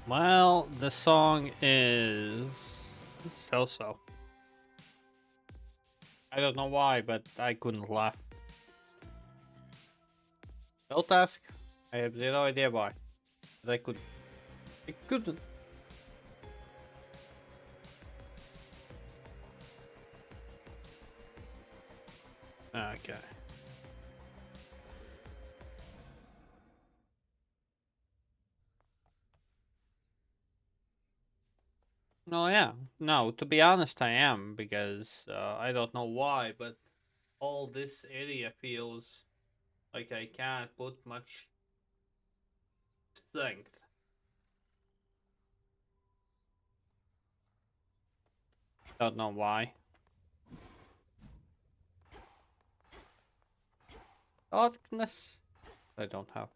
Well, the song is so-so. I don't know why, but I couldn't laugh. Don't ask. I have zero idea why. But I couldn't. I couldn't. Okay. No, yeah. No, to be honest, I am, because I don't know why, but all this area feels like I can't put much strength. Don't know why. Darkness? I don't have.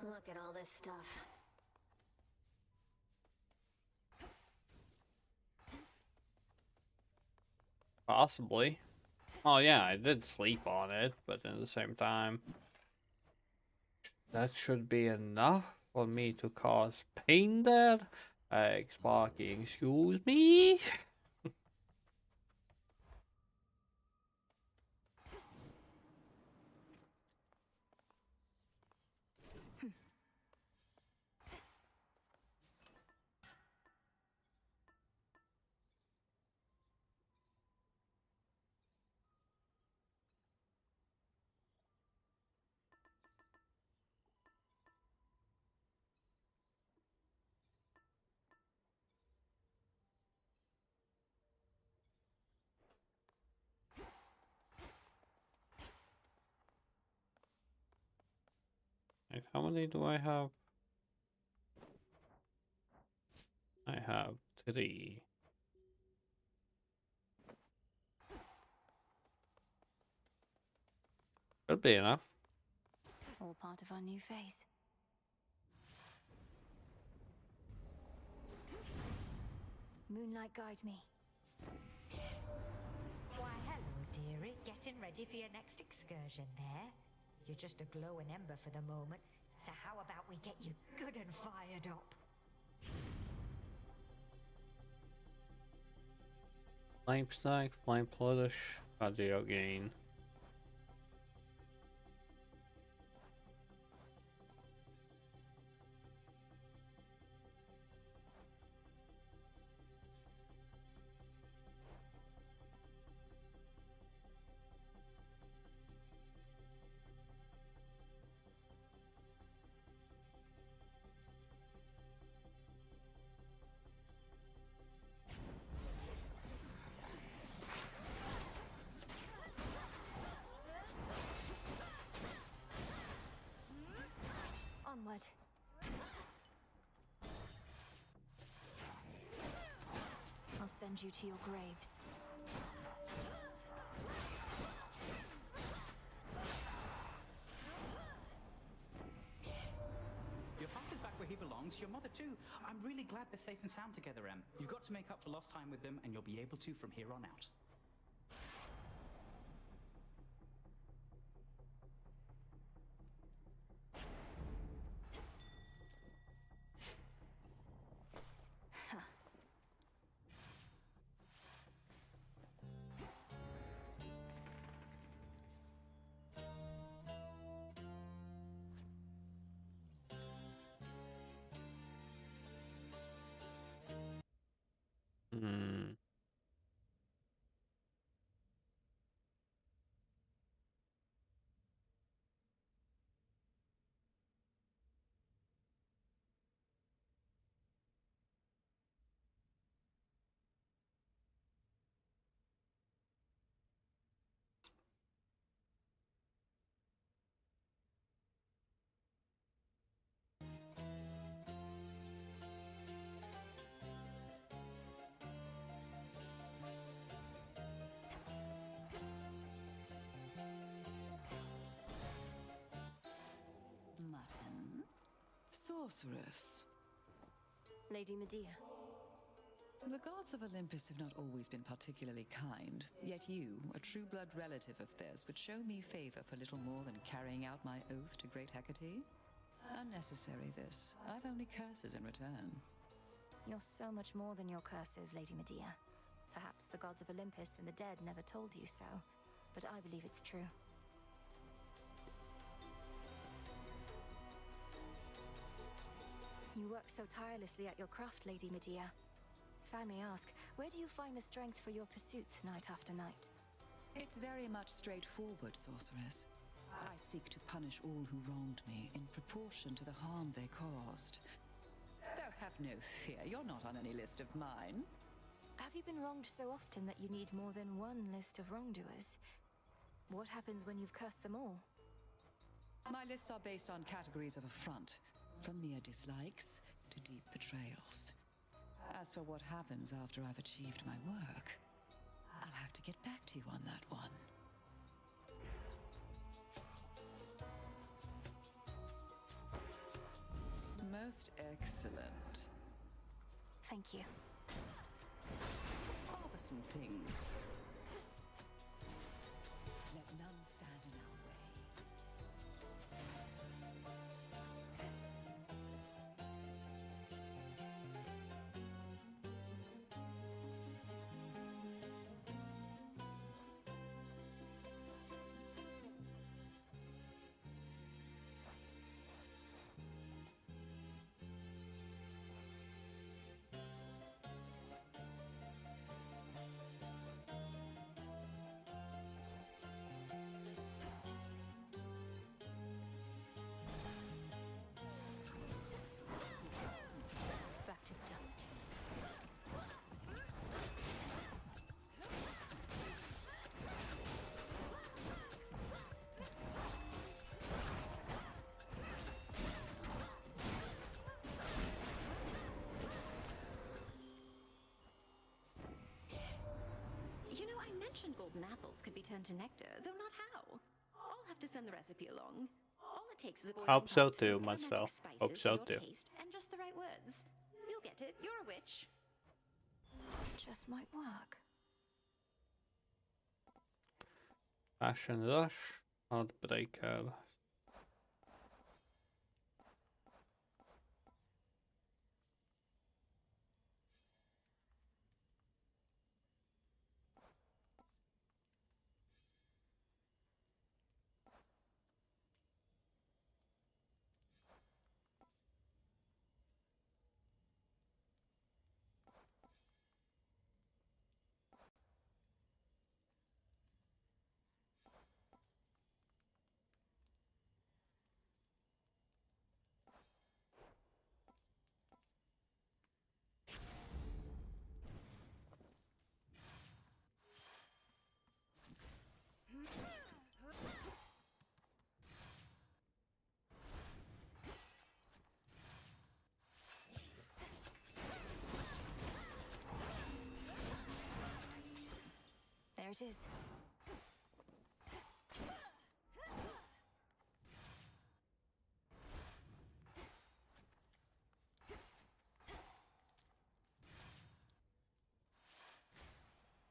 Look at all this stuff. Possibly. Oh yeah, I did sleep on it, but at the same time, that should be enough for me to cause pain there. Sparky, excuse me? Wait, how many do I have? I have 3. Could be enough. All part of our new phase. Moonlight guide me. Why, hello, dearie. Getting ready for your next excursion there? You're just a glowing ember for the moment, so how about we get you good and fired up? Flame stack, flame flourish, audio gain. Onward. I'll send you to your graves. Your father's back where he belongs, your mother too. I'm really glad they're safe and sound together, Em. You've got to make up for lost time with them, and you'll be able to from here on out. Hmm. Mutton. Sorceress. Lady Medea. The gods of Olympus have not always been particularly kind, yet you, a true-blood relative of theirs, would show me favor for little more than carrying out my oath to great Hecate? Unnecessary, this. I've only curses in return. You're so much more than your curses, Lady Medea. Perhaps the gods of Olympus and the dead never told you so, but I believe it's true. You work so tirelessly at your craft, Lady Medea. If I may ask, where do you find the strength for your pursuits night after night? It's very much straightforward, sorceress. I seek to punish all who wronged me in proportion to the harm they caused. Though have no fear, you're not on any list of mine. Have you been wronged so often that you need more than one list of wrongdoers? What happens when you've cursed them all? My lists are based on categories of affront, from mere dislikes to deep betrayals. As for what happens after I've achieved my work, I'll have to get back to you on that one. Most excellent. Thank you. Bothersome things. Let none stand in our way. Back to dust. You know, I mentioned golden apples could be turned to nectar, though not how. I'll have to send the recipe along. All it takes is a boiling Hope so pot, some too, aromatic myself. spices Hope so to your too. taste, and just the right words. You'll get it. You're a witch. Just might work. Fashion Rush, Heartbreaker. There it is.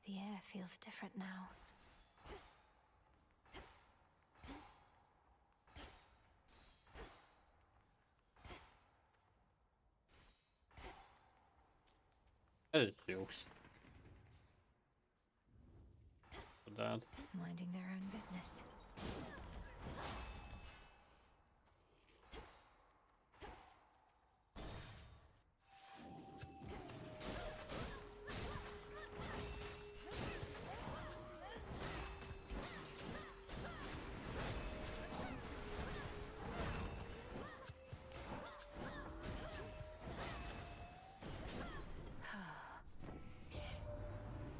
The air feels different now. That is jokes. For that. Minding their own business.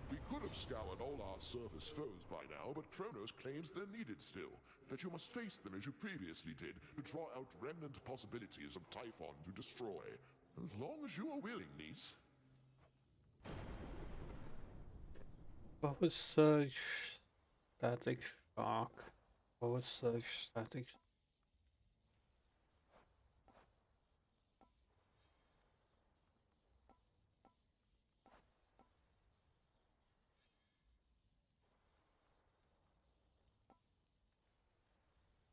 We could have scoured all our surface foes by now, but Kronos claims they're needed still. That you must face them as you previously did, to draw out remnant possibilities of Typhon to destroy. As long as you are willing, niece. What was Surge Static Shock? What was Surge Static Shock?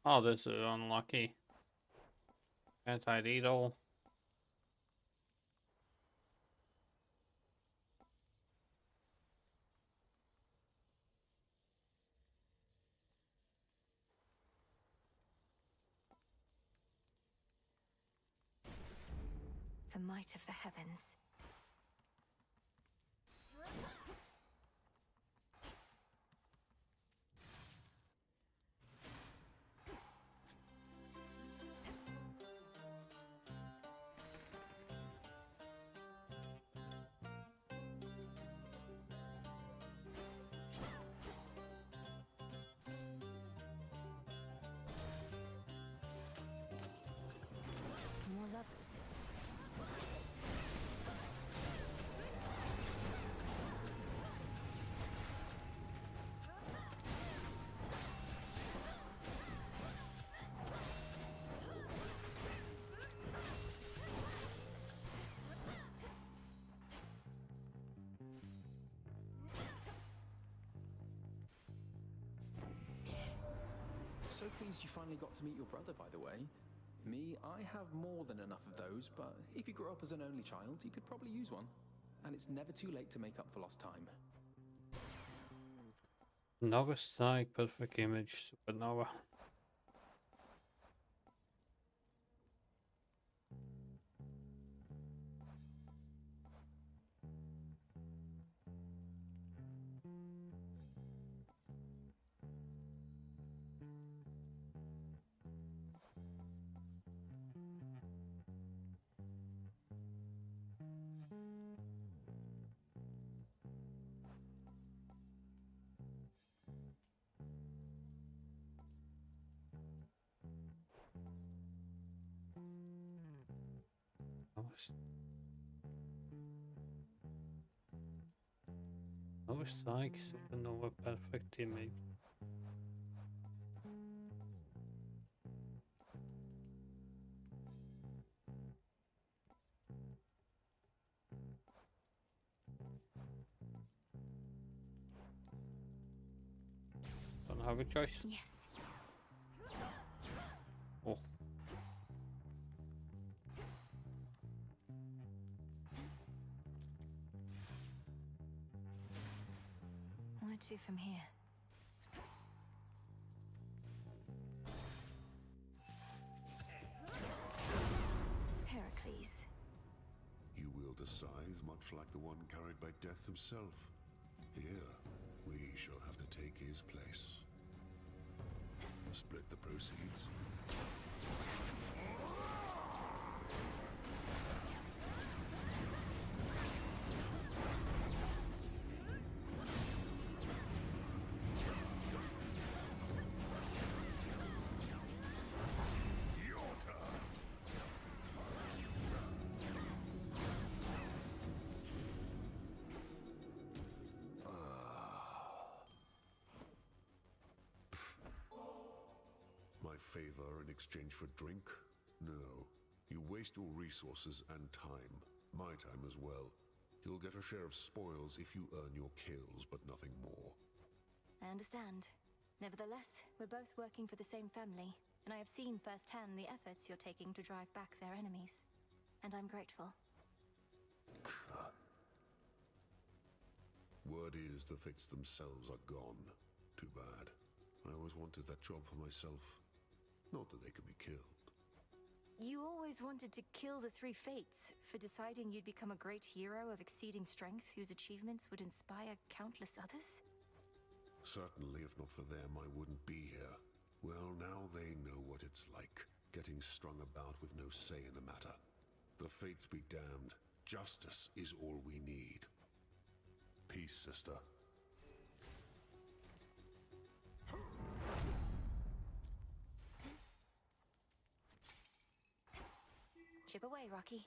Oh, this is unlucky. Anti-needle. The might of the heavens. More lovers. So pleased you finally got to meet your brother, by the way. Me, I have more than enough of those, but if you grew up as an only child, you could probably use one. And it's never too late to make up for lost time. Nova Strike, perfect image, supernova. Nova Strike, supernova, perfect image. Don't have a choice. Yes. Oh. Where to from here? Heracles. You wield a scythe much like the one carried by Death himself. Here, we shall have to take his place. Split the proceeds. My favor in exchange for drink? No. You waste your resources and time. My time as well. You'll get a share of spoils if you earn your kills, but nothing more. I understand. Nevertheless, we're both working for the same family, and I have seen firsthand the efforts you're taking to drive back their enemies. And I'm grateful. Word is the Fates themselves are gone. Too bad. I always wanted that job for myself. Not that they can be killed. You always wanted to kill the three Fates for deciding you'd become a great hero of exceeding strength whose achievements would inspire countless others? Certainly, if not for them, I wouldn't be here. Well, now they know what it's like, getting strung about with no say in the matter. The Fates be damned. Justice is all we need. Peace, sister. Chip away, Rocky.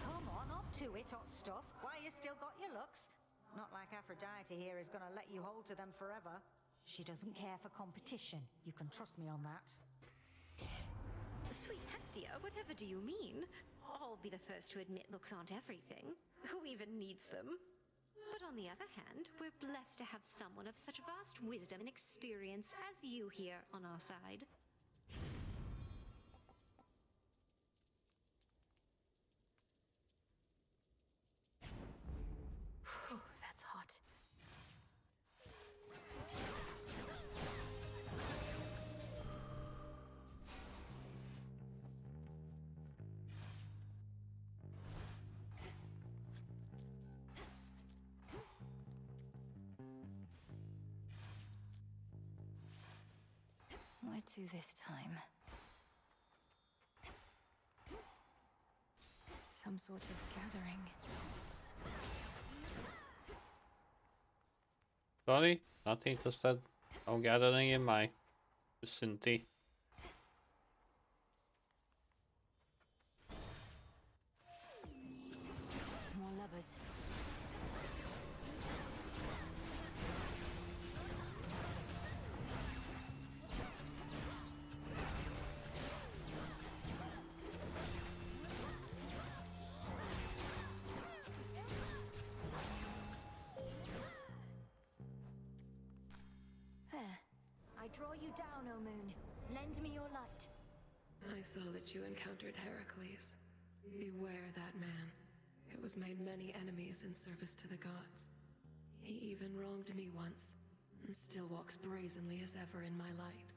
Come on, up to it, hot stuff. Why, you still got your looks? Not like Aphrodite here is gonna let you hold to them forever. She doesn't care for competition. You can trust me on that. Sweet Hestia, whatever do you mean? I'll be the first to admit looks aren't everything. Who even needs them? But on the other hand, we're blessed to have someone of such vast wisdom and experience as you here on our side. Whew, that's hot. Where to this time? Some sort of gathering. Sorry, nothing to said. No gathering in my vicinity. More lubbers. There. I draw you down, O moon. Lend me your light. I saw that you encountered Heracles. Beware that man, who has made many enemies in service to the gods. He even wronged me once, and still walks brazenly as ever in my light.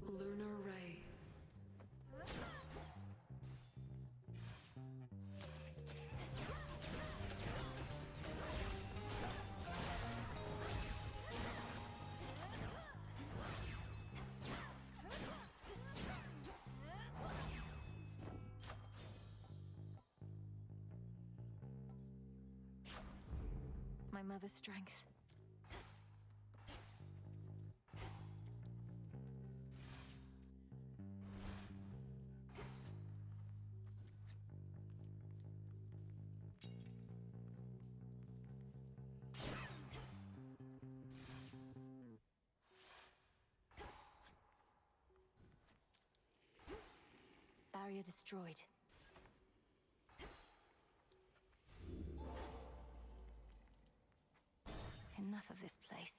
Lunar Ray. My mother's strength. Barrier destroyed. Enough of this place.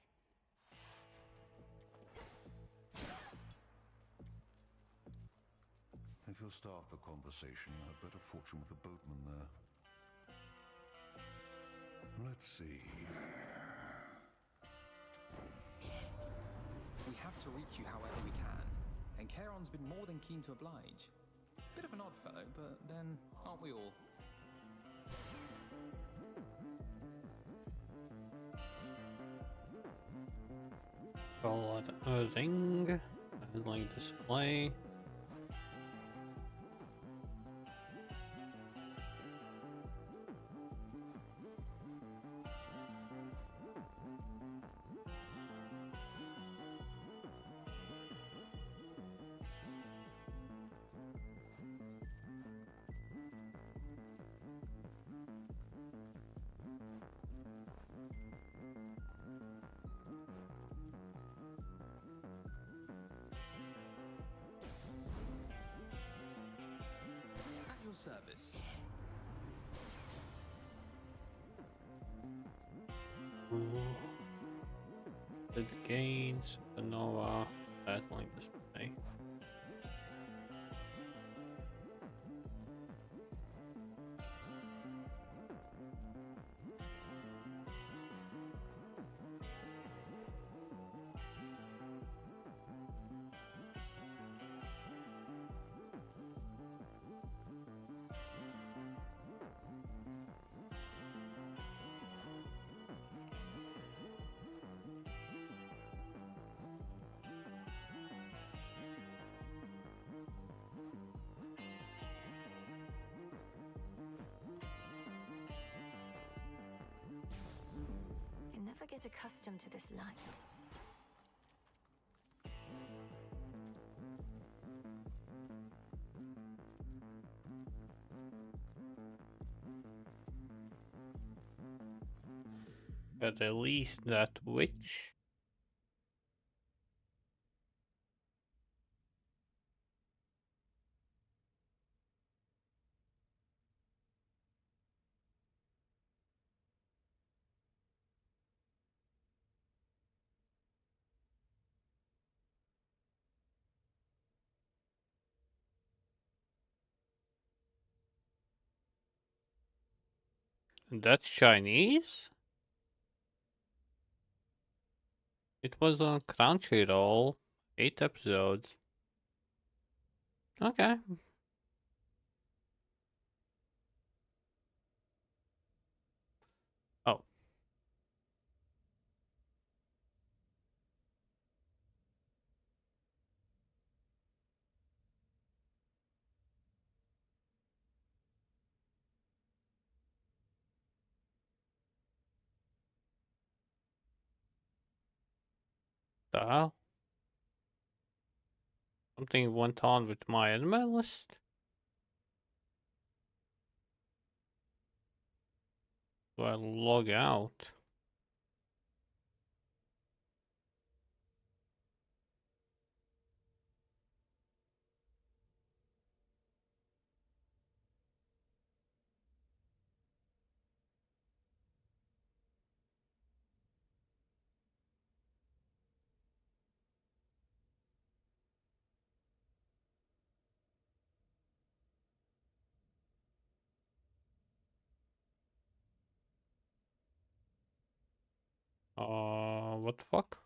If you're starved for conversation, you'll have better fortune with the boatman there. Let's see. We have to reach you however we can, and Charon's been more than keen to oblige. Bit of an odd fellow, but then aren't we all? Call it a ring. Handling display. At your service. The gains, Supernova, handling display. Can never get accustomed to this light. But at least that witch. That's Chinese? It was on Crunchyroll. 8 episodes. Okay. Oh. The hell? Something went on with my anime list? Do I log out? What the fuck?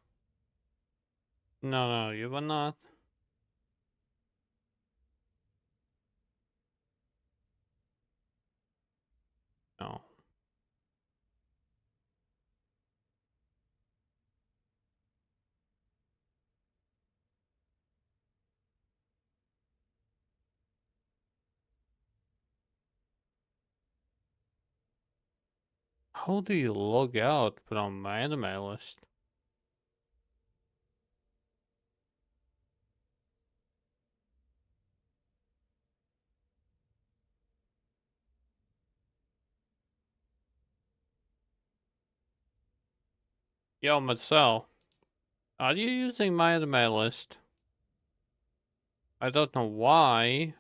No, you were not. No. How do you log out from my anime list? Yo, Marcel, are you using my anime list? I don't know why,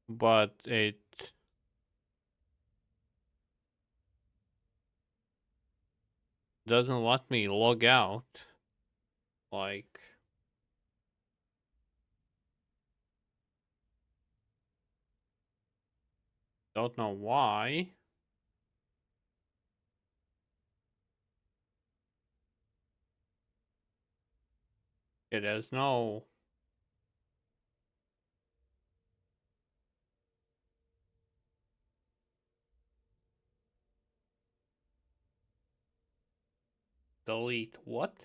but it doesn't let me log out. Like, don't know why. It has no. Delete what?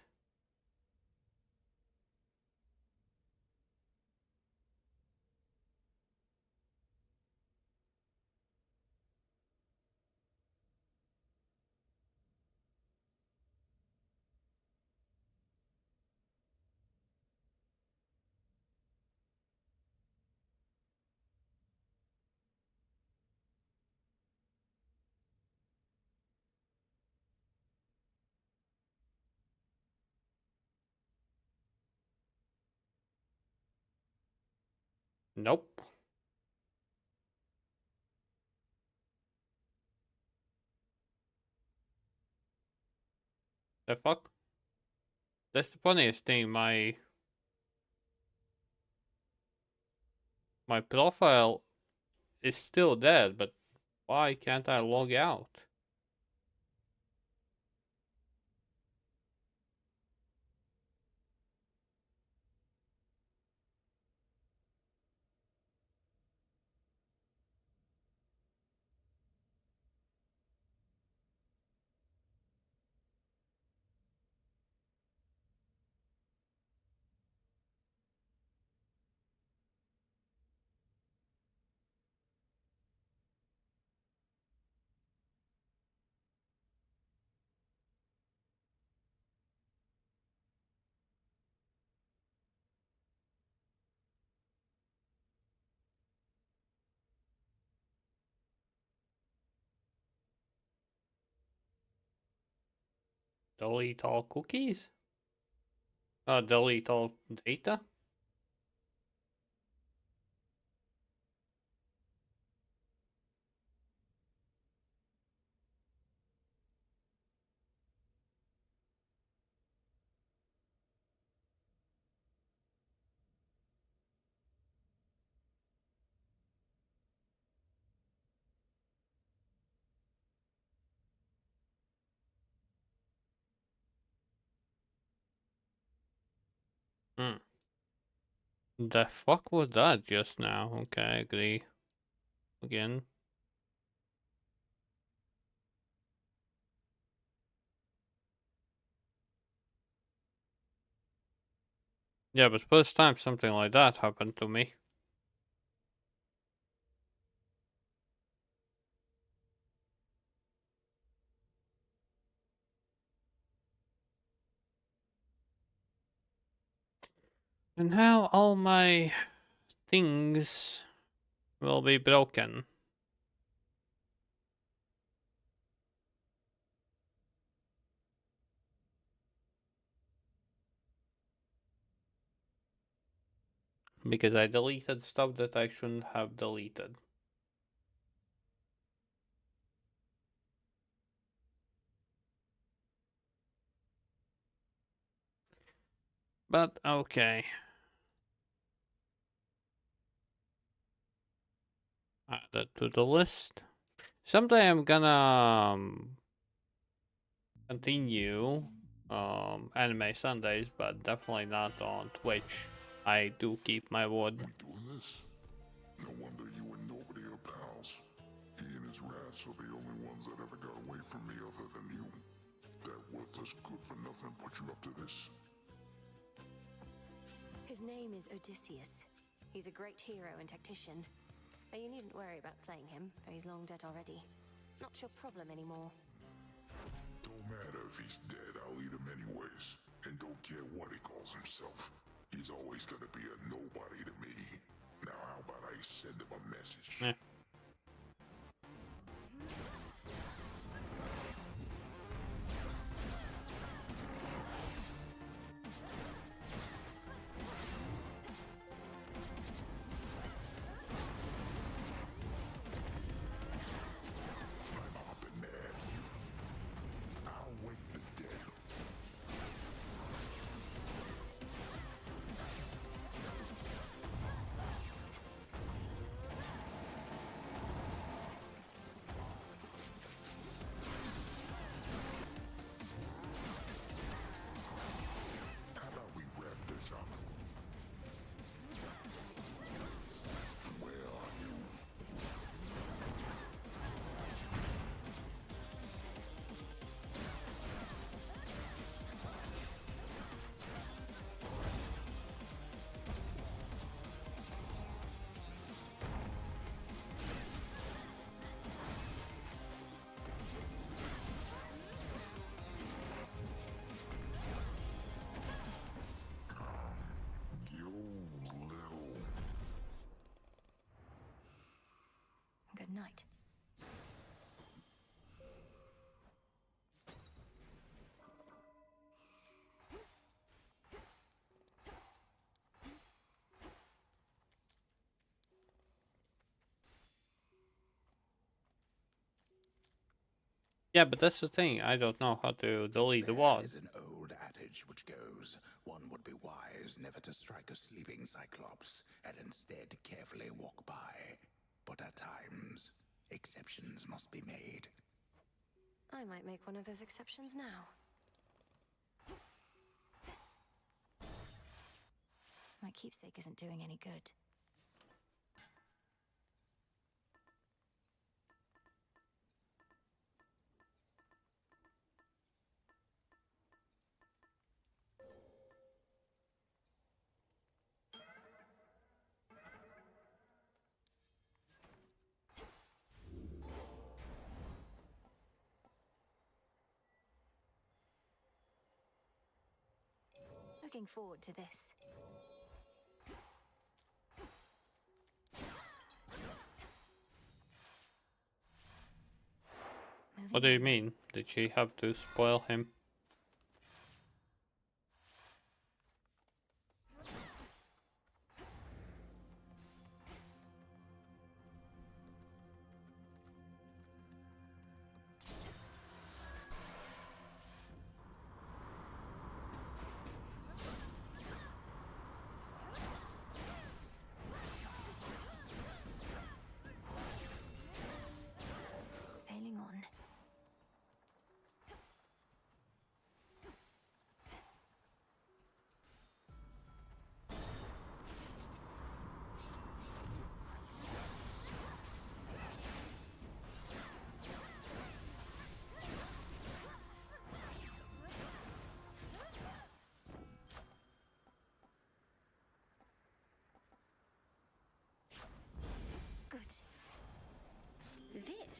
Nope. The fuck? That's the funniest thing. My profile is still dead, but why can't I log out? Delete all cookies? Delete all data? Hmm. The fuck was that just now? Okay, agree. Again. Yeah, but first time something like that happened to me. And now all my things will be broken. Because I deleted stuff that I shouldn't have deleted. But okay. Add that to the list. Someday I'm gonna continue Anime Sundays, but definitely not on Twitch. I do keep my word. We doing this? No wonder you and nobody are pals. He and his rats are the only ones that ever got away from me other than you. That worthless good-for-nothing put you up to this. His name is Odysseus. He's a great hero and tactician. But you needn't worry about slaying him, for he's long dead already. Not your problem anymore. Don't matter if he's dead, I'll eat him anyways. And don't care what he calls himself. He's always gonna be a nobody to me. Now how about I send him a message? Yeah. I'm hopping there. I'll wake the dead. How about we wrap this up? Where are you? You little... Good night. Yeah, but that's the thing. I don't know how to delete the wall. There's an old adage which goes, one would be wise never to strike a sleeping cyclops, and instead carefully walk by. But at times, exceptions must be made. I might make one of those exceptions now. My keepsake isn't doing any good. Looking forward to this. What do you mean? Did she have to spoil him?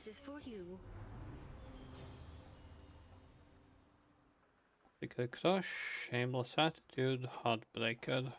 This is for you. Wicked crush, shameless attitude, heartbreaker.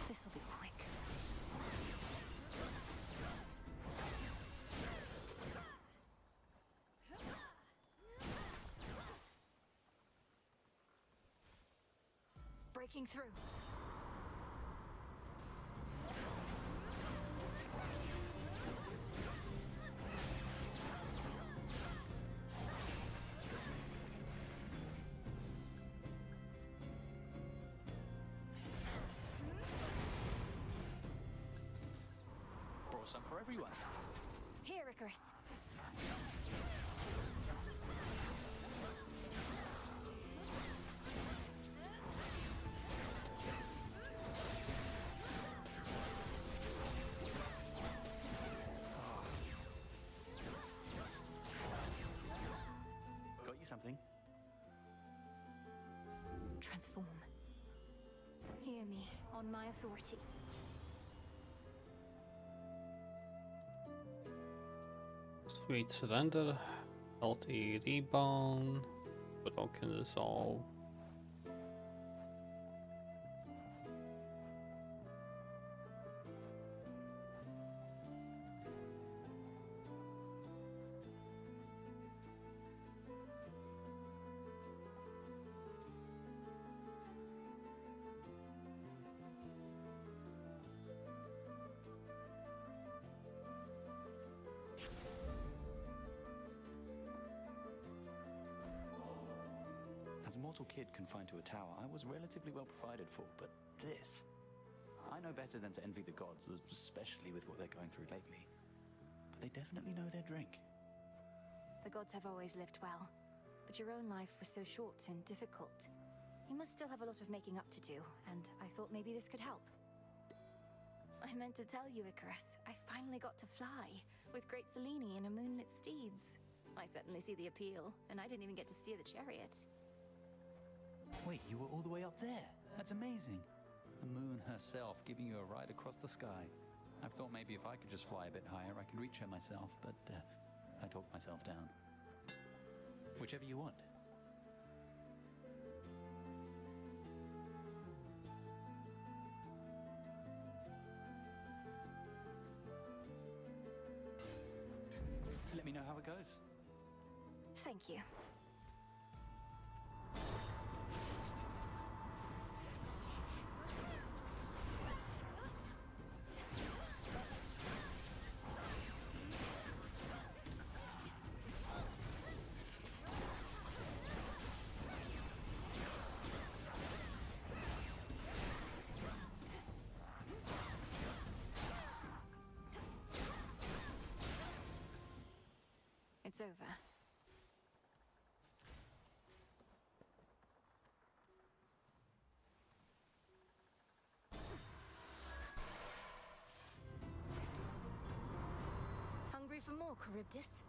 This'll be quick. Breaking through. Brought some for everyone. Here, Icarus. Got you something? Transform. Hear me, on my authority. Sweet surrender, healthy rebound, broken resolve. As a mortal kid confined to a tower, I was relatively well provided for, but this... I know better than to envy the gods, especially with what they're going through lately. But they definitely know their drink. The gods have always lived well, but your own life was so short and difficult. You must still have a lot of making up to do, and I thought maybe this could help. I meant to tell you, Icarus, I finally got to fly, with great Selene and a moonlit steeds. I certainly see the appeal, and I didn't even get to steer the chariot. Wait, you were all the way up there? That's amazing. The moon herself giving you a ride across the sky. I've thought maybe if I could just fly a bit higher, I could reach her myself, but I talked myself down. Whichever you want. Let me know how it goes. Thank you. It's over. Hungry for more, Charybdis?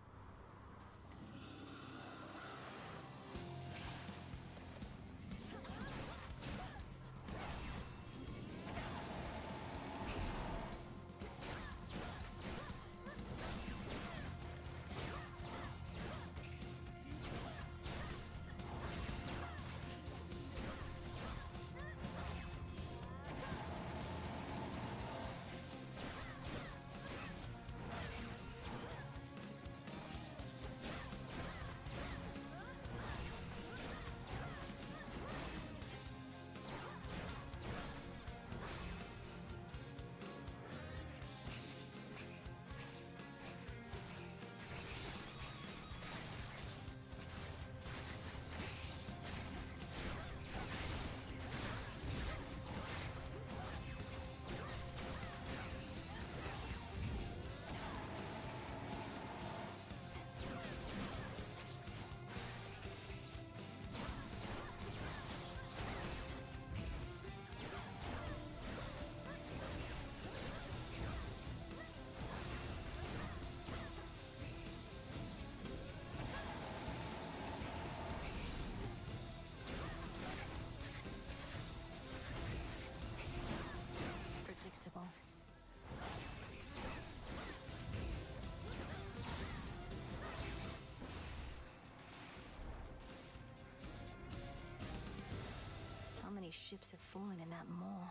ships have fallen in that maw.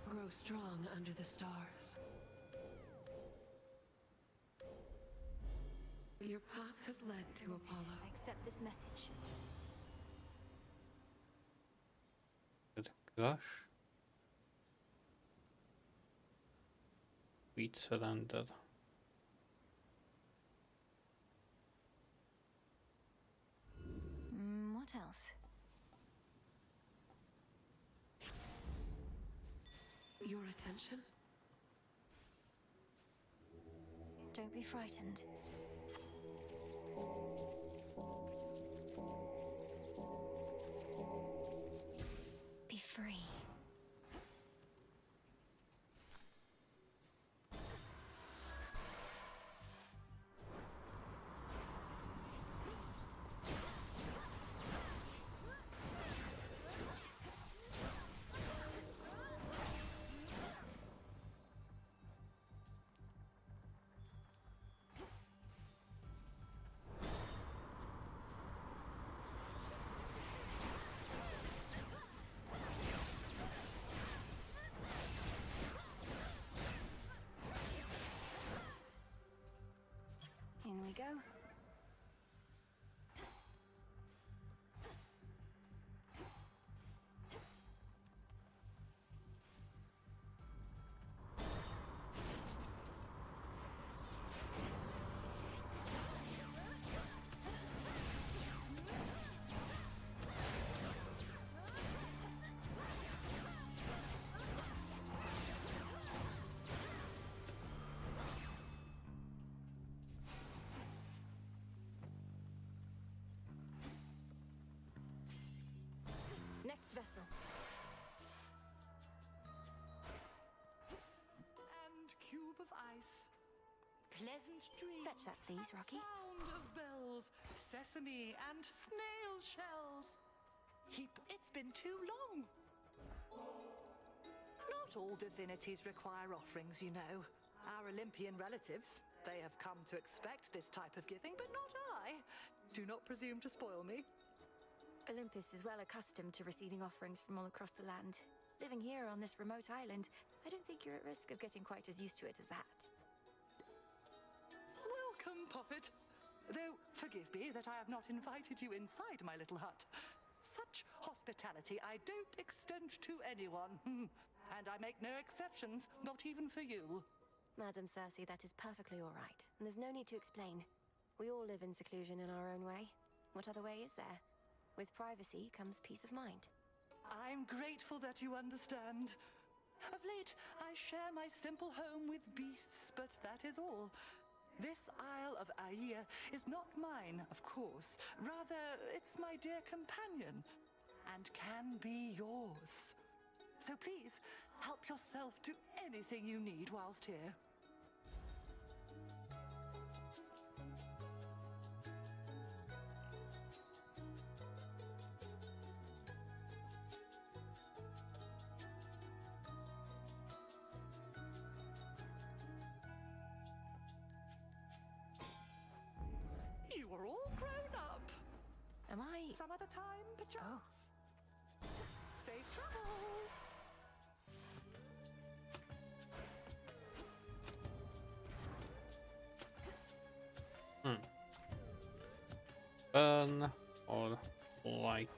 Grow strong under the stars. Your path has led to Apollo. I accept this message. Good gosh. Wheat surrendered. What else? Your attention? Don't be frightened. Be free. In we go. Next vessel. And cube of ice. Pleasant dreams. Fetch that, please, Rocky. Sound of bells, sesame and snail shells. It's been too long. Not all divinities require offerings, you know. Our Olympian relatives, they have come to expect this type of giving, but not I. Do not presume to spoil me. Olympus is well accustomed to receiving offerings from all across the land. Living here on this remote island, I don't think you're at risk of getting quite as used to it as that. Welcome, Poppet. Though, forgive me that I have not invited you inside my little hut. Such hospitality I don't extend to anyone. And I make no exceptions, not even for you. Madam Cersei, that is perfectly all right. And there's no need to explain. We all live in seclusion in our own way. What other way is there? With privacy comes peace of mind. I'm grateful that you understand. Of late, I share my simple home with beasts, but that is all. This Isle of Aia is not mine, of course. Rather, it's my dear companion, and can be yours. So please, help yourself to anything you need whilst here. You are all grown up. Am I? Some other time, perchance. Oh. Safe travels. Burn or light.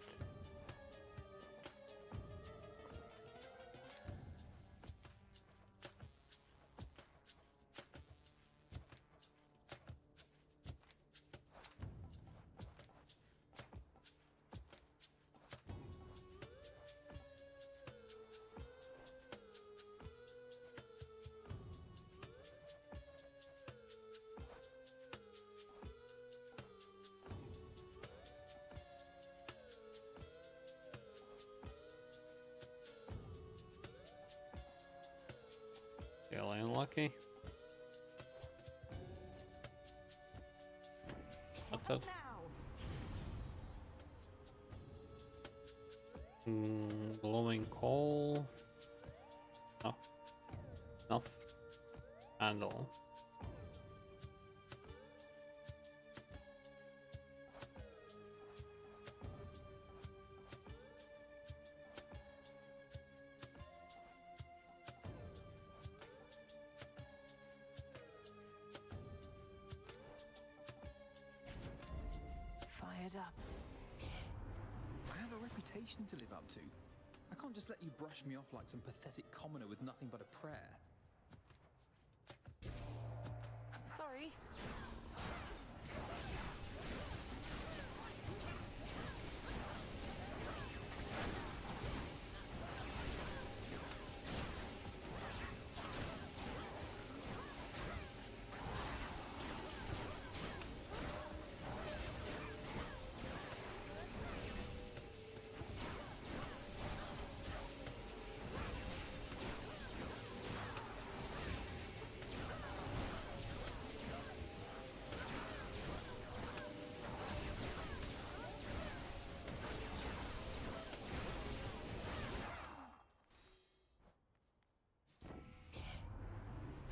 Feeling lucky. What's that? Glowing coal. Oh. Enough. Handle. reputation to live up to. I can't just let you brush me off like some pathetic commoner with nothing but a prayer. Sorry.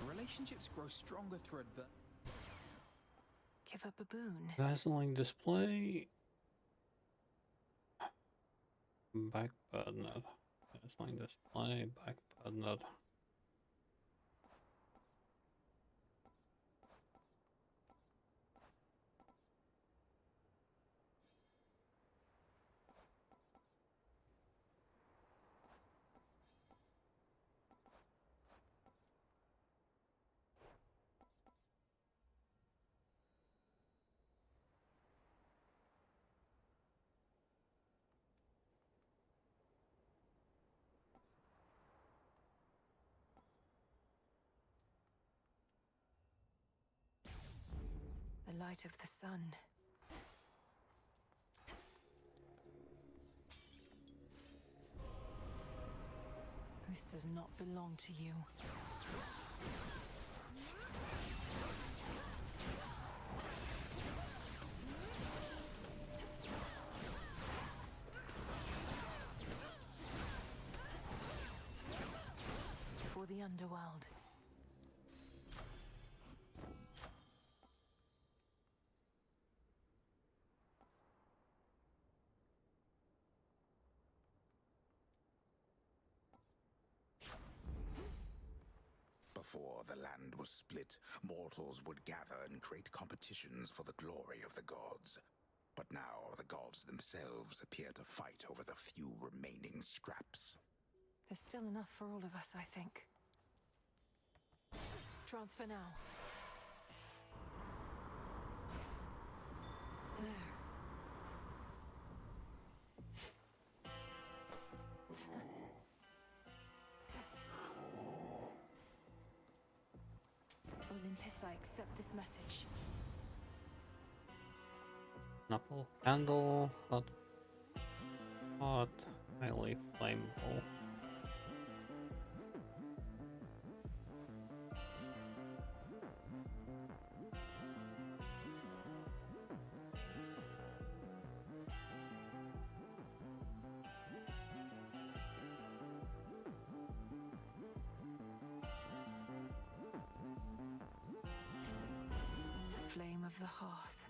Relationships grow stronger through Give up a boon. Dazzling display. Back button. Dazzling display. Back button. The light of the sun. This does not belong to you. For the underworld. Before the land was split, mortals would gather and create competitions for the glory of the gods. But now the gods themselves appear to fight over the few remaining scraps. There's still enough for all of us, I think. Transfer now. There. Olympus, I accept this message. Knuckle candle, hot, highly flammable. Flame of the hearth.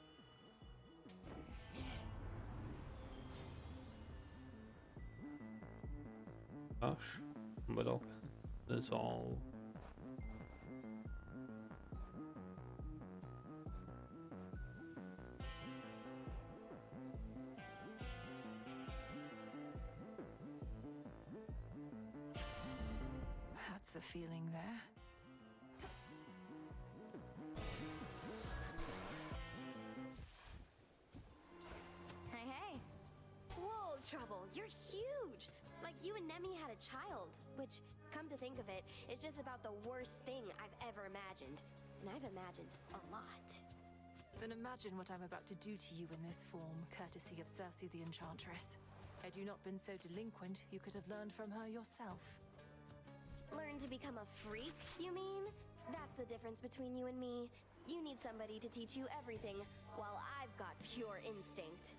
Gosh, but okay, that's all. That's a feeling there. Hey, hey. Whoa, Trouble, you're huge! Like you and Nemi had a child, which, come to think of it, is just about the worst thing I've ever imagined. And I've imagined a lot. Then imagine what I'm about to do to you in this form, courtesy of Circe the Enchantress. Had you not been so delinquent, you could have learned from her yourself. Learn to become a freak, you mean? That's the difference between you and me. You need somebody to teach you everything, while I've got pure instinct.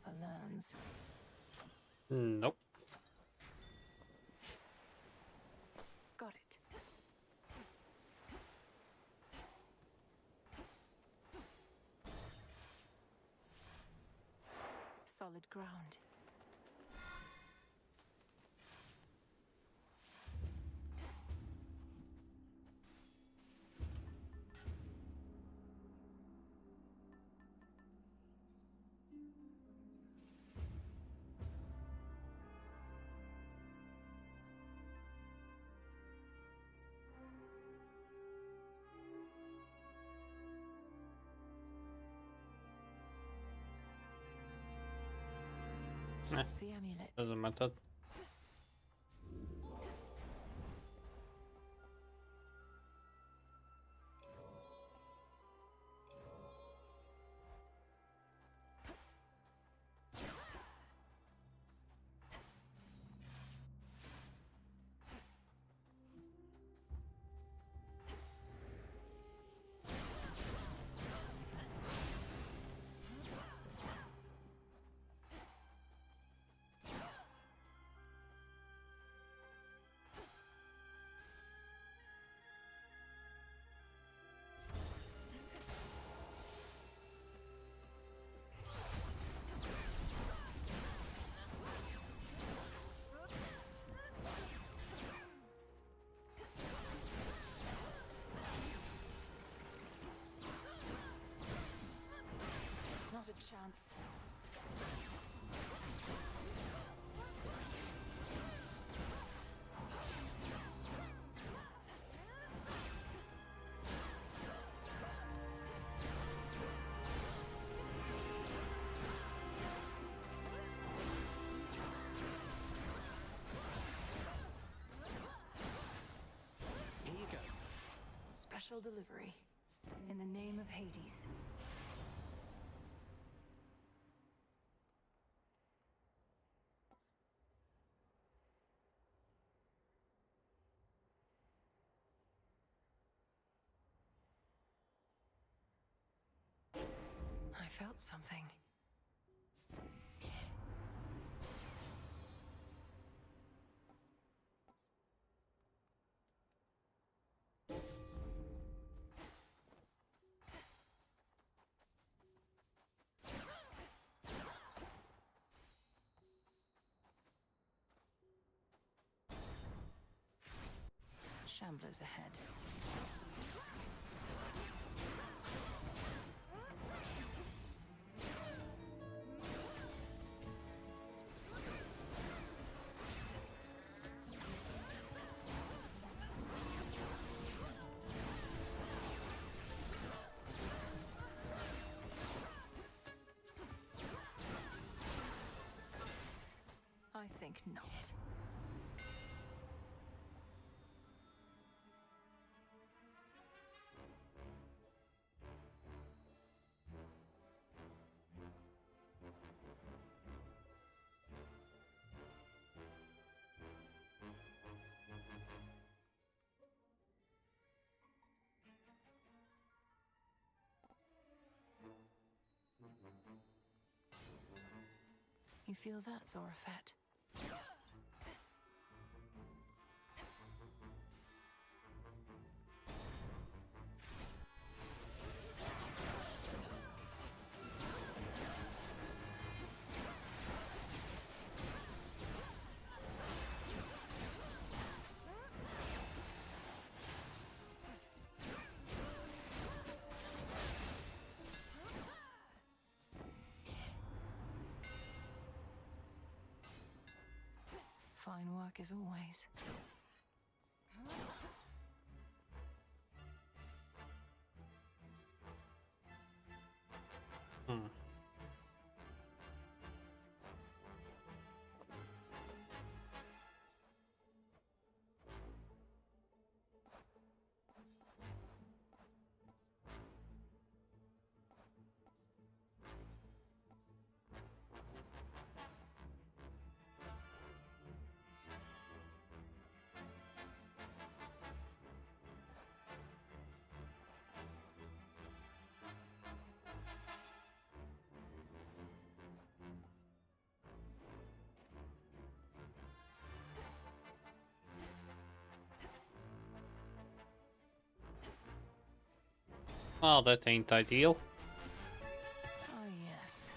never learns. Nope. Got it. Solid ground. The amulet. Doesn't matter. Not a chance. Here you go. Special delivery. In the name of Hades. I felt something. Shamblers ahead. I think not. You feel that, Zorafat? Fine work as always. Hmm. Well, that ain't ideal. Oh, yes.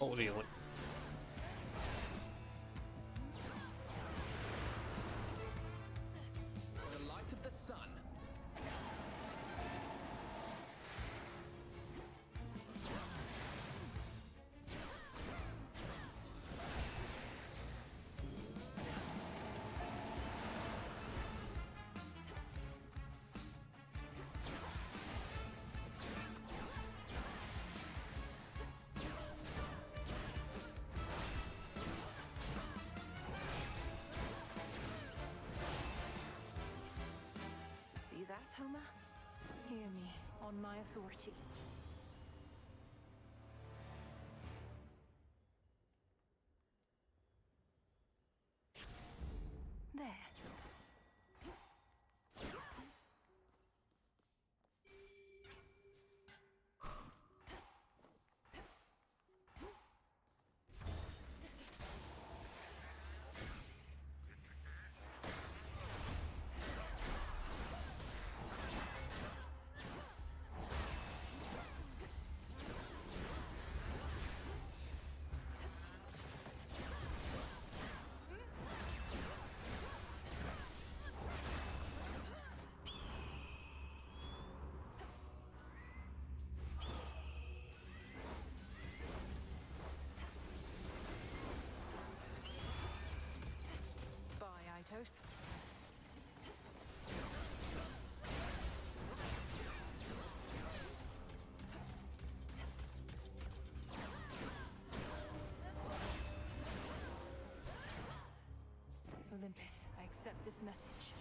Oh, really? The light of the sun. See that, Homer? Hear me, on my authority. There. Bye, Itos. Olympus, I accept this message.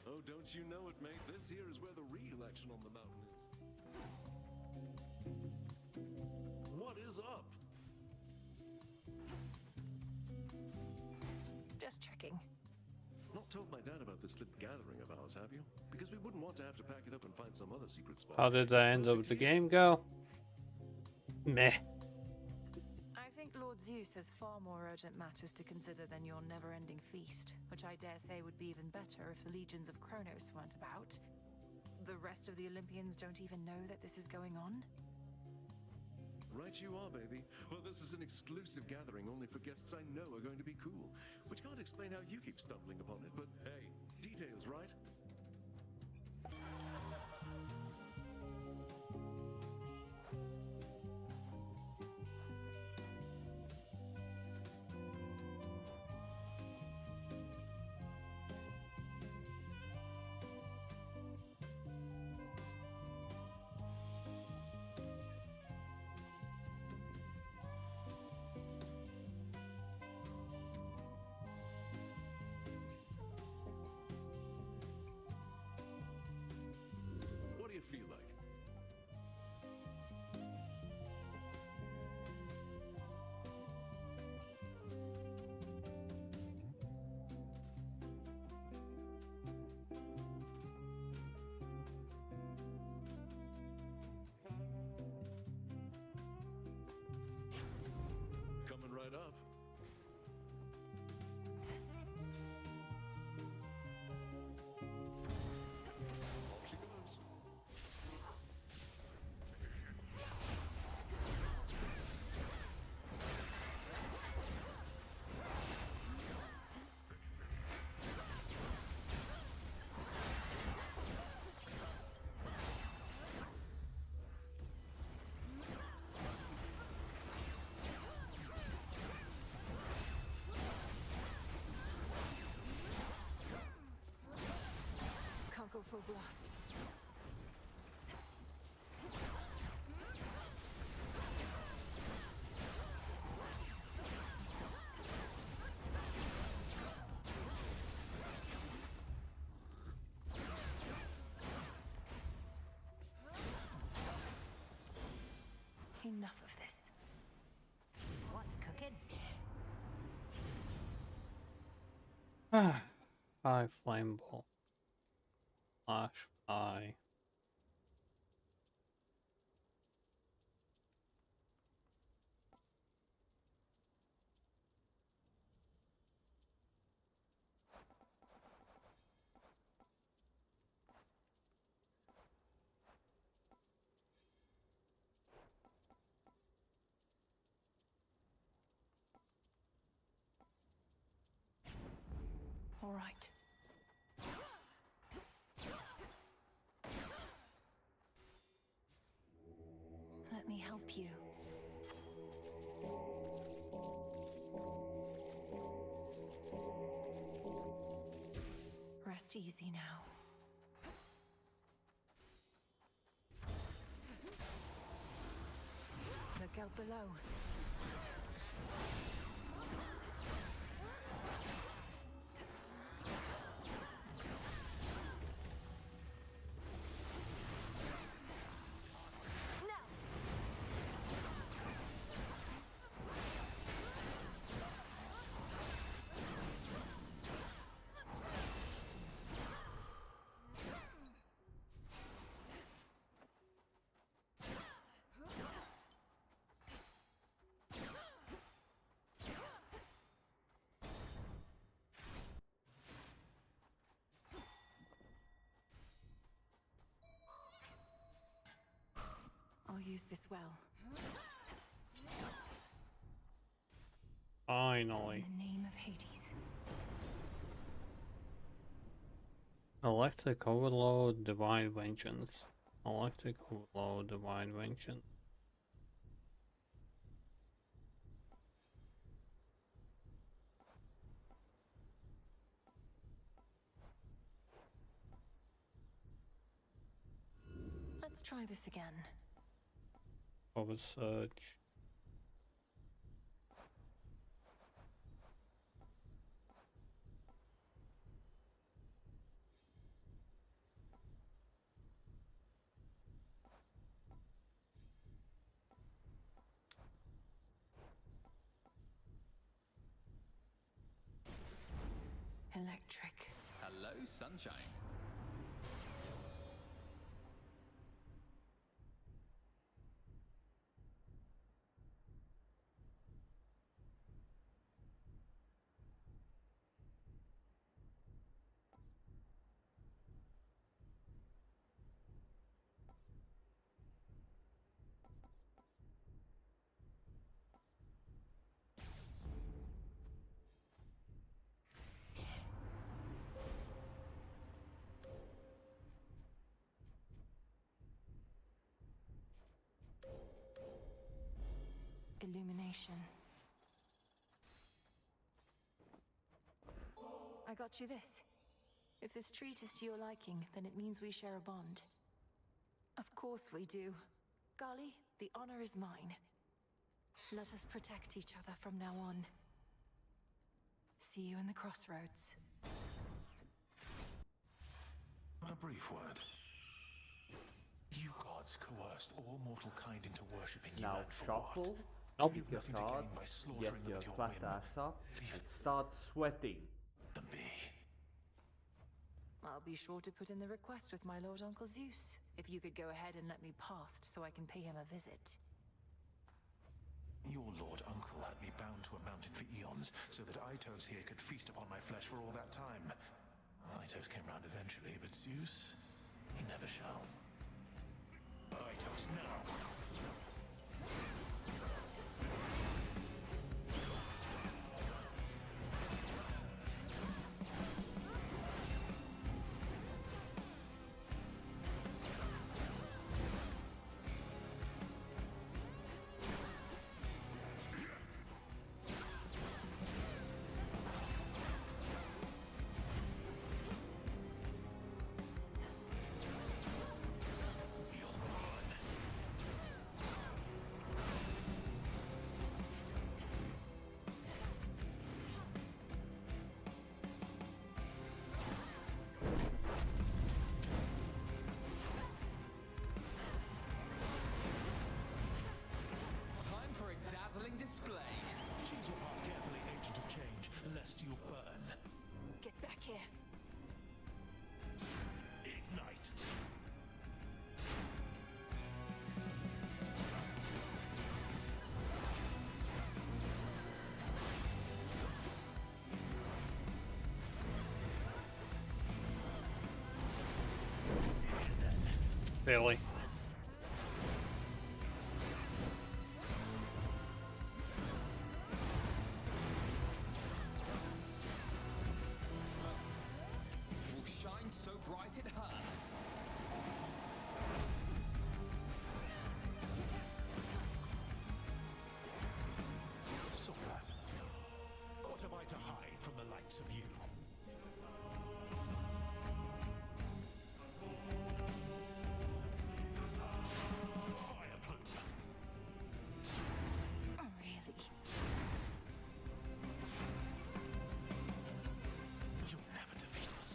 Oh, don't you know it, mate? This here is where the real action on the mountain is. What is up? Just checking. Not told my dad about this little gathering of ours, have you? Because we wouldn't want to have to pack it up and find some other secret spot. How did the end of the game go? Meh. I think Lord Zeus has far more urgent matters to consider than your never-ending feast, which I dare say would be even better if the legions of Kronos weren't about. The rest of the Olympians don't even know that this is going on? Right you are, baby. Well, this is an exclusive gathering only for guests I know are going to be cool. Which can't explain how you keep stumbling upon it, but hey, details, right? What do you feel like? Coming right up. Off she goes. Can't go full blast. Enough of this. What's cooking? High flame ball. Flash eye. All right. Let me help you. Rest easy now. Look out below. I'll use this well. Finally. In the name of Hades. Electric overload, divine vengeance. Electric overload, divine vengeance. Let's try this again. Over search. Electric. Hello, sunshine. Illumination. I got you this. If this treat is to your liking, then it means we share a bond. Of course we do. Golly, the honor is mine. Let us protect each other from now on. See you in the crossroads. A brief word. You gods coerced all mortal kind into worshipping you, Now and for shuffle, what? up You've your nothing to card, gain by get slaughtering them your at your fat whim. ass up, Leave and start sweating. them be. I'll be sure to put in the request with my Lord Uncle Zeus. If you could go ahead and let me past so I can pay him a visit. Your Lord Uncle had me bound to a mountain for eons, so that Itos here could feast upon my flesh for all that time. Itos came round eventually, but Zeus, he never shall. Itos now! Really? Will shine so bright it hurts. So what am I to hide from the likes of you? Fire plume. Oh, really? You'll never defeat us.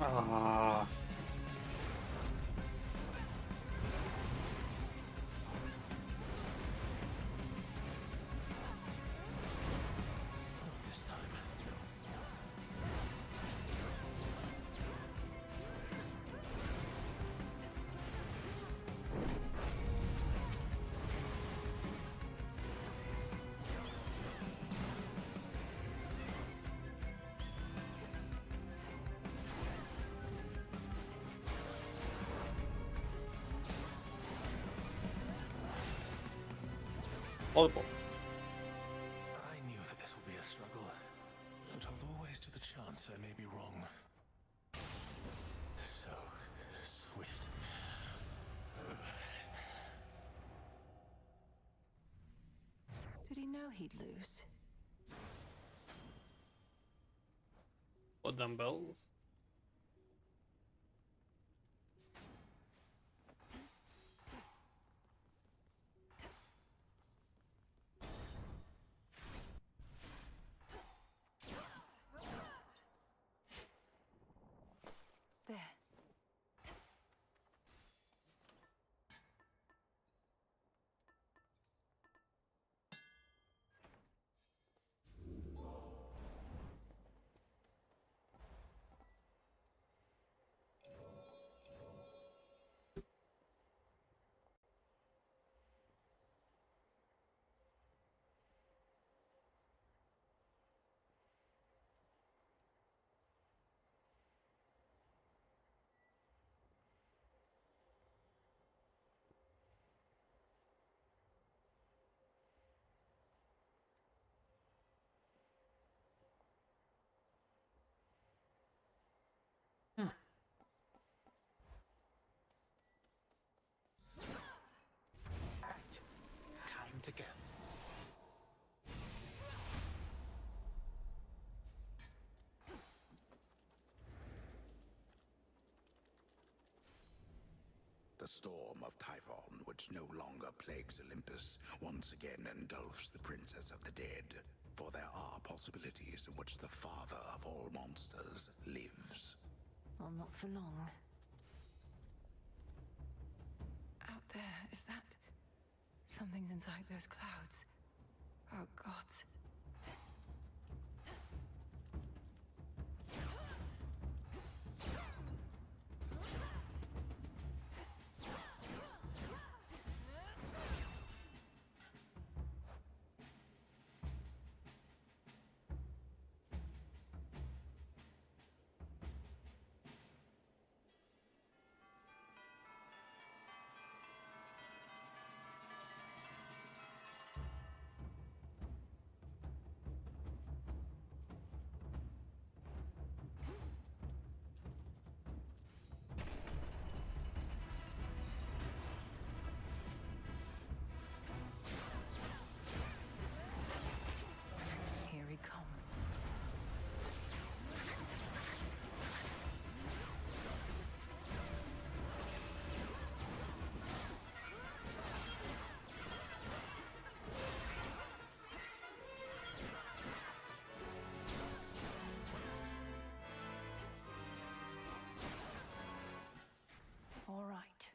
Ah. Not this time. Horrible. I knew that this would be a struggle, but I'll always to the chance I may be wrong. So swift. Did he know he'd lose? What dumbbells? There. Time to go. The storm of Typhon, which no longer plagues Olympus, once again engulfs the princess of the dead. For there are possibilities in which the father of all monsters lives. Well, not for long. Out there, is that... Something's inside those clouds. Oh, gods. Here he comes. All right.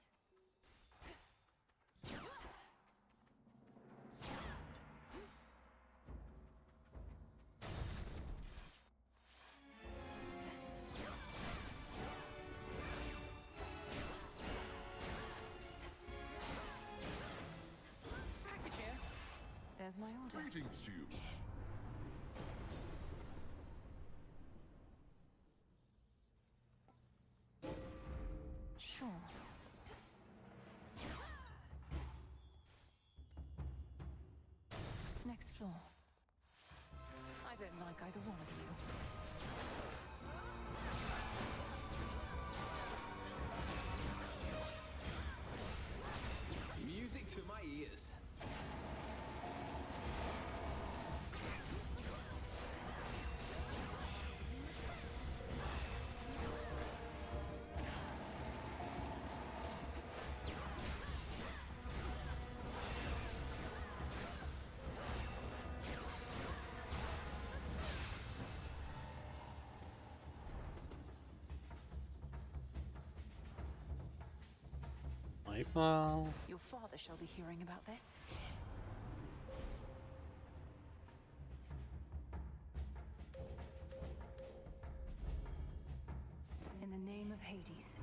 There's my order. Greetings to you. next floor. I don't like either one of you. Music to my ears. Well, Your father shall be hearing about this. In the name of Hades.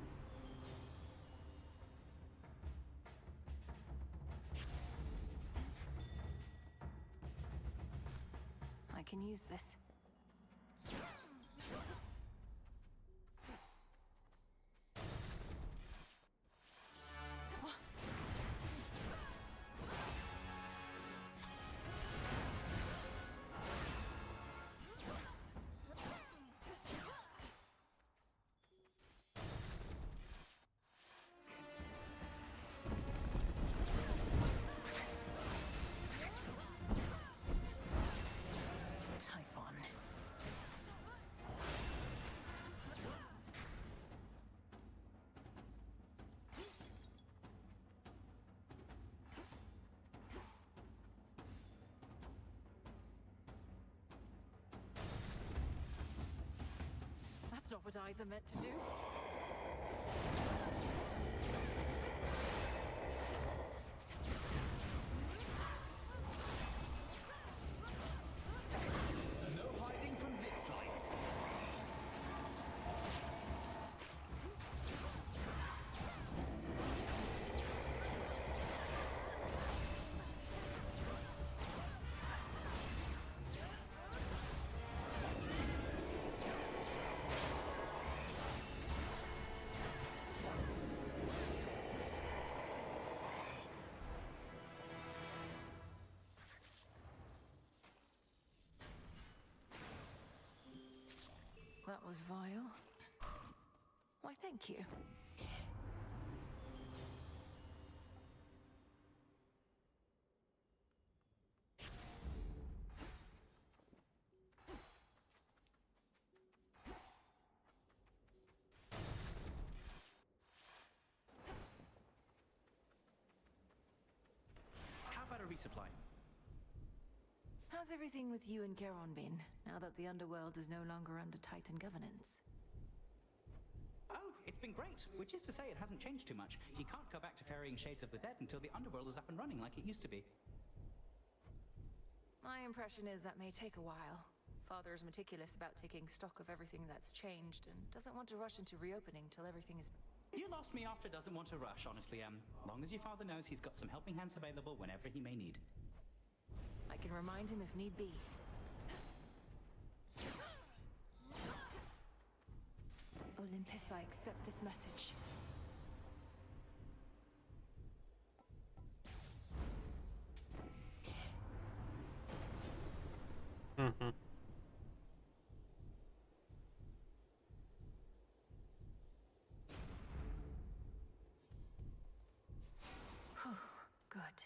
I can use this. That's not what eyes are meant to do. No hiding from this light. That was vile. Why, thank you. How about a resupply? How's everything with you and Geron been, now that the underworld is no longer under Titan governance? Oh, it's been great, which is to say it hasn't changed too much. You can't go back to ferrying Shades of the Dead until the underworld is up and running like it used to be. My impression is that may take a while. Father is meticulous about taking stock of everything that's changed and doesn't want to rush into reopening till everything is... You lost me after doesn't want to rush, honestly, long as your father knows he's got some helping hands available whenever he may need. I can remind him if need be. Olympus, I accept this message. mm-hmm. Good.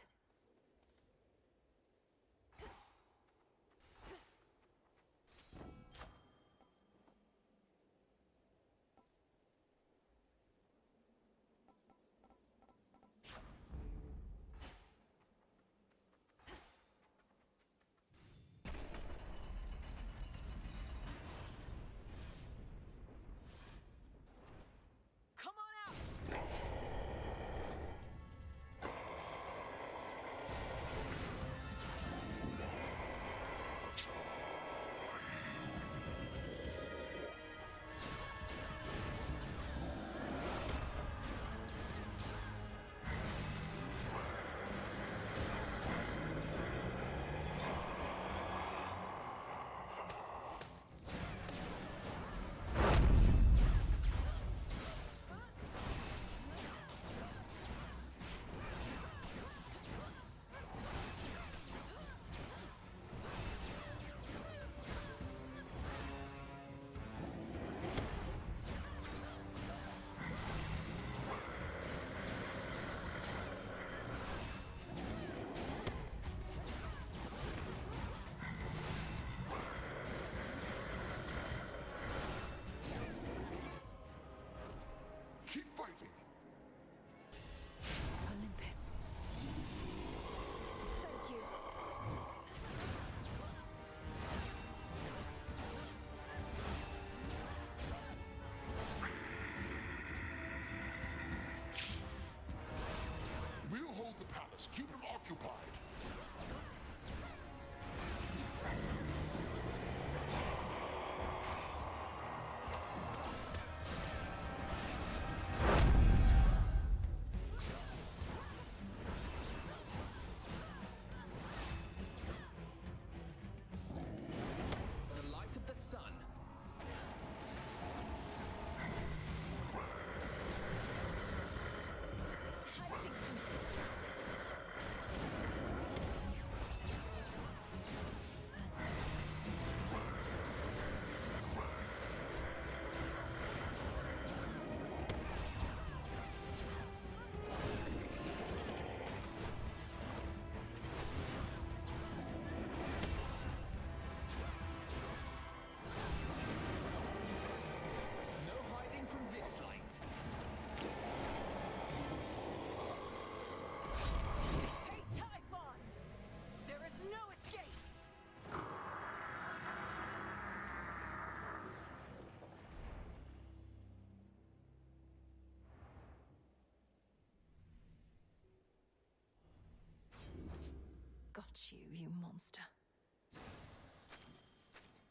you, you monster.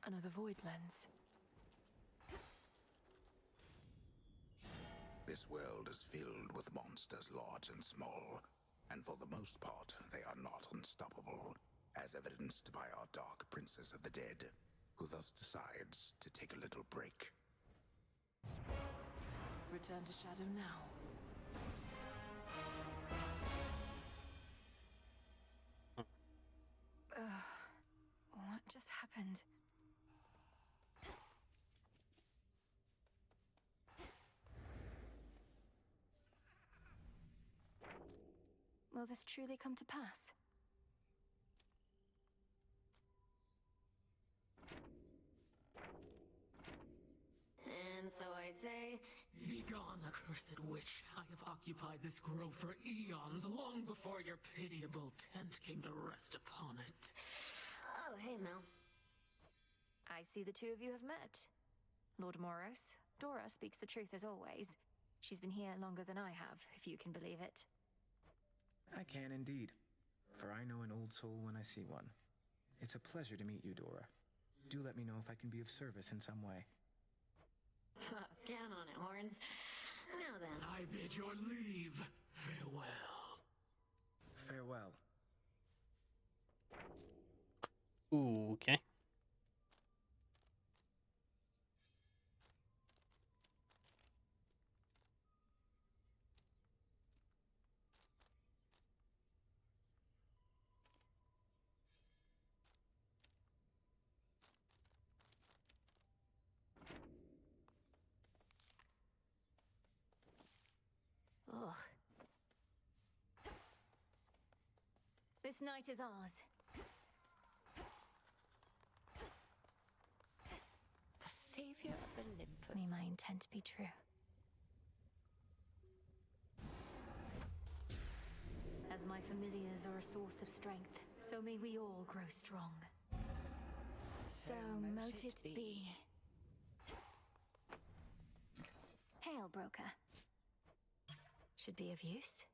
Another void lens. This world is filled with monsters large and small, and for the most part, they are not unstoppable, as evidenced by our Dark Princess of the Dead, who thus decides to take a little break. Return to Shadow now. What just happened? Will this truly come to pass? And so I say, Begone, accursed witch. I have occupied this grove for eons, long before your pitiable tent came to rest upon it. oh, hey, Mel. I see the two of you have met. Lord Moros, Dora speaks the truth as always. She's been here longer than I have, if you can believe it. I can indeed, for I know an old soul when I see one. It's a pleasure to meet you, Dora. Do let me know if I can be of service in some way. Count on it, Horns. Now then. I bid your leave. Farewell. Farewell. Ooh, okay. Ugh. This night is ours. The savior of Olympus. May my intent be true. As my familiars are a source of strength, so may we all grow strong. So mote it be. Hail, broker. Should be of use.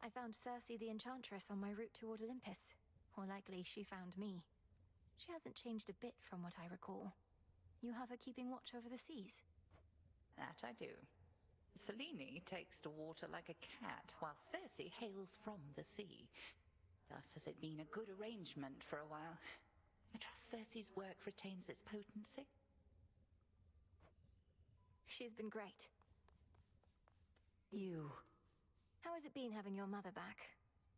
I found Circe the Enchantress on my route toward Olympus. Or likely, she found me. She hasn't changed a bit from what I recall. You have her keeping watch over the seas? That I do. Selene takes to water like a cat, while Circe hails from the sea. Thus has it been a good arrangement for a while. I trust Circe's work retains its potency. She's been great. You. How has it been having your mother back?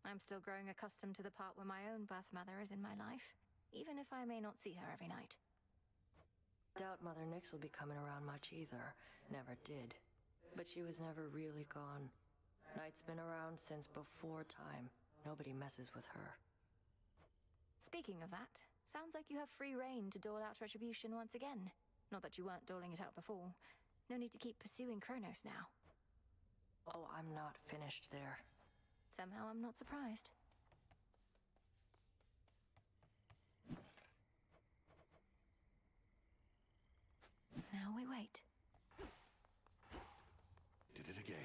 I'm still growing accustomed to the part where my own birth mother is in my life, even if I may not see her every night. Doubt Mother Nyx will be coming around much either. Never did. But she was never really gone. Night's been around since before time. Nobody messes with her. Speaking of that, sounds like you have free reign to dole out retribution once again. Not that you weren't doling it out before. No need to keep pursuing Kronos now. Oh, I'm not finished there. Somehow I'm not surprised. Now we wait. Did it again.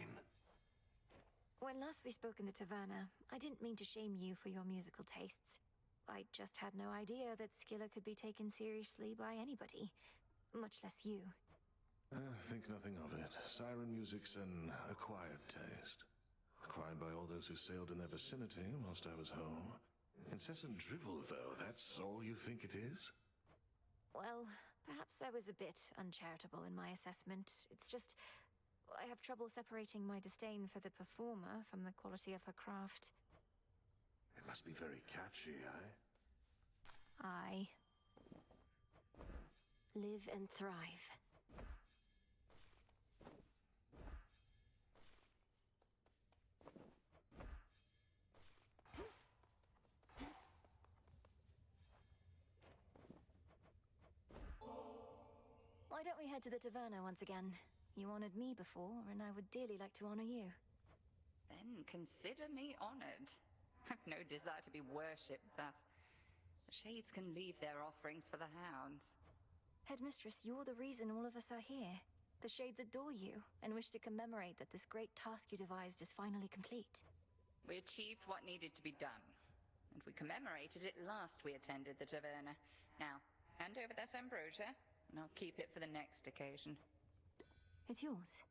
When last we spoke in the taverna, I didn't mean to shame you for your musical tastes. I just had no idea that Skilla could be taken seriously by anybody, much less you. Think nothing of it. Siren music's an acquired taste. Acquired by all those who sailed in their vicinity whilst I was home. Incessant drivel, though, that's all you think it is? Well, perhaps I was a bit uncharitable in my assessment. It's just, I have trouble separating my disdain for the performer from the quality of her craft. It must be very catchy, eh? I live and thrive. Why don't we head to the taverna once again? You honored me before, and I would dearly like to honor you. Then consider me honored. I've no desire to be worshipped thus. The Shades can leave their offerings for the hounds. Headmistress, you're the reason all of us are here. The Shades adore you and wish to commemorate that this great task you devised is finally complete. We achieved what needed to be done, and we commemorated it last we attended the taverna. Now, hand over that ambrosia, and I'll keep it for the next occasion. It's yours.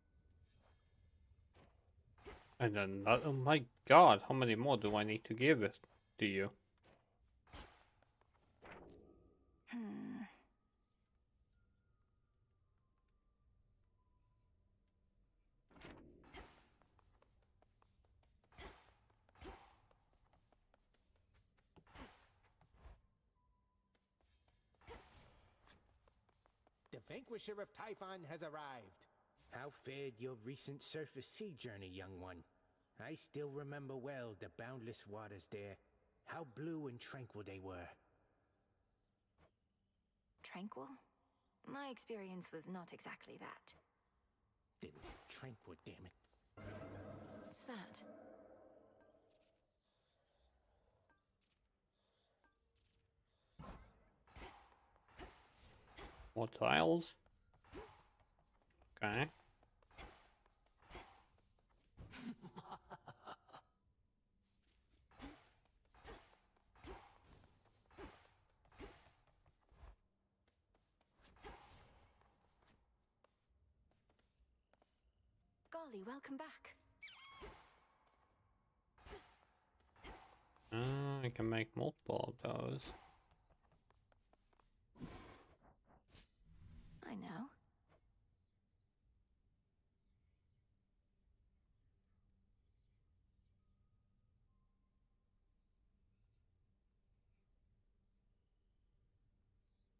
And then, oh my god, how many more do I need to give it to you? The Vanquisher of Typhon has arrived. How fared your recent surface sea journey, young one? I still remember well the boundless waters there. How blue and tranquil they were. Tranquil? My experience was not exactly that. Then tranquil, damn it. What's that? More tiles? Okay. Golly, welcome back. I can make multiple of those. I know.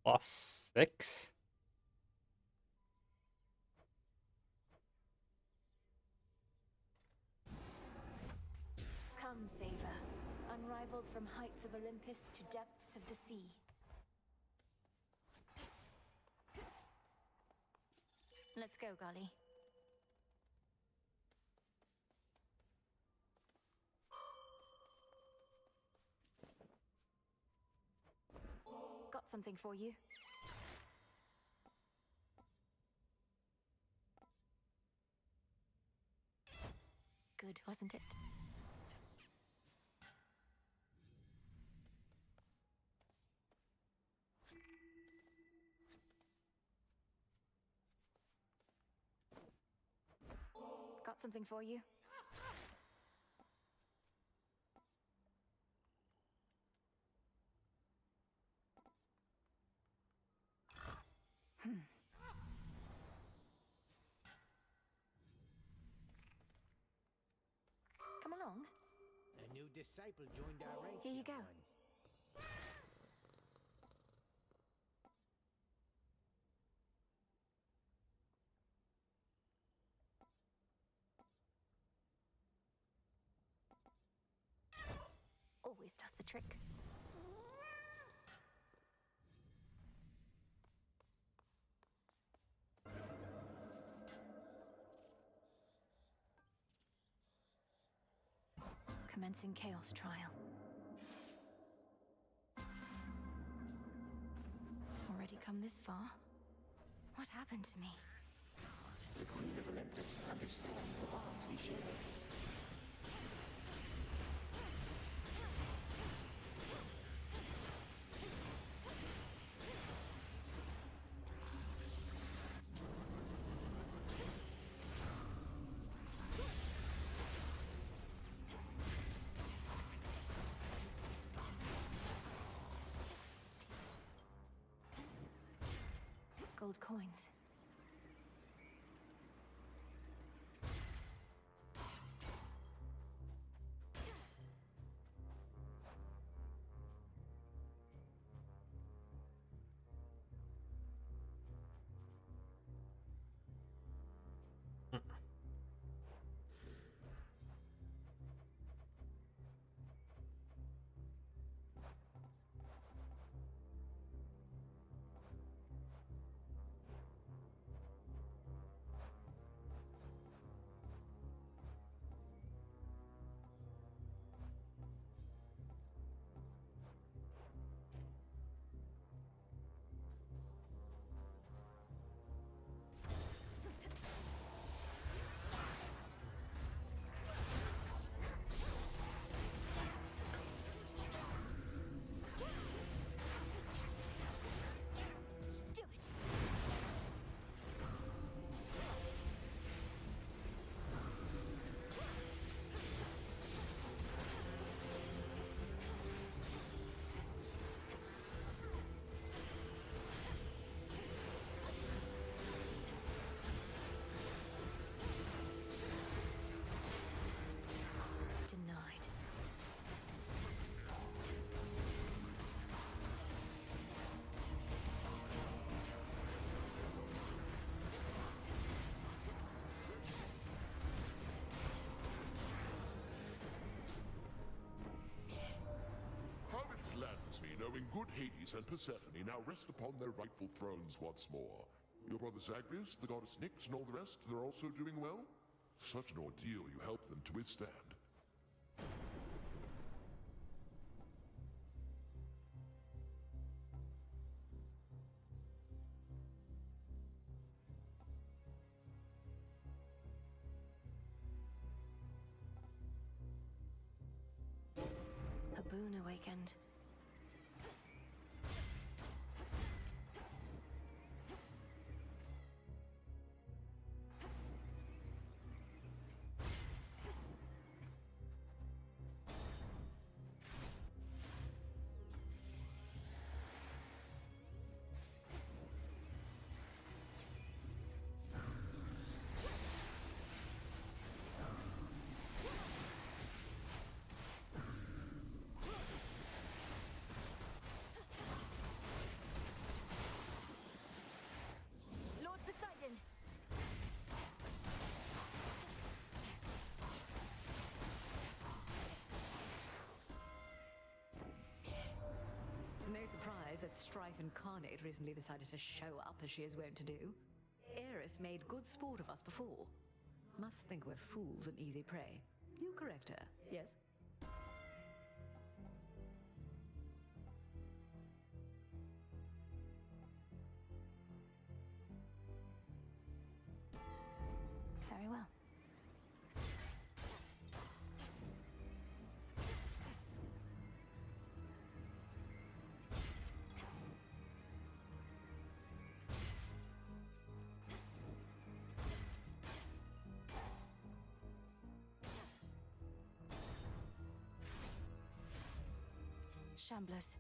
+6? Come, Saver, unrivaled from heights of Olympus to depths of the sea. Let's go, Golly. Got something for you. Good, wasn't it? Got something for you. Come along. A new disciple joined our ranks. Here you go. Always does the trick. Commencing Chaos Trial. Already come this far? What happened to me? The Queen of Olympus understands the bonds we share. Gold coins. good Hades and Persephone now rest upon their rightful thrones once more. Your brother Zagreus, the goddess Nyx, and all the rest, they're also doing well? Such an ordeal you helped them to withstand. A boon awakened. Lord Poseidon! No surprise that Strife Incarnate recently decided to show up as she is wont to do. Eris made good sport of us before. Must think we're fools and easy prey. You correct her, yes? Very well. Shamblers.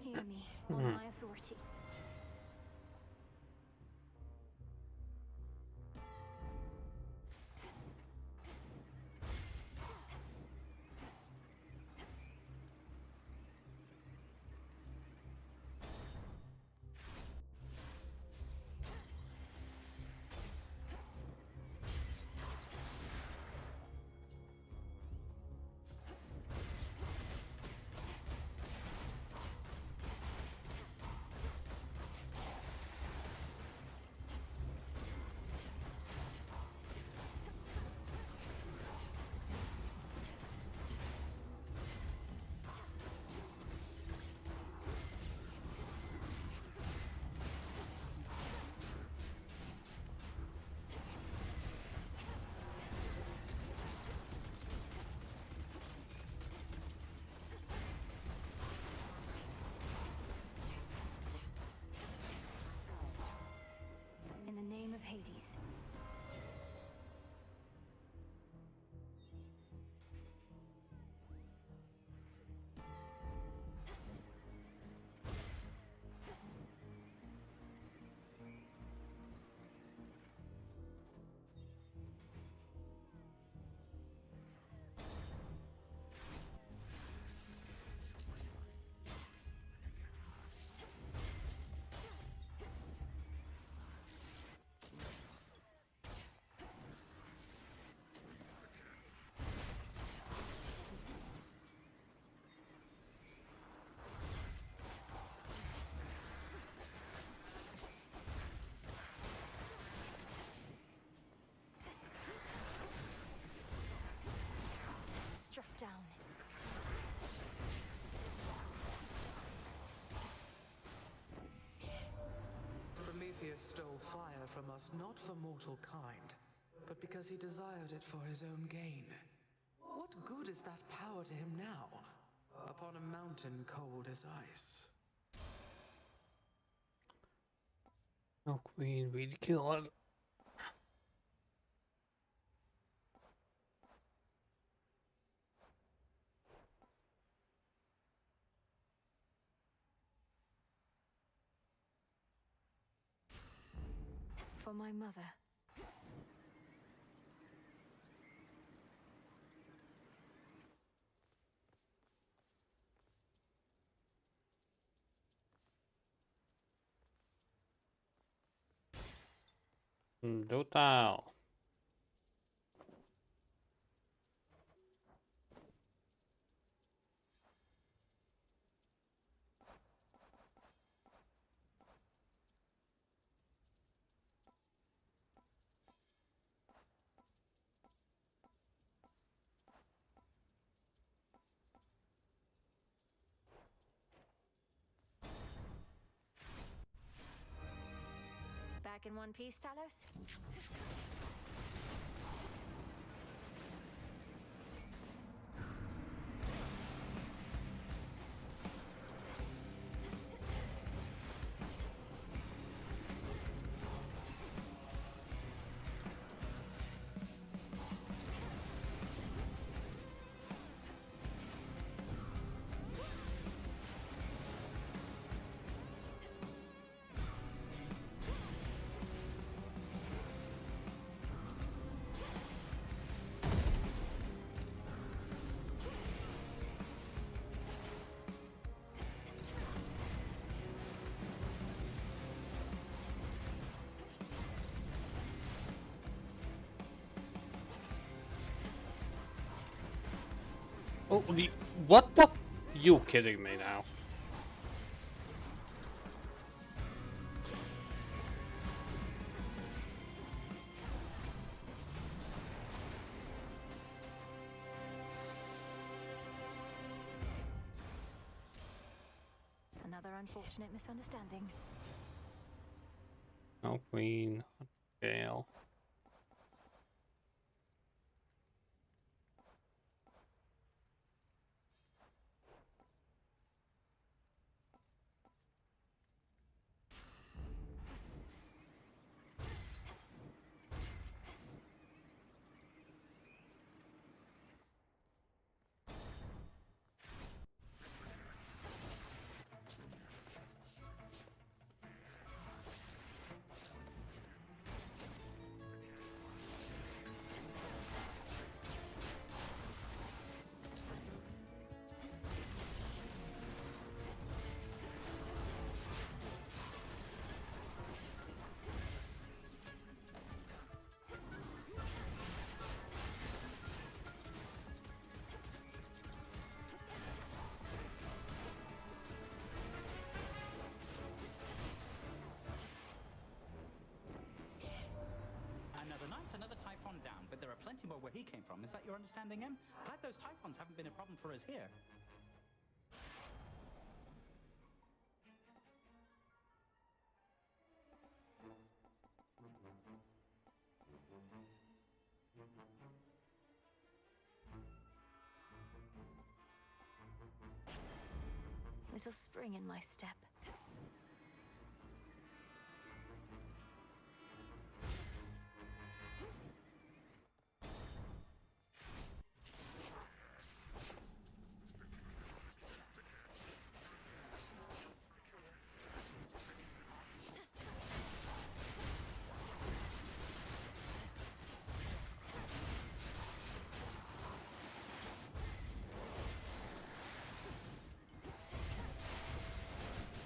Hear me, on my authority. In the name of Hades. stole fire from us not for mortal kind, but because he desired it for his own gain. What good is that power to him now, upon a mountain cold as ice? No, Queen, we'd kill it. For my mother. Total. Back in one piece, Talos? Oh, what the? You kidding me now? Another unfortunate misunderstanding. No, Queen. Jail. Another night, another Typhon down, but there are plenty more where he came from. Is that your understanding, Em? Glad those Typhons haven't been a problem for us here. Little spring in my step.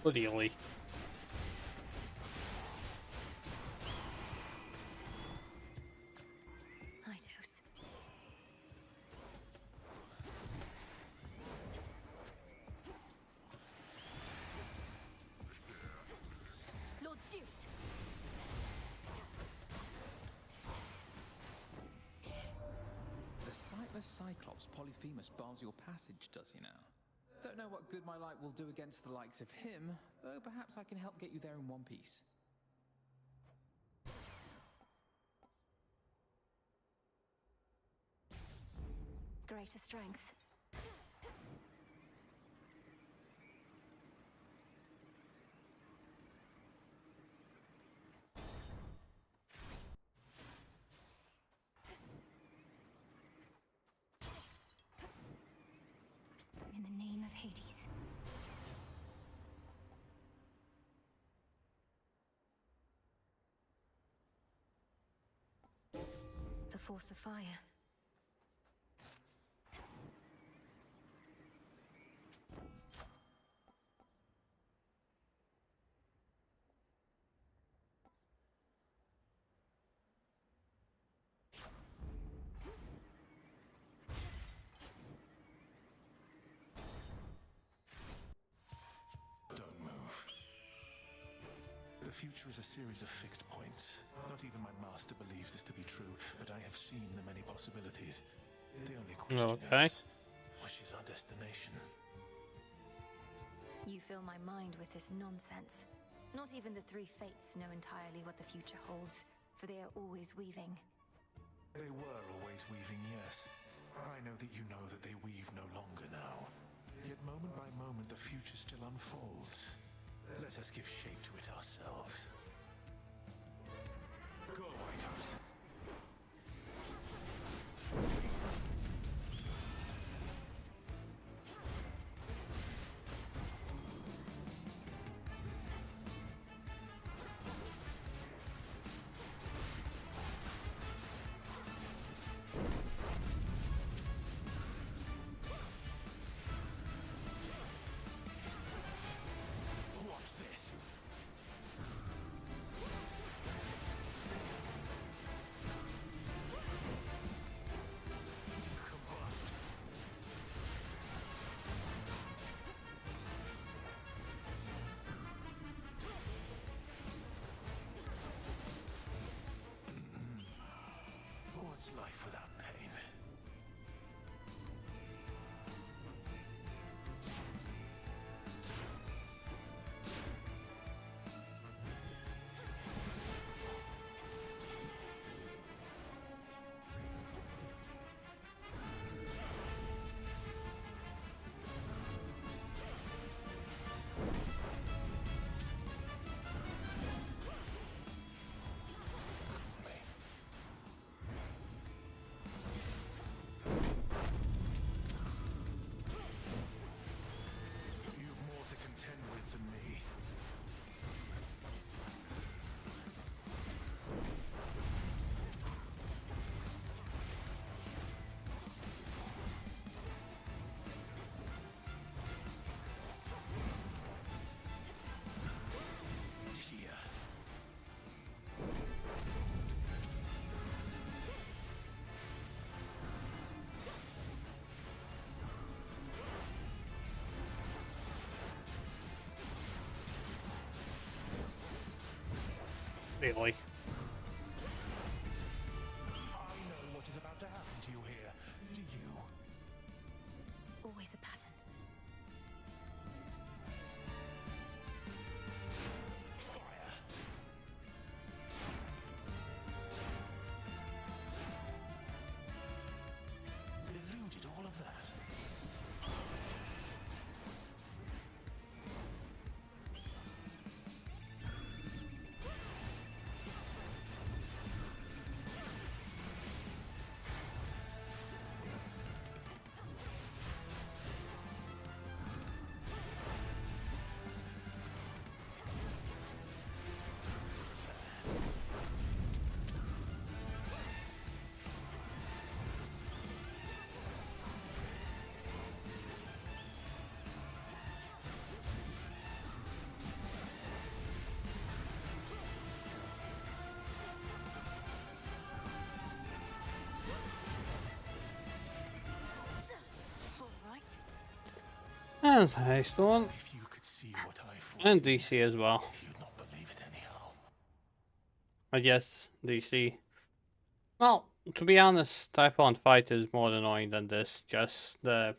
Literally. Itos. Lord Zeus. The sightless Cyclops Polyphemus bars your passage, does he now? Don't know what good my light will do against the likes of him, though perhaps I can help get you there in one piece. greater strength. In the name of Hades. The force of fire. Don't move. The future is a series of fixed points. Not even my master believes this to be true, but I have seen the many possibilities. The only question is, which is our destination? You fill my mind with this nonsense. Not even the three fates know entirely what the future holds, for they are always weaving. They were always weaving, yes. I know that you know that they weave no longer now. Yet moment by moment the future still unfolds. Let us give shape to it ourselves. Go, White House. Watch this. Combust. What's life without pain? You've more to contend with than me. Here. Really? I know what is about to happen to you here. Do you? Always a pattern. Fire. Eluded all of that. And nice one. If you could see what I And foresee, DC as well. you'd not believe it anyhow. I guess DC. Well, to be honest, Typhon Fight is more annoying than this. Just the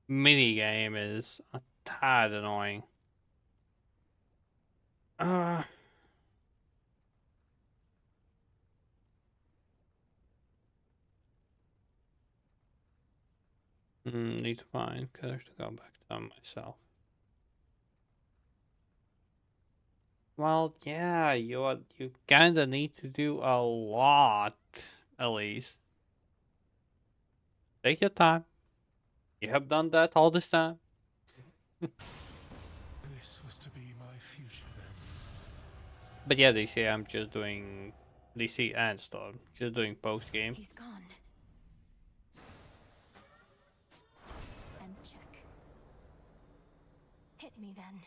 mini game is a tad annoying. Need to find colors to go back to myself. Well, yeah, you kinda need to do a lot, at least. Take your time. You have done that all this time. This was to be my future then. But yeah, they say I'm just doing DC and Storm, just doing post game. He's gone. And check. Hit me then.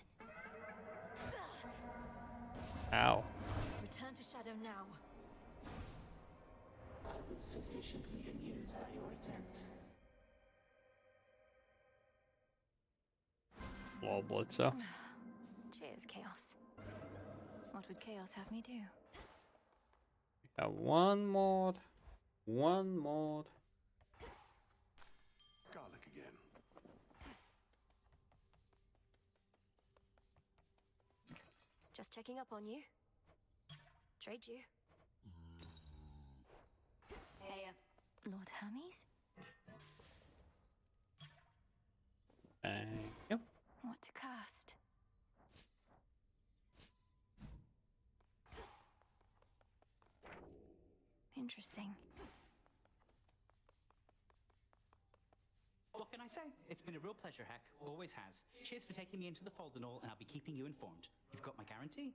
Ow. Return to Shadow now. I was sufficiently amused by your attempt. Lol, Blitzer. Cheers, Chaos. What would Chaos have me do? One more. One more. Garlic again. Just checking up on you. Trade you. Hey, Lord Hermes? Thank you. What to cast? Interesting. What can I say? It's been a real pleasure, Hack. Always has. Cheers for taking me into the fold and all, and I'll be keeping you informed. You've got my guarantee.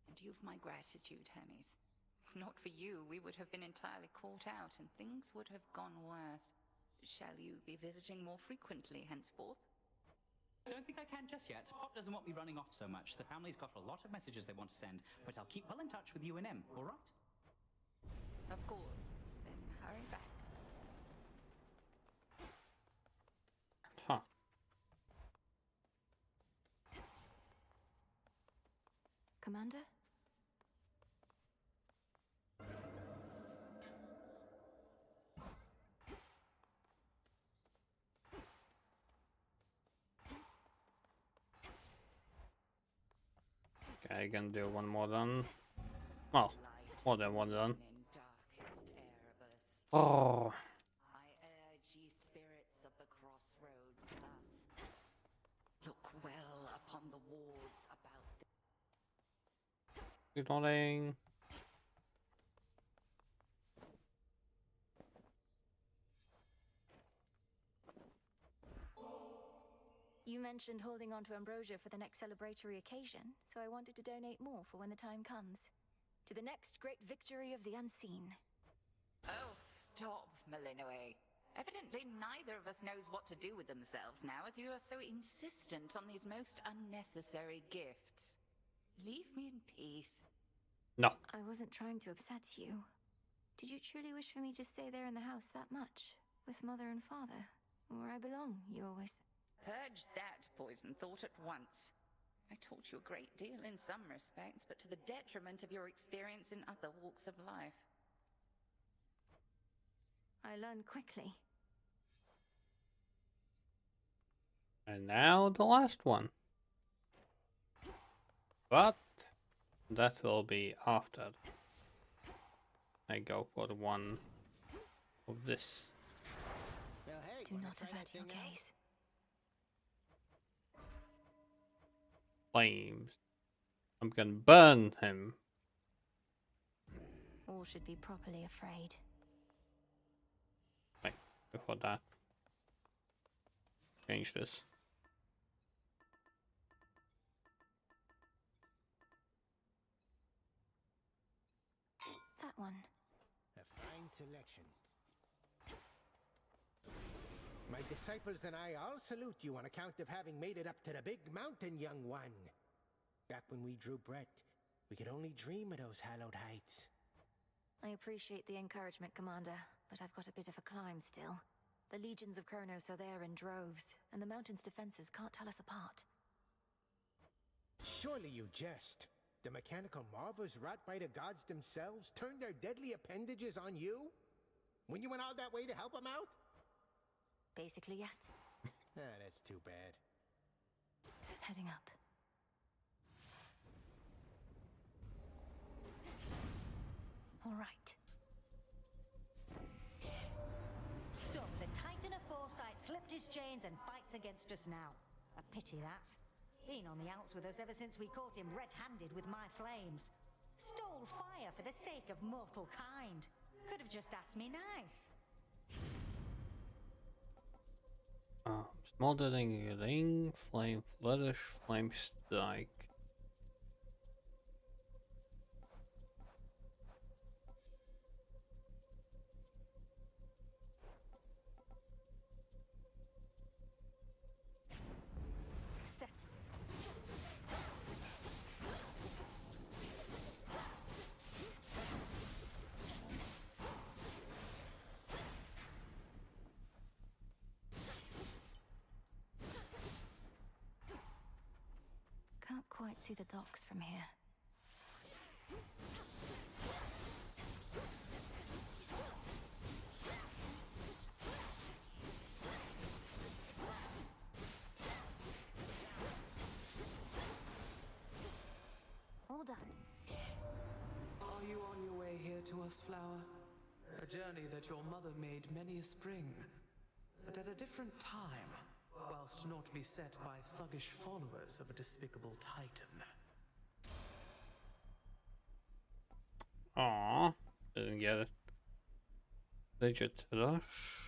And you've my gratitude, Hermes. If not for you, we would have been entirely caught out and things would have gone worse. Shall you be visiting more frequently henceforth? I don't think I can just yet. Pop doesn't want me running off so much. The family's got a lot of messages they want to send, but I'll keep well in touch with you and M, all right? Of course. Then hurry back. Huh. Commander? Okay, gonna do one more done. Well, more than one done. Oh. I urge ye spirits of the crossroads thus. Look well upon the walls about Good morning. You mentioned holding on to ambrosia for the next celebratory occasion, so I wanted to donate more for when the time comes. To the next great victory of the unseen. Oh, stop, Malinoe. Evidently neither of us knows what to do with themselves now, as you are so insistent on these most unnecessary gifts. Leave me in peace. No. I wasn't trying to upset you. Did you truly wish for me to stay there in the house that much? With Mother and Father? Where I belong, you always... Purge that poison thought at once. I taught you a great deal in some respects, but to the detriment of your experience in other walks of life. I learned quickly. And now the last one. But that will be after I go for the one of this. Well, hey, do not avert your gaze. Flames. I'm gonna burn him. All should be properly afraid. Wait, before that. Change this. That one. A fine selection. My disciples and I all salute you on account of having made it up to the big mountain, young one. Back when we drew breath, we could only dream of those hallowed heights. I appreciate the encouragement, Commander, but I've got a bit of a climb still. The legions of Kronos are there in droves, and the mountain's defenses can't tell us apart. Surely you jest. The mechanical marvels wrought by the gods themselves turned their deadly appendages on you? When you went all that way to help them out? Basically, yes. That's too bad. Heading up. All right. So, dropped his chains and fights against us now. A pity that. Been on the outs with us ever since we caught him red-handed with my flames. Stole fire for the sake of mortal kind. Could have just asked me nice. Smoldering ring, flame flourish, flame strike. Set. Can't quite see the docks from here. All done. Are you on your way here to us, Flower? A journey that your mother made many a spring, but at a different time, whilst not beset by thuggish followers of a despicable titan. Aww, didn't get it. Legit rush.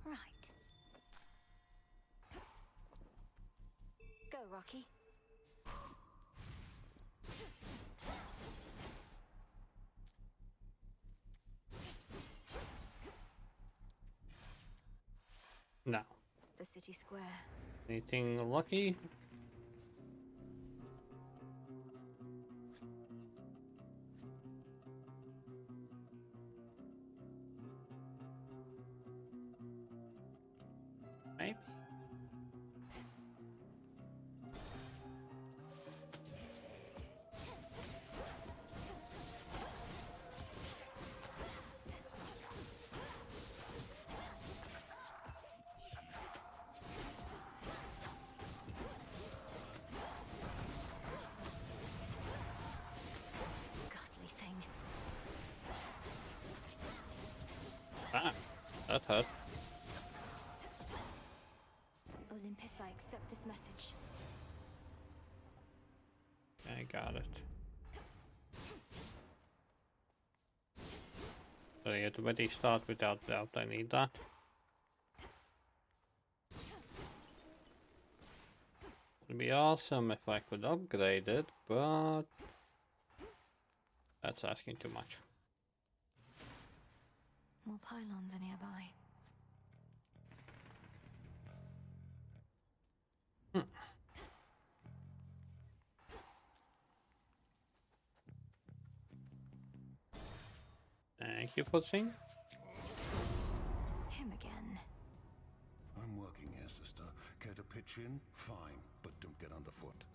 Right. Go, Rocky. No. The city square. Anything lucky? Maybe. Ghastly thing. Ah, that hurt. Olympus, I accept this message. I got it. So you already start without doubt, I need that. Would be awesome if I could upgrade it, but that's asking too much. More pylons are nearby. Thank you for seeing. Him again. I'm working here, sister. Care to pitch in? Fine, but don't get underfoot.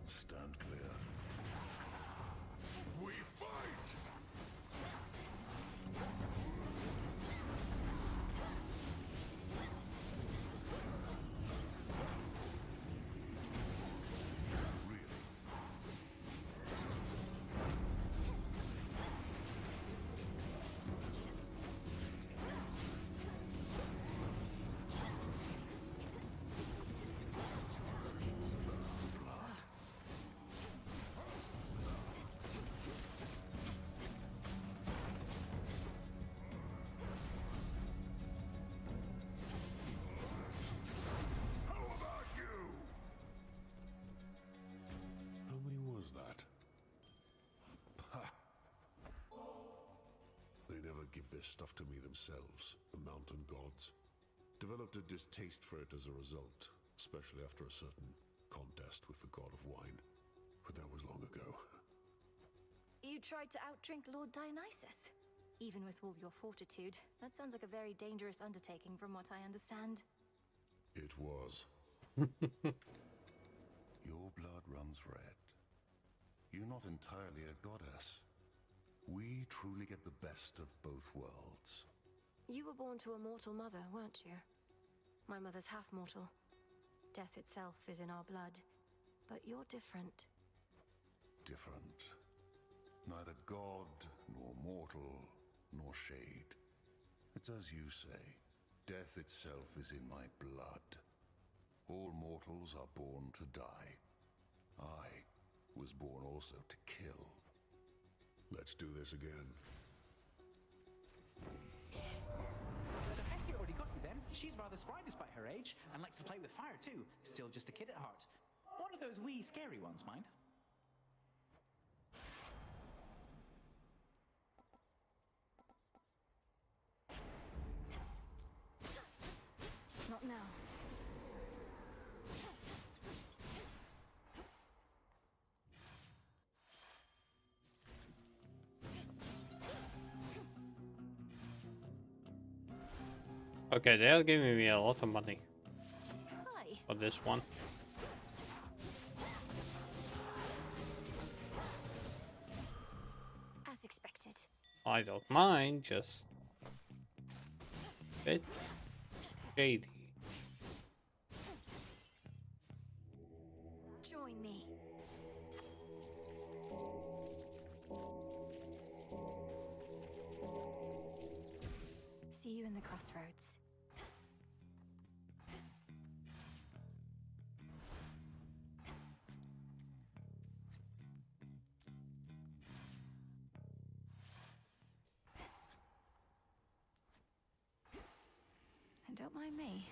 Stand clear. We fight! Give their stuff to me themselves, the mountain gods. Developed a distaste for it as a result, especially after a certain contest with the god of wine. But that was long ago. You tried to outdrink Lord Dionysus? Even with all your fortitude, that sounds like a very dangerous undertaking from what I understand. It was. Your blood runs red. You're not entirely a goddess. We truly get the best of both worlds. You were born to a mortal mother, weren't you? My mother's half-mortal. Death itself is in our blood. But you're different. Different. Neither god, nor mortal, nor shade. It's as you say. Death itself is in my blood. All mortals are born to die. I was born also to kill. Let's do this again. So Bessie already got you then. She's rather spry despite her age, and likes to play with fire too. Still just a kid at heart. One of those wee scary ones, mind. Not now. Okay, they're giving me a lot of money for this one. As expected. I don't mind, just bit shady. Join me. See you in the crossroads. And don't mind me.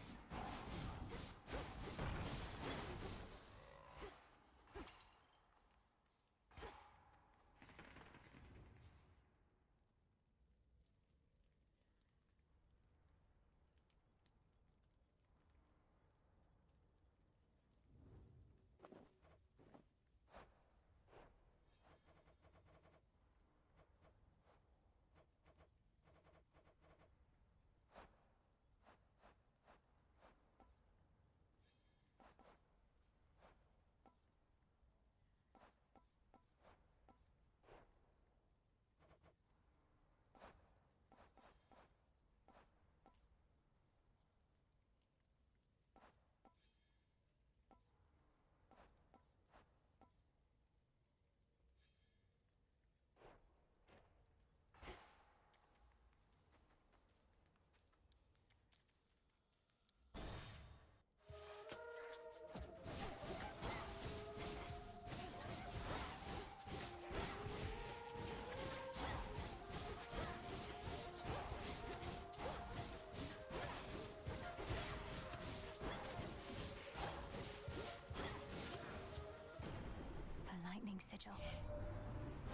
Sigil.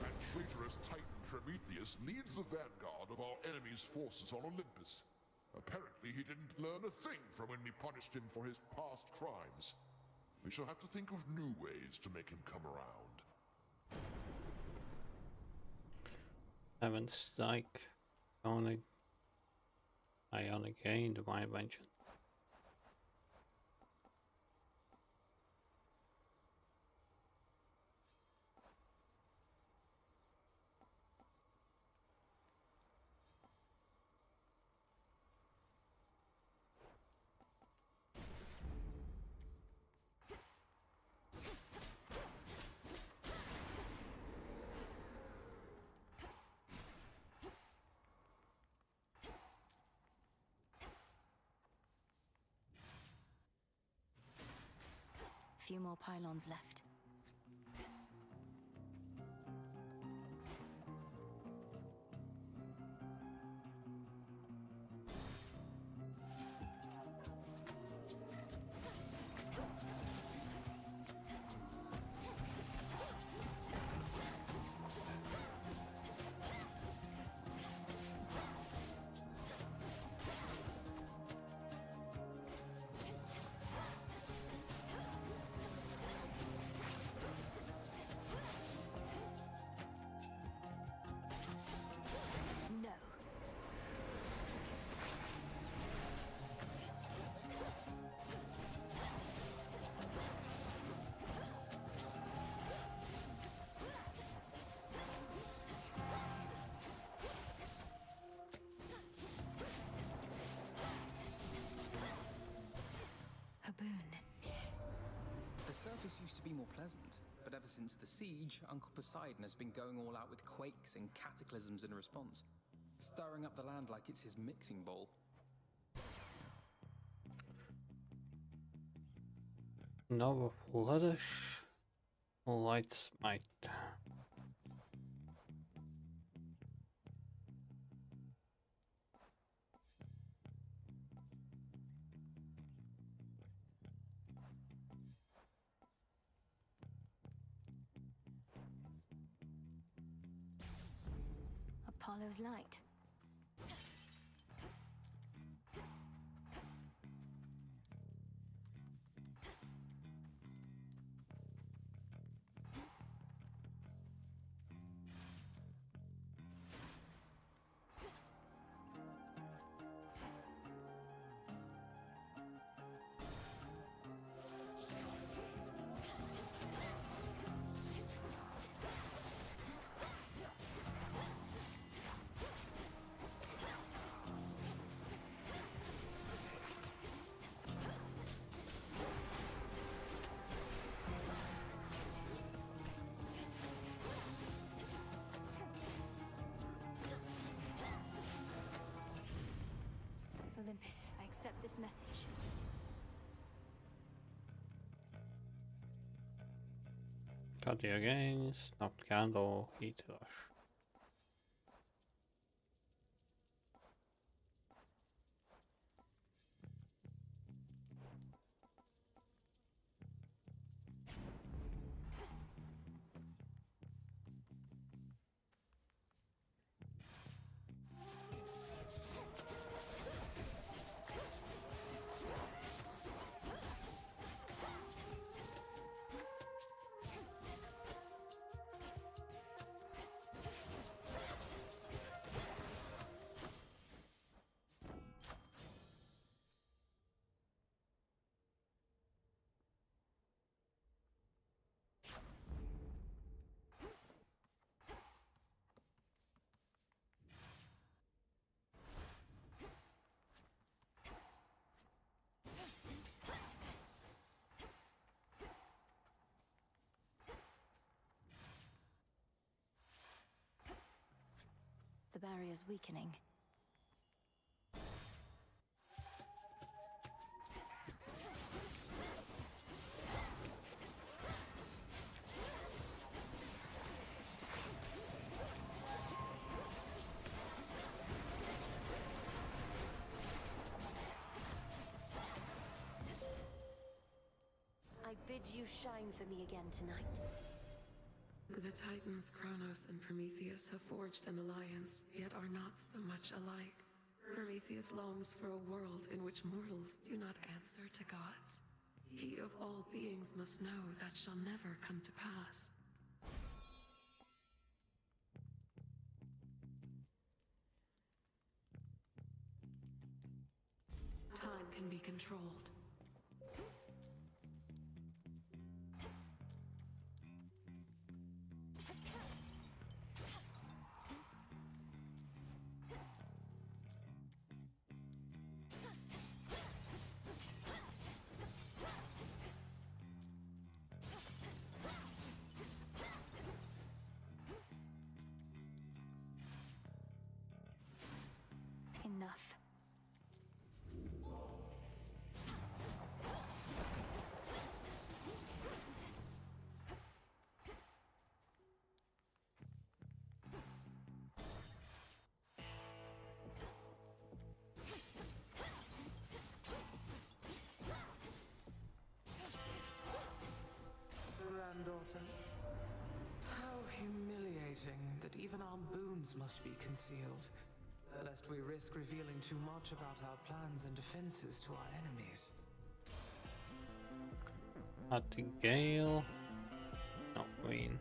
That traitorous Titan Prometheus leads the vanguard of our enemy's forces on Olympus. Apparently he didn't learn a thing from when we punished him for his past crimes. We shall have to think of new ways to make him come around. Seven strike, Ionic gain, divine vengeance. Few more pylons left. The surface used to be more pleasant, but ever since the siege, Uncle Poseidon has been going all out with quakes and cataclysms in response, stirring up the land like it's his mixing bowl. No flourish, light smite. Apollo's light. Olympus, I accept this message. Cut the against, knocked candle, heat rush. The barrier's weakening. I bid you shine for me again tonight. The Titans, Kronos and Prometheus, have forged an alliance, yet are not so much alike. Prometheus longs for a world in which mortals do not answer to gods. He of all beings must know that shall never come to pass. Time can be controlled. Enough. Granddaughter, how humiliating that even our boons must be concealed, lest we risk revealing too much about our plans and defenses to our enemies. At the gale. Not green.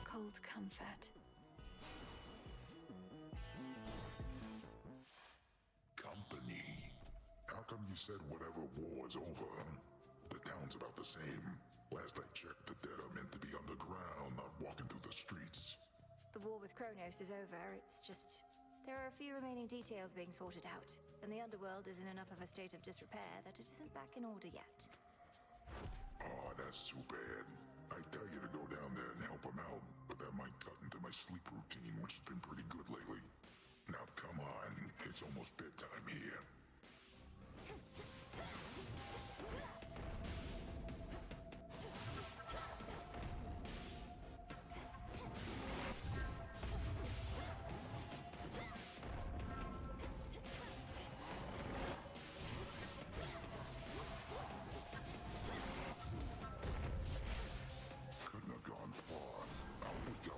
Cold comfort. Company. How come said whatever war is over. The town's about the same. Last I checked, the dead are meant to be underground, not walking through the streets. The war with Kronos is over, it's just... There are a few remaining details being sorted out, and the underworld is in enough of a state of disrepair that it isn't back in order yet. Oh, that's too bad. I tell you to go down there and help him out, but that might cut into my sleep routine, which has been pretty good lately. Now come on, it's almost bedtime here. Couldn't have gone far. Out we go.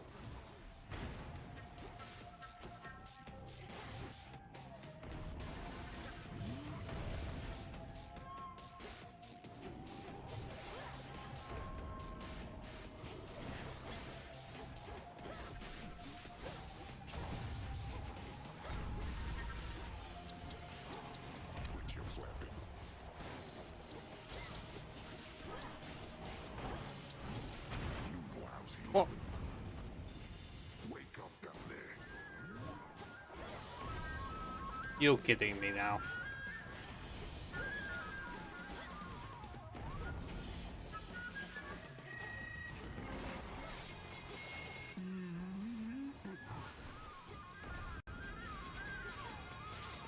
Quit your flapping. You lousy. Oh. Wake up down there. You kidding me now?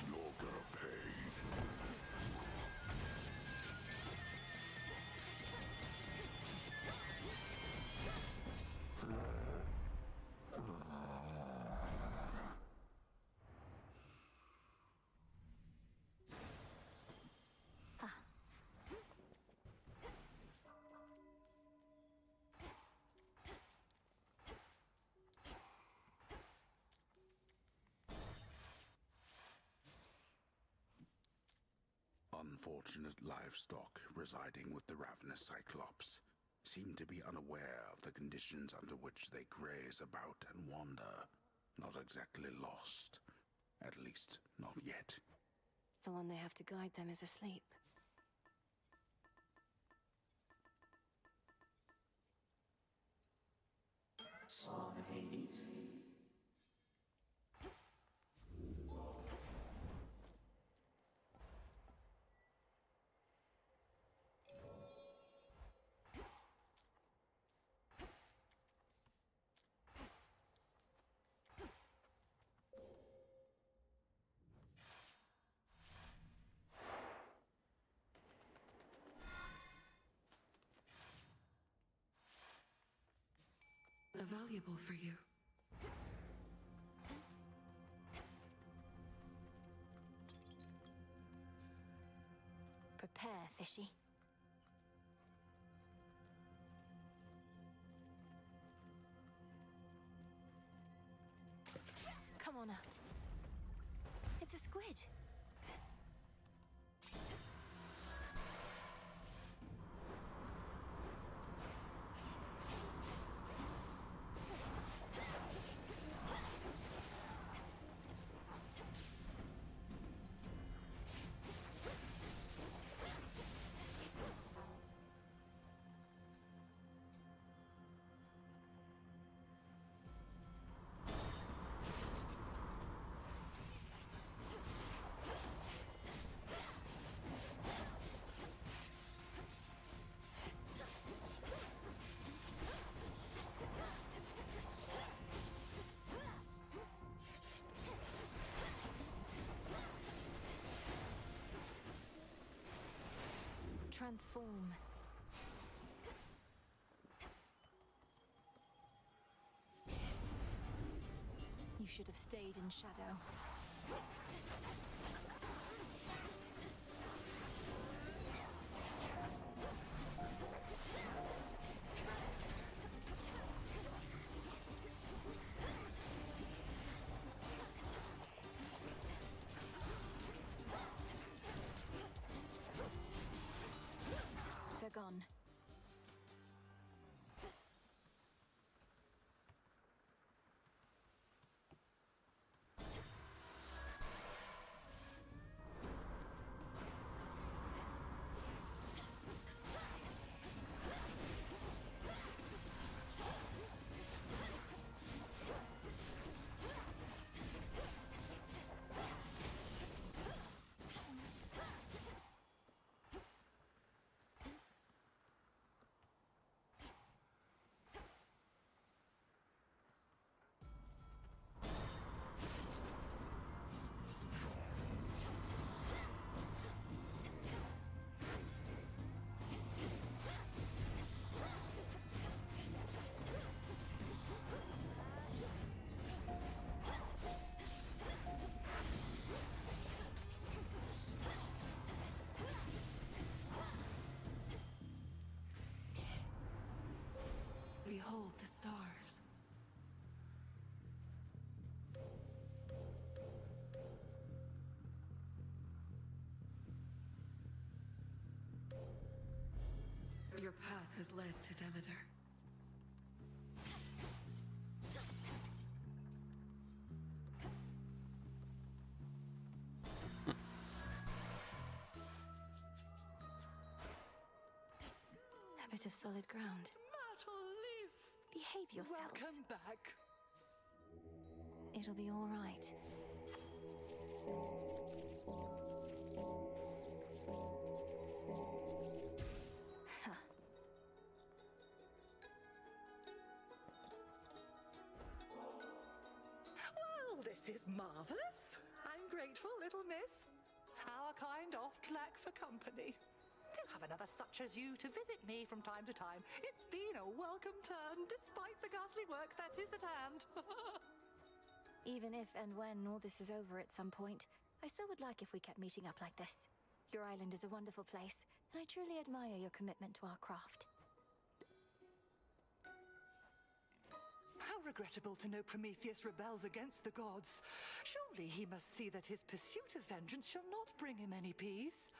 You're gonna pay. Unfortunate livestock residing with the ravenous Cyclops seem to be unaware of the conditions under which they graze about and wander. Not exactly lost. At least, not yet. The one they have to guide them is asleep. Spawn of Hades. Valuable for you. Prepare, fishy. Come on out. It's a squid. Transform. You should have stayed in shadow. They're gone. Your path has led to Demeter. A bit of solid ground. Myrtle Leaf! Behave yourselves. Welcome back. It'll be all right. Well, this is marvelous. I'm grateful, little miss. Our kind oft lack for company. To have another such as you to visit me from time to time, it's been a welcome turn, despite the ghastly work that is at hand. Even if and when all this is over at some point, I still would like if we kept meeting up like this. Your island is a wonderful place, and I truly admire your commitment to our craft. How regrettable to know Prometheus rebels against the gods. Surely he must see that his pursuit of vengeance shall not bring him any peace.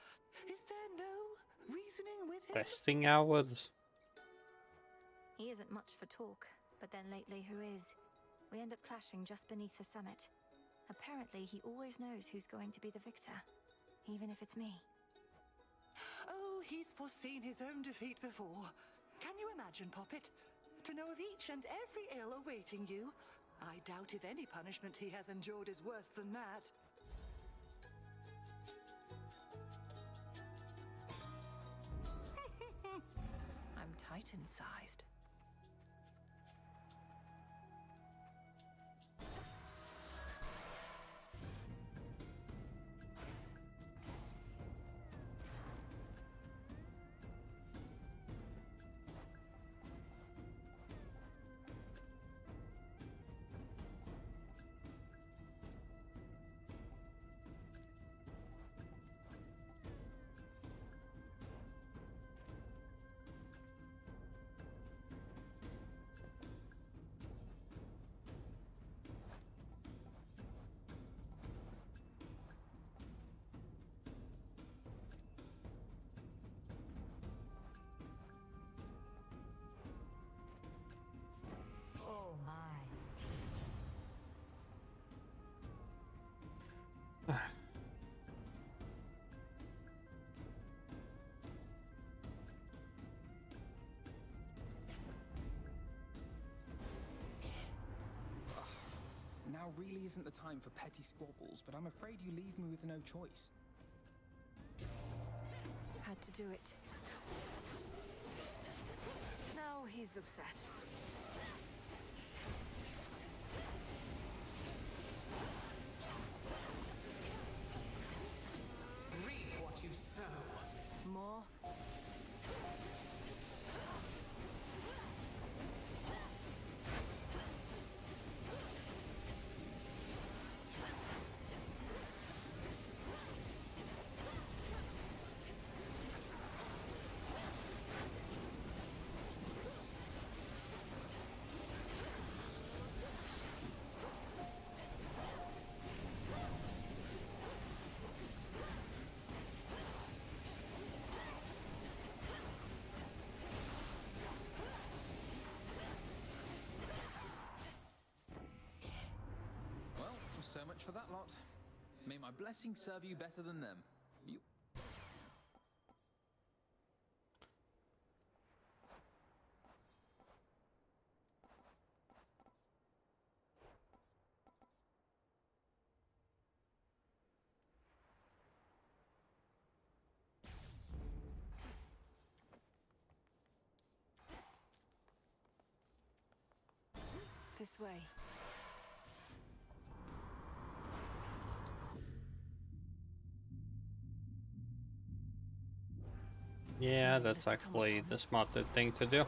Is there no reasoning with him? Resting hours. He isn't much for talk, but then lately who is? We end up clashing just beneath the summit. Apparently he always knows who's going to be the victor, even if it's me. Oh, he's foreseen his own defeat before. Can you imagine, Poppet? To know of each and every ill awaiting you? I doubt if any punishment he has endured is worse than that. I'm Titan-sized. Oh my. Now really isn't the time for petty squabbles, but I'm afraid you leave me with no choice. Had to do it. Now he's upset. Reap what you sow. More? Well, so much for that lot. May my blessing serve you better than them. You... This way. Yeah, that's actually the smarter thing to do.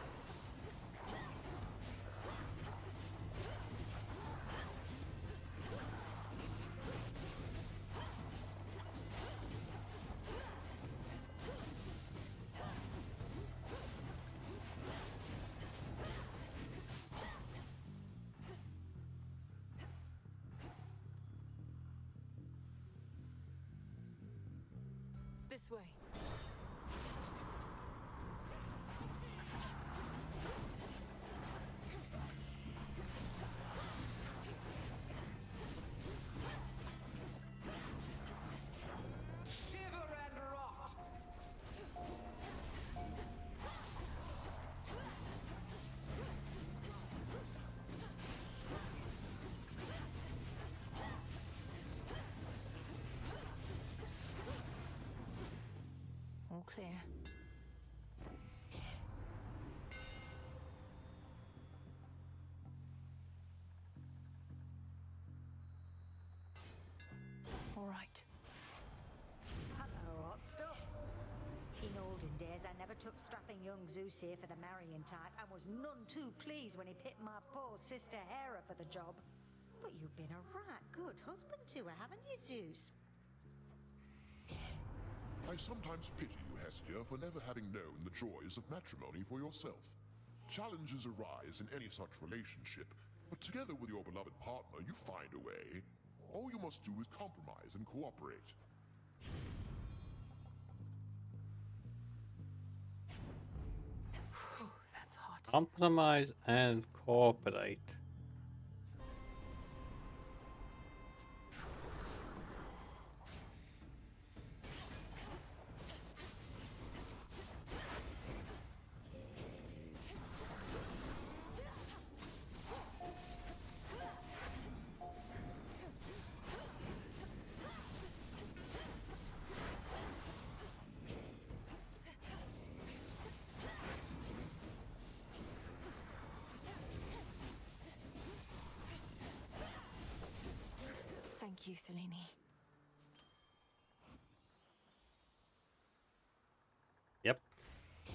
This way. clear. All right. Hello, hot stuff. In olden days, I never took strapping young Zeus here for the marrying type and was none too pleased when he picked my poor sister Hera for the job. But you've been a right good husband to her, haven't you, Zeus? I sometimes pity you, Hestia, for never having known the joys of matrimony for yourself. Challenges arise in any such relationship, but together with your beloved partner, you find a way. All you must do is compromise and cooperate. Whew, that's hot. Compromise and cooperate. Thank you, Selene. Yep.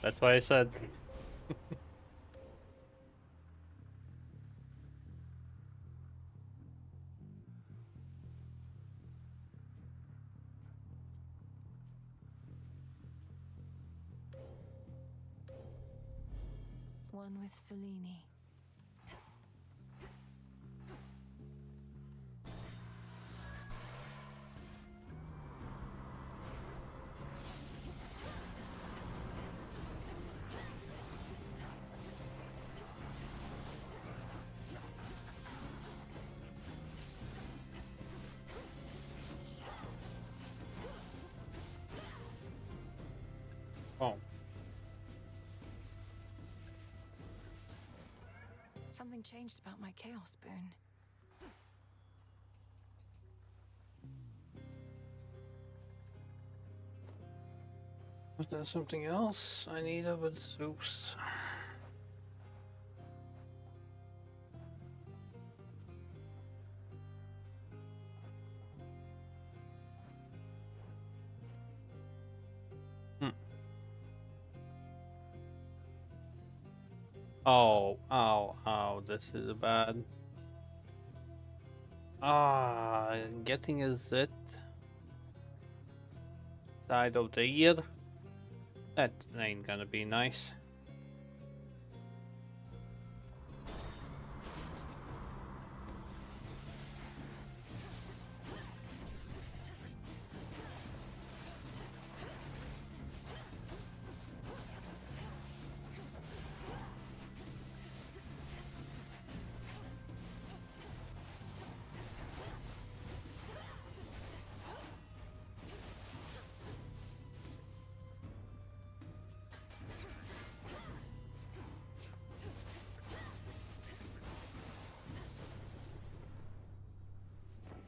That's why I said. One with Selene. Oh. Something changed about my chaos boon. Was there something else I needed with Zeus? Oh, this is bad. Getting a Z side of the ear. That ain't gonna be nice.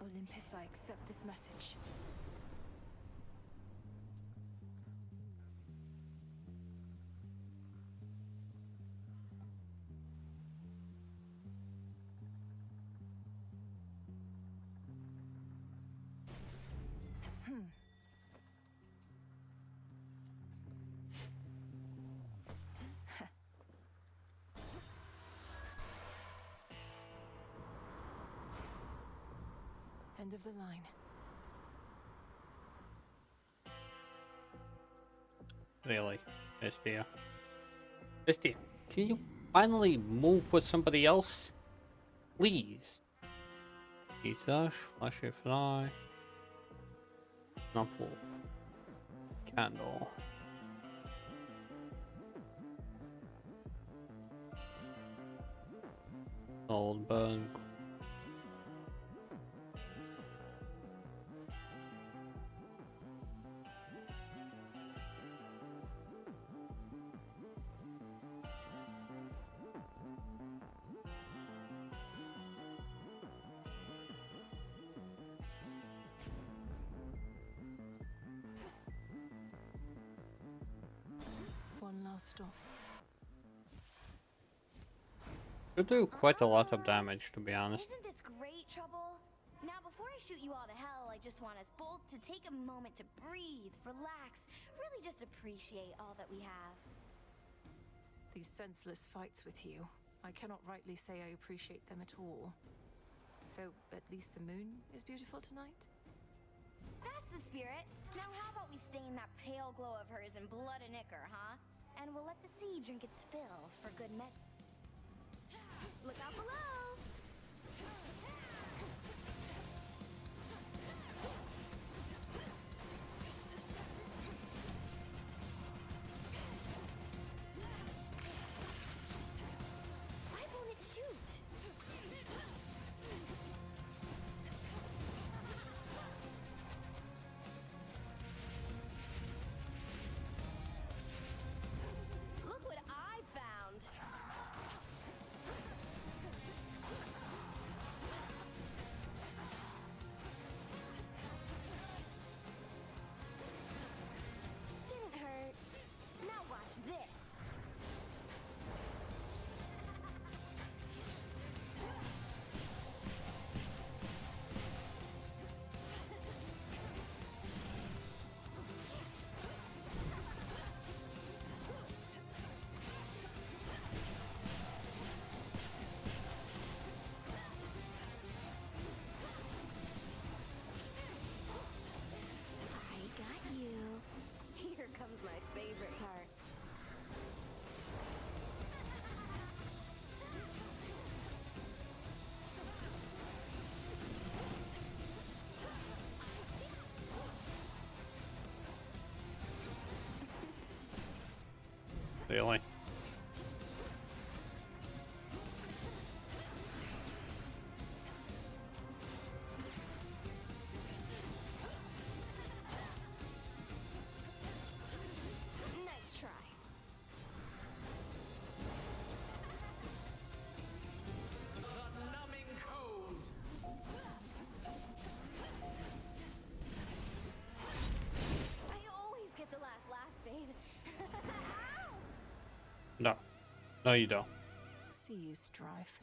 Olympus, I accept this message. End of the line. Really, Estia. Estia, can you finally move with somebody else? Please. Dash, flashy fly. Knuckle. Candle. Old burn. must stop. You do quite a lot of damage, to be honest. Isn't this great, Trouble? Now, before I shoot you all to hell, I just want us both to take a moment to breathe, relax, really just appreciate all that we have. These senseless fights with you, I cannot rightly say I appreciate them at all. Though, at least the moon is beautiful tonight. That's the spirit. Now how about we stain that pale glow of hers in blood and ichor, huh? And we'll let the sea drink its fill for good measure. Look out below! Why won't it shoot? Look what I found! Didn't hurt. Now watch this. I got you. Here comes my favorite part. Really? Nice try. The numbing cold. I always get the last laugh, babe. Ow! No. No, you don't. See you, Strife.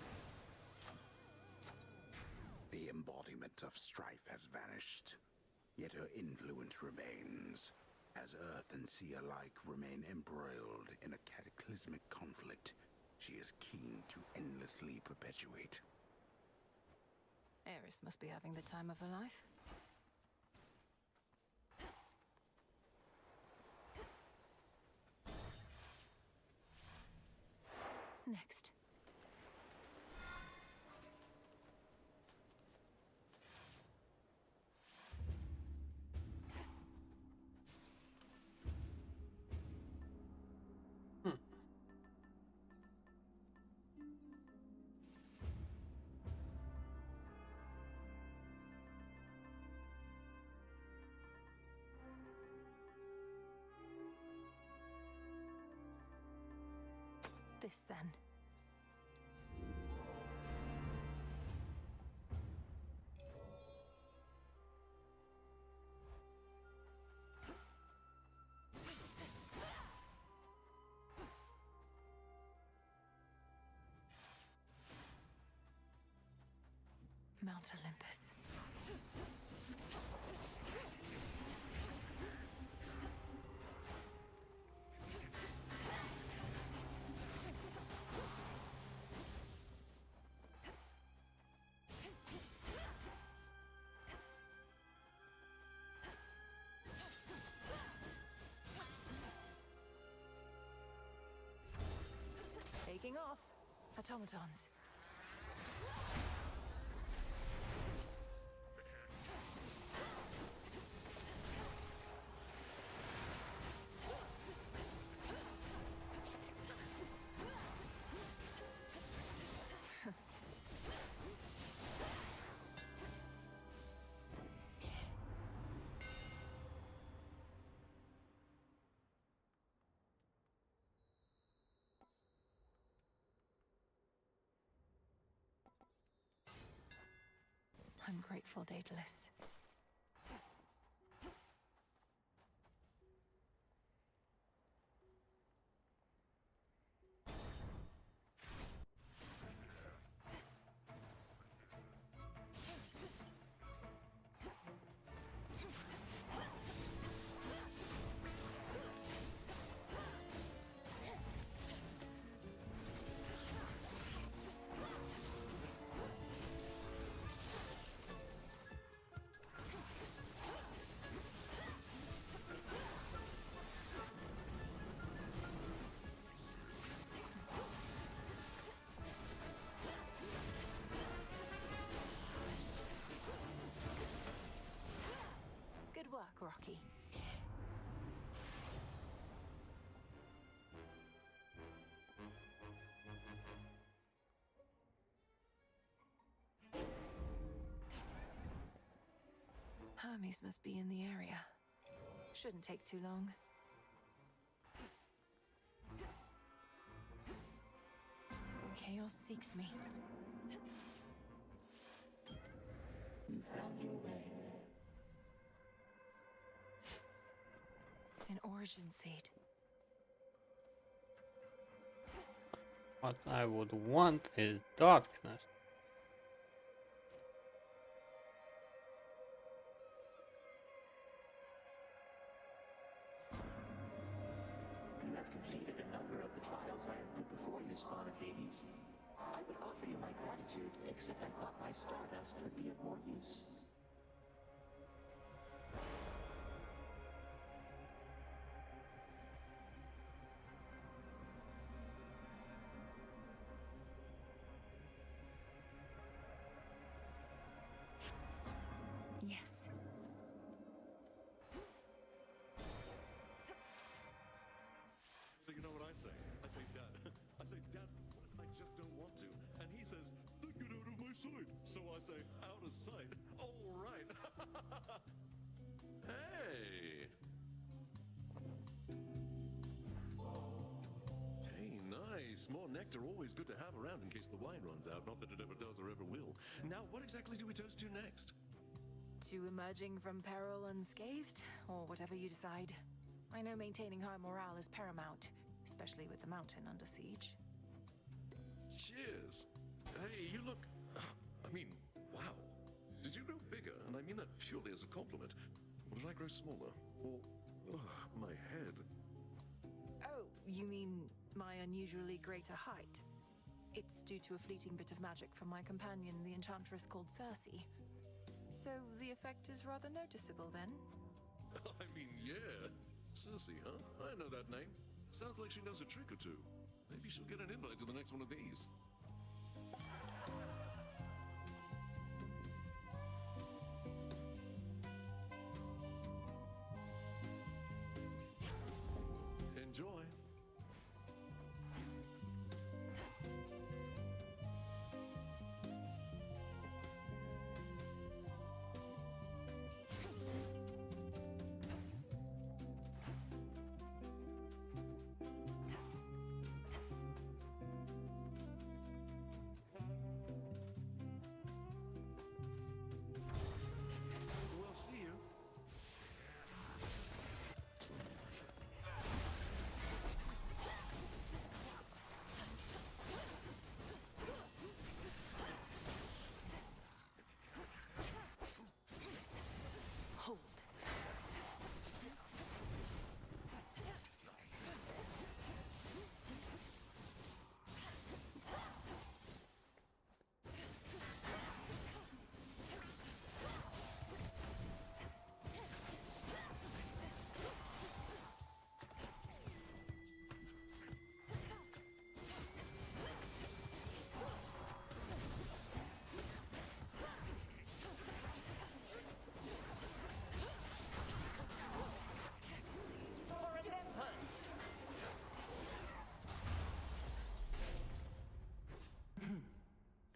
The embodiment of strife has vanished, yet her influence remains, as Earth and sea alike remain embroiled in a cataclysmic conflict she is keen to endlessly perpetuate. Eris must be having the time of her life. Next. This then. Mount Olympus. Taking off. Automatons. I'm grateful, Daedalus. groggy. Hermes must be in the area. Shouldn't take too long. Chaos seeks me. You found your way. An origin seed. What I would want is darkness. You have completed a number of the trials I have put before you, Spawn of Hades. I would offer you my gratitude, except I thought my stardust would be of more use. Yes. So you know what I say? I say, Dad. I say, Dad, I just don't want to. And he says, then get out of my sight. So I say, out of sight? All right. Hey! Hey, nice. More nectar, always good to have around in case the wine runs out. Not that it ever does or ever will. Now, what exactly do we toast to next? To emerging from peril unscathed, or whatever you decide. I know maintaining high morale is paramount, especially with the mountain under siege. Cheers. Hey, you look... I mean, wow. Did you grow bigger? And I mean that purely as a compliment. Or did I grow smaller? Or... my head. Oh, you mean my unusually greater height? It's due to a fleeting bit of magic from my companion, the enchantress called Circe. So the effect is rather noticeable then? I mean, yeah. Circe, huh? I know that name. Sounds like she knows a trick or two. Maybe she'll get an invite to the next one of these. Enjoy. We'll see you. Hold.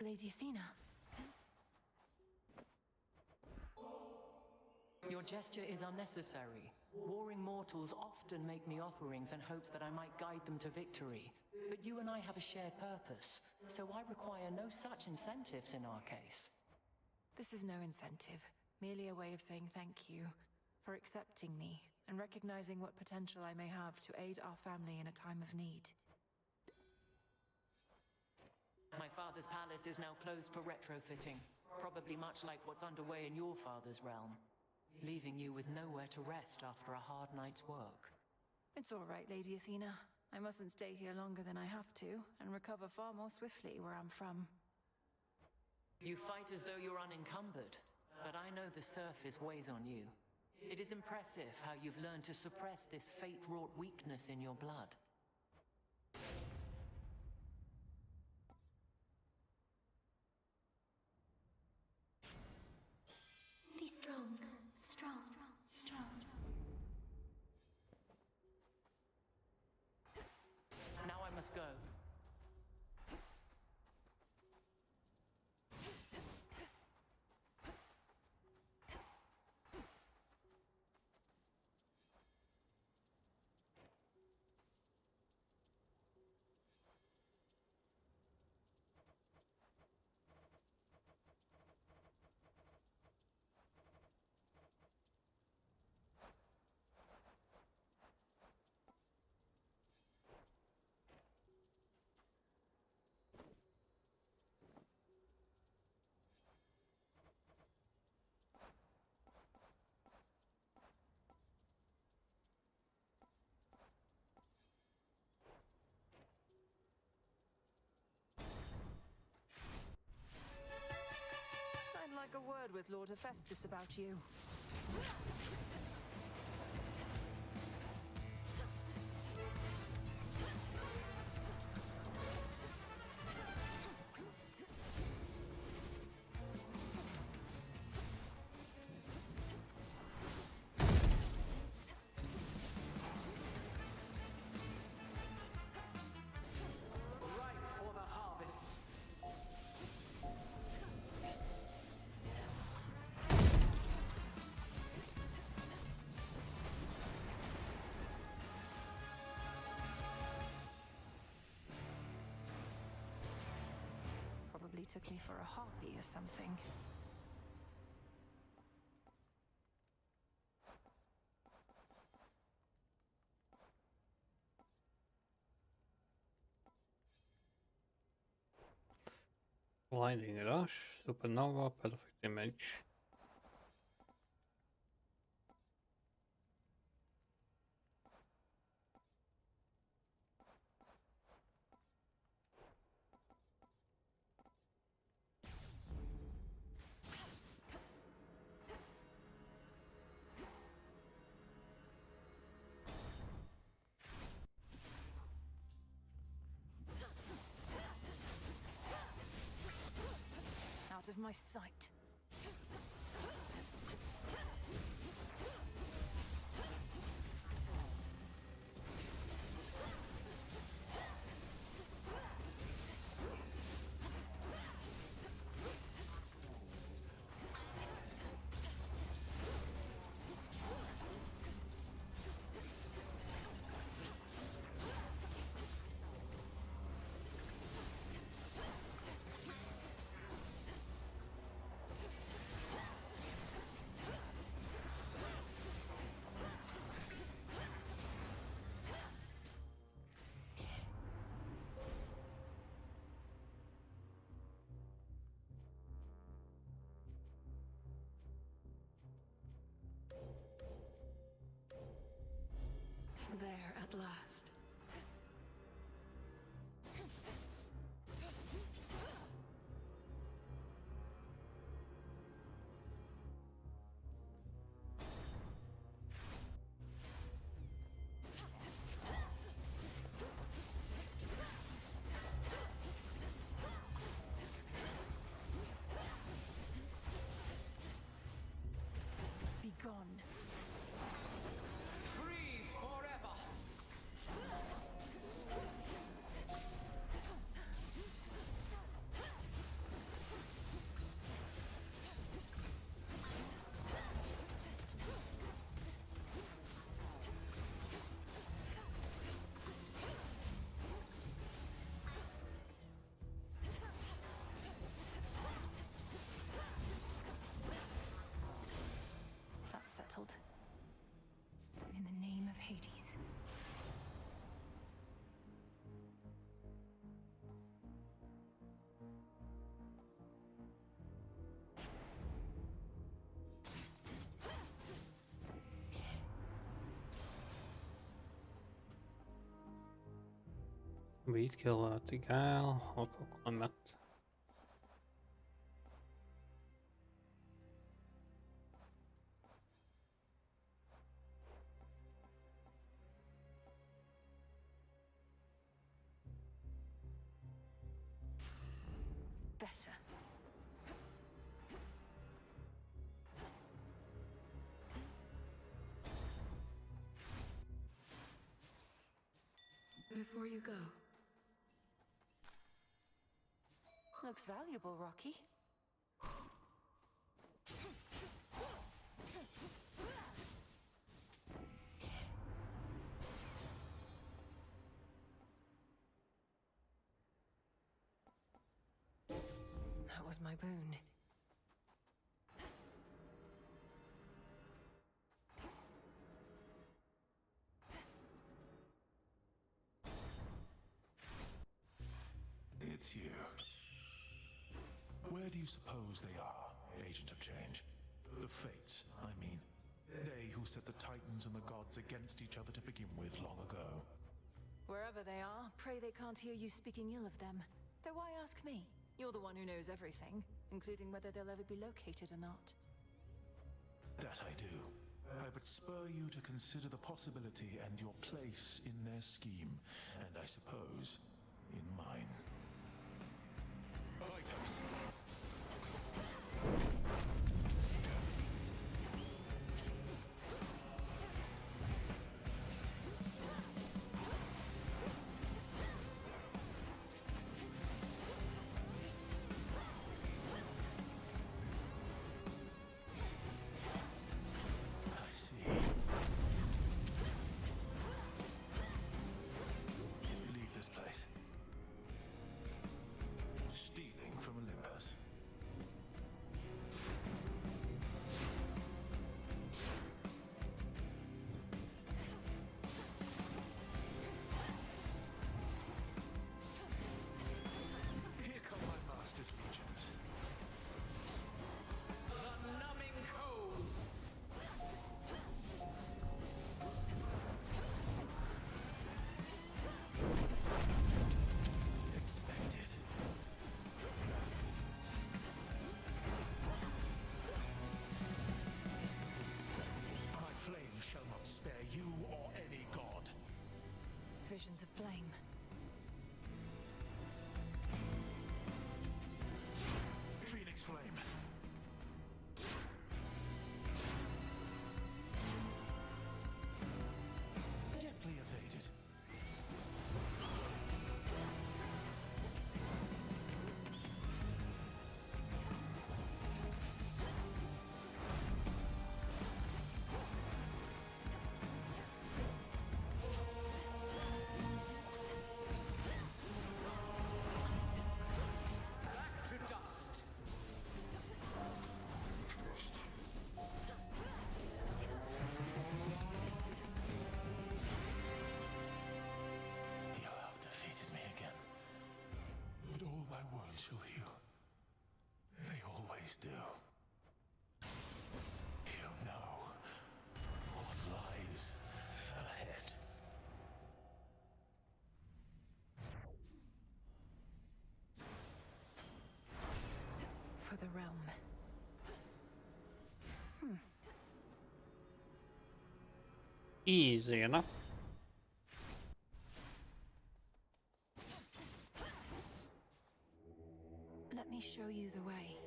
Lady Athena. Your gesture is unnecessary. Warring mortals often make me offerings in hopes that I might guide them to victory. But you and I have a shared purpose, so I require no such incentives in our case. This is no incentive, merely a way of saying thank you for accepting me and recognizing what potential I may have to aid our family in a time of need. My father's palace is now closed for retrofitting, probably much like what's underway in your father's realm, leaving you with nowhere to rest after a hard night's work. It's all right, Lady Athena. I mustn't stay here longer than I have to, and recover far more swiftly where I'm from. You fight as though you're unencumbered, but I know the surface weighs on you. It is impressive how you've learned to suppress this fate-wrought weakness in your blood. Be strong, strong, strong. Let's go. I'd like a word with Lord Hephaestus about you. Ripe for the harvest. Probably took me for a harpy or something. Blinding rush, supernova, perfect image. Out of my sight. There at last. Be gone. Freeze forever. That's settled. In the name of Hades. Weed killer til gal, og klimat. Better. Before you go, looks valuable, Rocky. That was my boon. It's you. Where do you suppose they are, Agent of Change? The Fates, I mean. They who set the Titans and the gods against each other to begin with long ago. Wherever they are, pray they can't hear you speaking ill of them. Though why ask me? You're the one who knows everything, including whether they'll ever be located or not. That I do. I would spur you to consider the possibility and your place in their scheme, and I suppose, in mine. Fighters! Visions of flame. Phoenix Flame. Deftly evaded. Shall heal. They always do. You know what lies ahead. For the realm. Easy enough. Let me show you the way.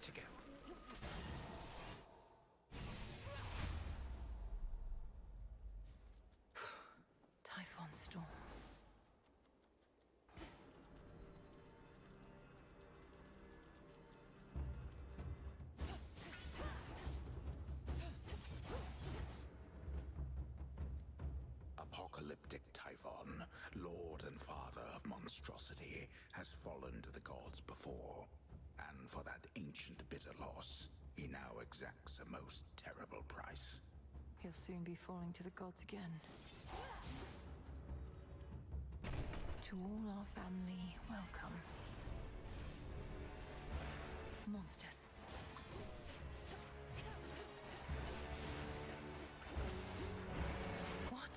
To go. Typhon storm. Apocalyptic Typhon, Lord and Father of monstrosity, has fallen to the gods before. And for that ancient bitter loss, he now exacts a most terrible price. He'll soon be falling to the gods again. To all our family, welcome. Monsters. What?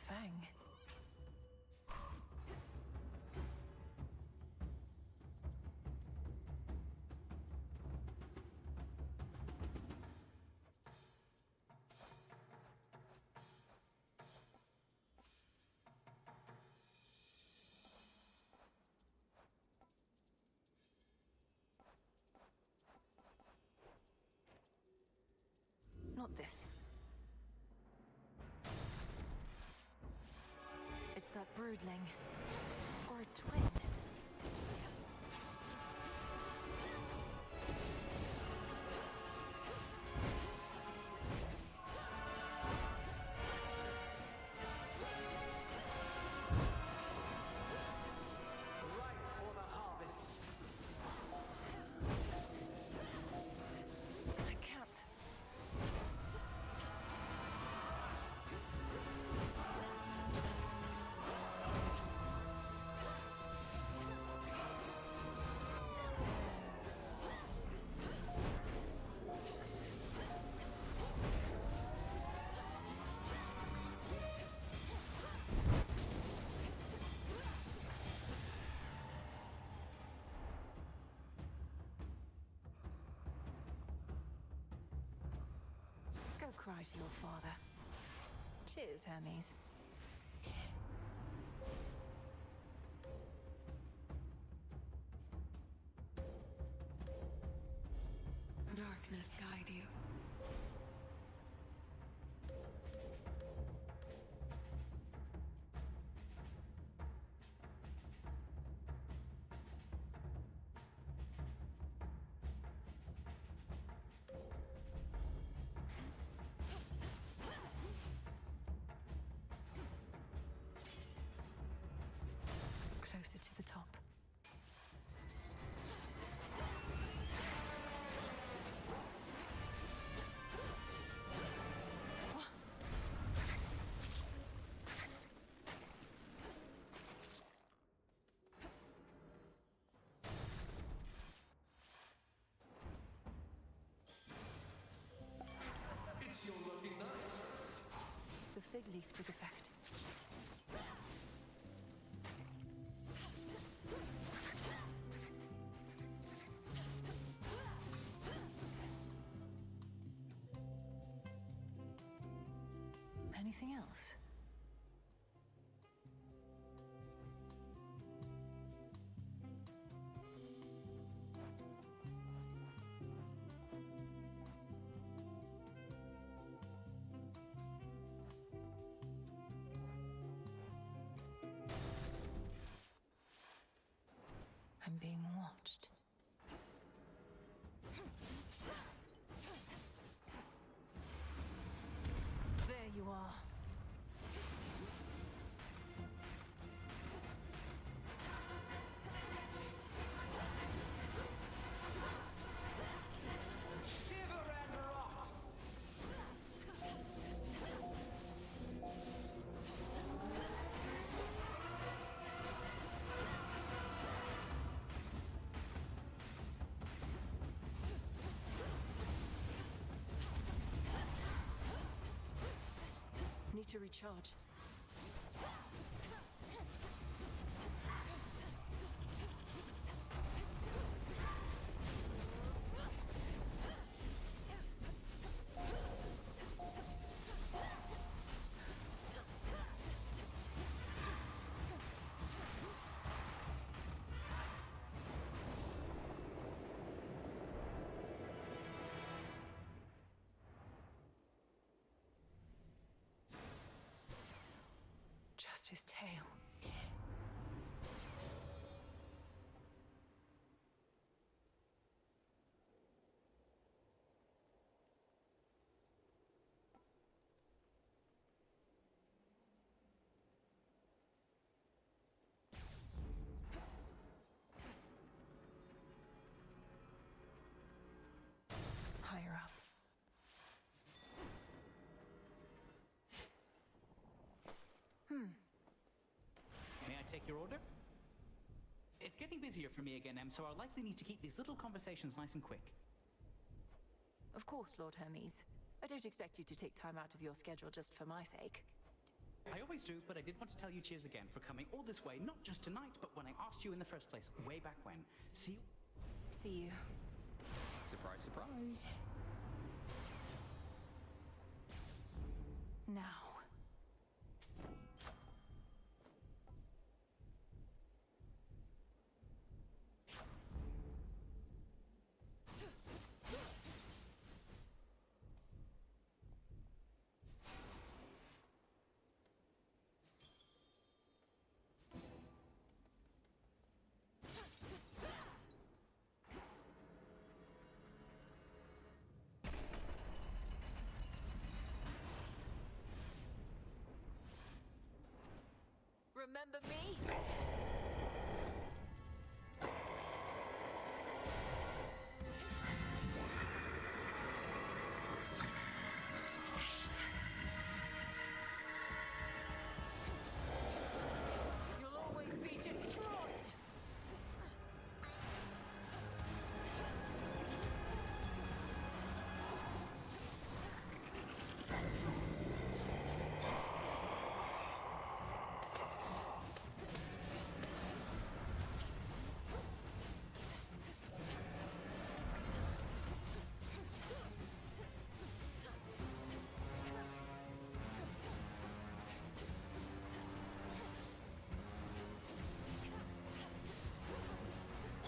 fang. Not this. It's that broodling. Or a twin. Ripe for the harvest. I can't. Go cry to your father. Cheers, Hermes. Darkness guide you. Closer to the top. It's your lucky night. The fig leaf took effect. Anything else? I'm being watched. There you are. Shiver and rot. Need to recharge. Just his tail. Higher up. May I take your order? It's getting busier for me again, Em, so I'll likely need to keep these little conversations nice and quick. Of course, Lord Hermes. I don't expect you to take time out of your schedule just for my sake. I always do, but I did want to tell you cheers again for coming all this way, not just tonight, but when I asked you in the first place, way back when. See you. See you. Surprise, surprise. Now. Remember me? You'll always be destroyed.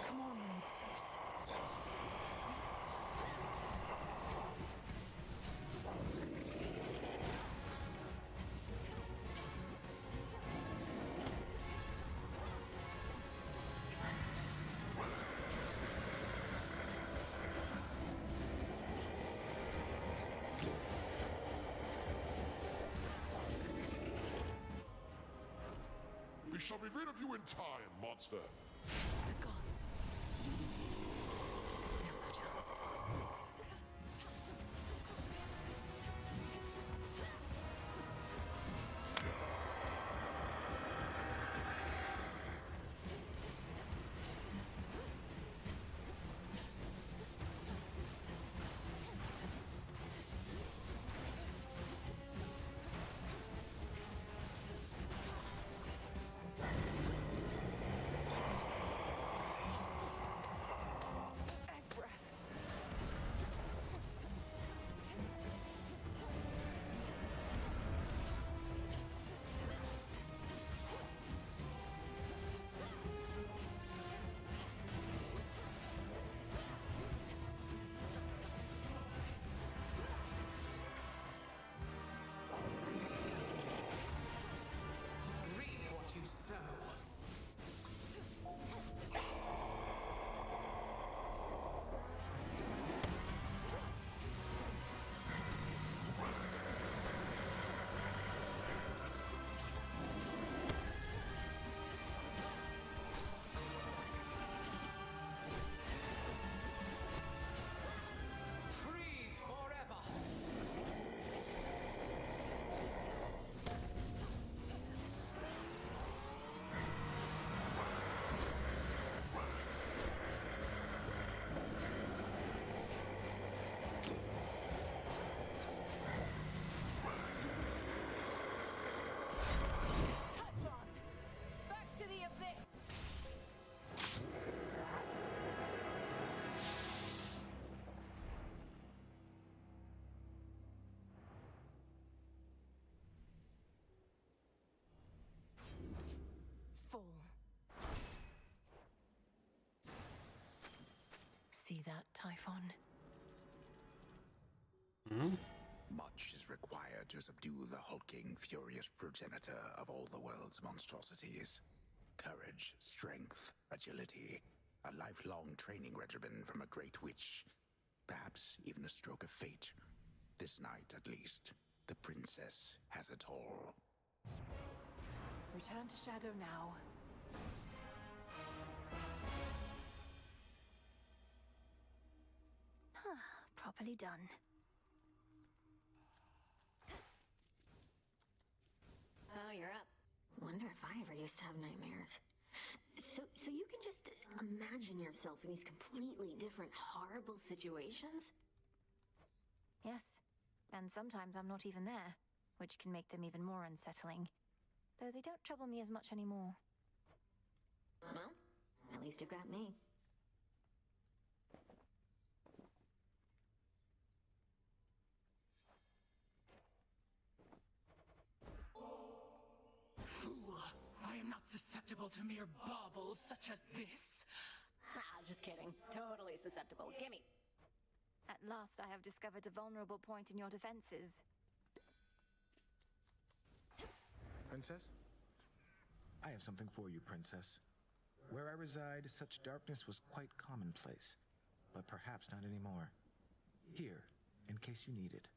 Come on, monsters. We shall be rid of you in time, monster. The gods. Now's our chance. Breath. Reap what you sow. Freeze forever! Typhon! Back to the abyss! Fall. See that, Typhon? Much is required to subdue the hulking, furious progenitor of all the world's monstrosities. Courage, strength, agility, a lifelong training regimen from a great witch. Perhaps even a stroke of fate. This night, at least, the princess has it all. Return to Shadow now. Properly done. Oh, you're up. Wonder if I ever used to have nightmares. So you can just imagine yourself in these completely different, horrible situations? Yes. And sometimes I'm not even there. which can make them even more unsettling. Though they don't trouble me as much anymore. Well, at least you've got me. Fool! I am not susceptible to mere baubles such as this. Ah, just kidding. Totally susceptible. Gimme. At last I have discovered a vulnerable point in your defenses. Princess? I have something for you, Princess. Where I reside, such darkness was quite commonplace, but perhaps not anymore. Here, in case you need it.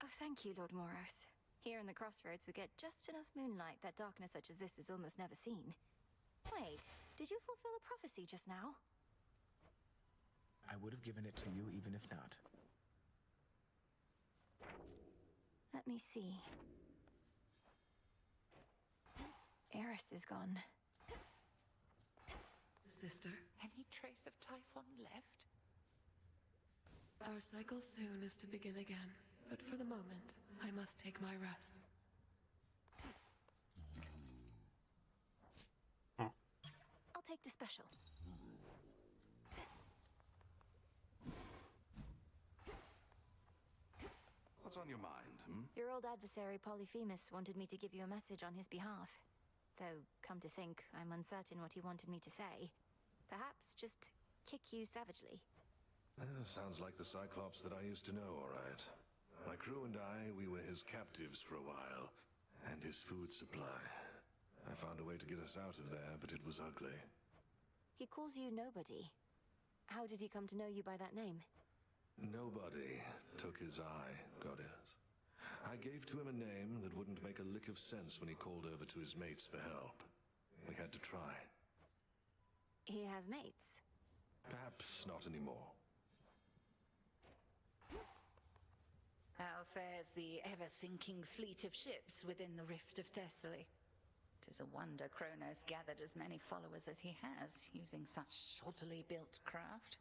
Oh, thank you, Lord Moros. Here in the crossroads we get just enough moonlight that darkness such as this is almost never seen. Wait, did you fulfill a prophecy just now? I would have given it to you even if not. Let me see. Eris is gone. Sister, Any trace of Typhon left? our cycle soon is to begin again, but for the moment, I must take my rest. I'll take the special. What's on your mind, Your old adversary Polyphemus wanted me to give you a message on his behalf. Though, come to think, I'm uncertain what he wanted me to say. Perhaps just kick you savagely. Sounds like the Cyclops that I used to know, all right. My crew and we were his captives for a while, and his food supply. I found a way to get us out of there, but it was ugly. He calls you Nobody. How did he come to know you by that name? Nobody took his eye, goddess. I gave to him a name that wouldn't make a lick of sense when he called over to his mates for help. We had to try. He has mates. Perhaps not anymore. How fares the ever-sinking fleet of ships within the Rift of Thessaly? 'Tis a wonder Kronos gathered as many followers as he has, using such shoddily built craft.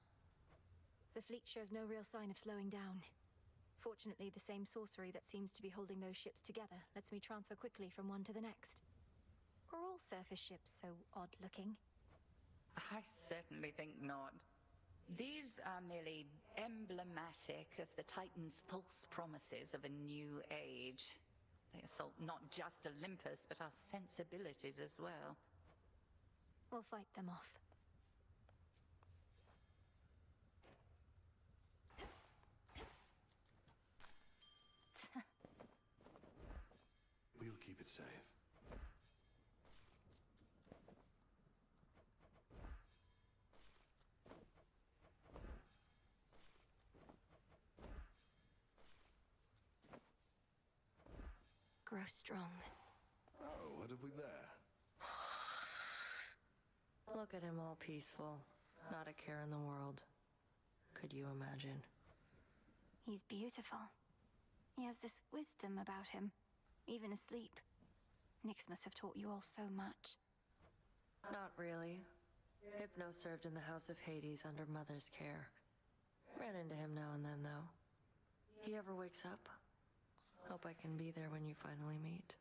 The fleet shows no real sign of slowing down. Fortunately, the same sorcery that seems to be holding those ships together lets me transfer quickly from one to the next. Are all surface ships so odd-looking? I certainly think not. These are merely emblematic of the Titan's false promises of a new age. They assault not just Olympus, but our sensibilities as well. We'll fight them off. We'll keep it safe. Grow strong. Oh, what have we there? Look at him all peaceful. Not a care in the world. Could you imagine? He's beautiful. He has this wisdom about him, even asleep. Nyx must have taught you all so much. Not really. Hypno served in the House of Hades under Mother's care. Ran into him now and then, though. He ever wakes up? Hope I can be there when you finally meet.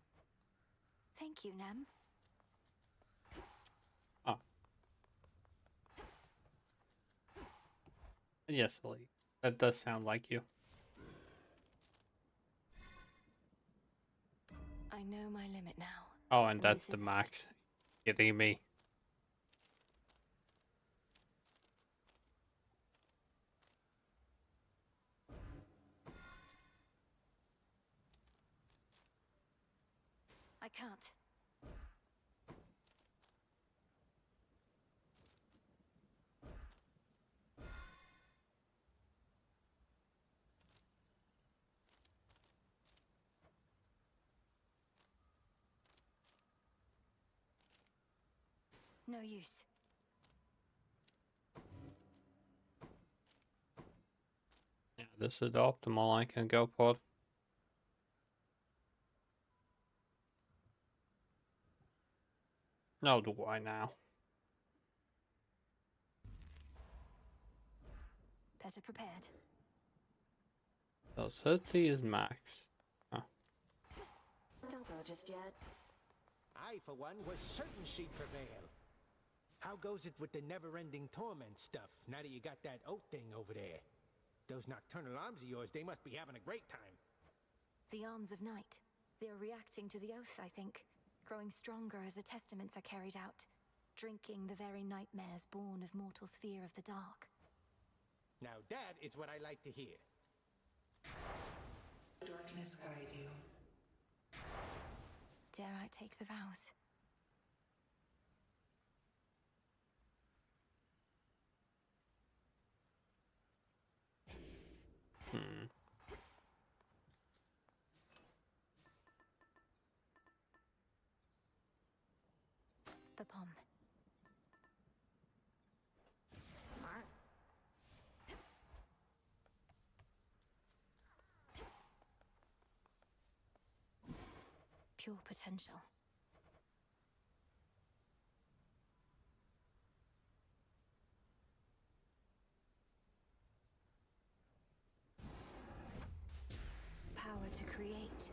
Thank you, Nem. Yes, Lee. That does sound like you. I know my limit now. Oh, and that's the max. Kidding me. I can't. No use. Yeah, this is the optimal I can go for. No, do I now? Better prepared. So 30 is max. Huh. just yet. I, for one, was certain she'd prevail. How goes it with the never-ending torment stuff, now that you got that oat thing over there? Those nocturnal arms of yours, they must be having a great time. The arms of night. They're reacting to the oath, I think. Growing stronger as the testaments are carried out. Drinking the very nightmares born of mortal's fear of the dark. Now that is what I like to hear. Darkness guide you. Dare I take the vows? The palm. Smart. Pure potential. Power to create.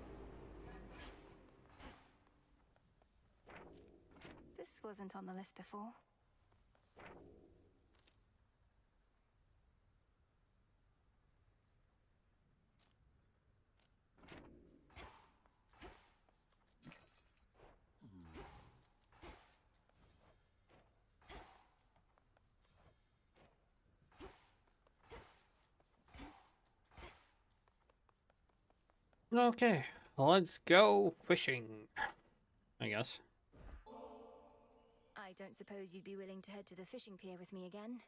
This wasn't on the list before. Okay, let's go fishing, I guess. I don't suppose you'd be willing to head to the fishing pier with me again?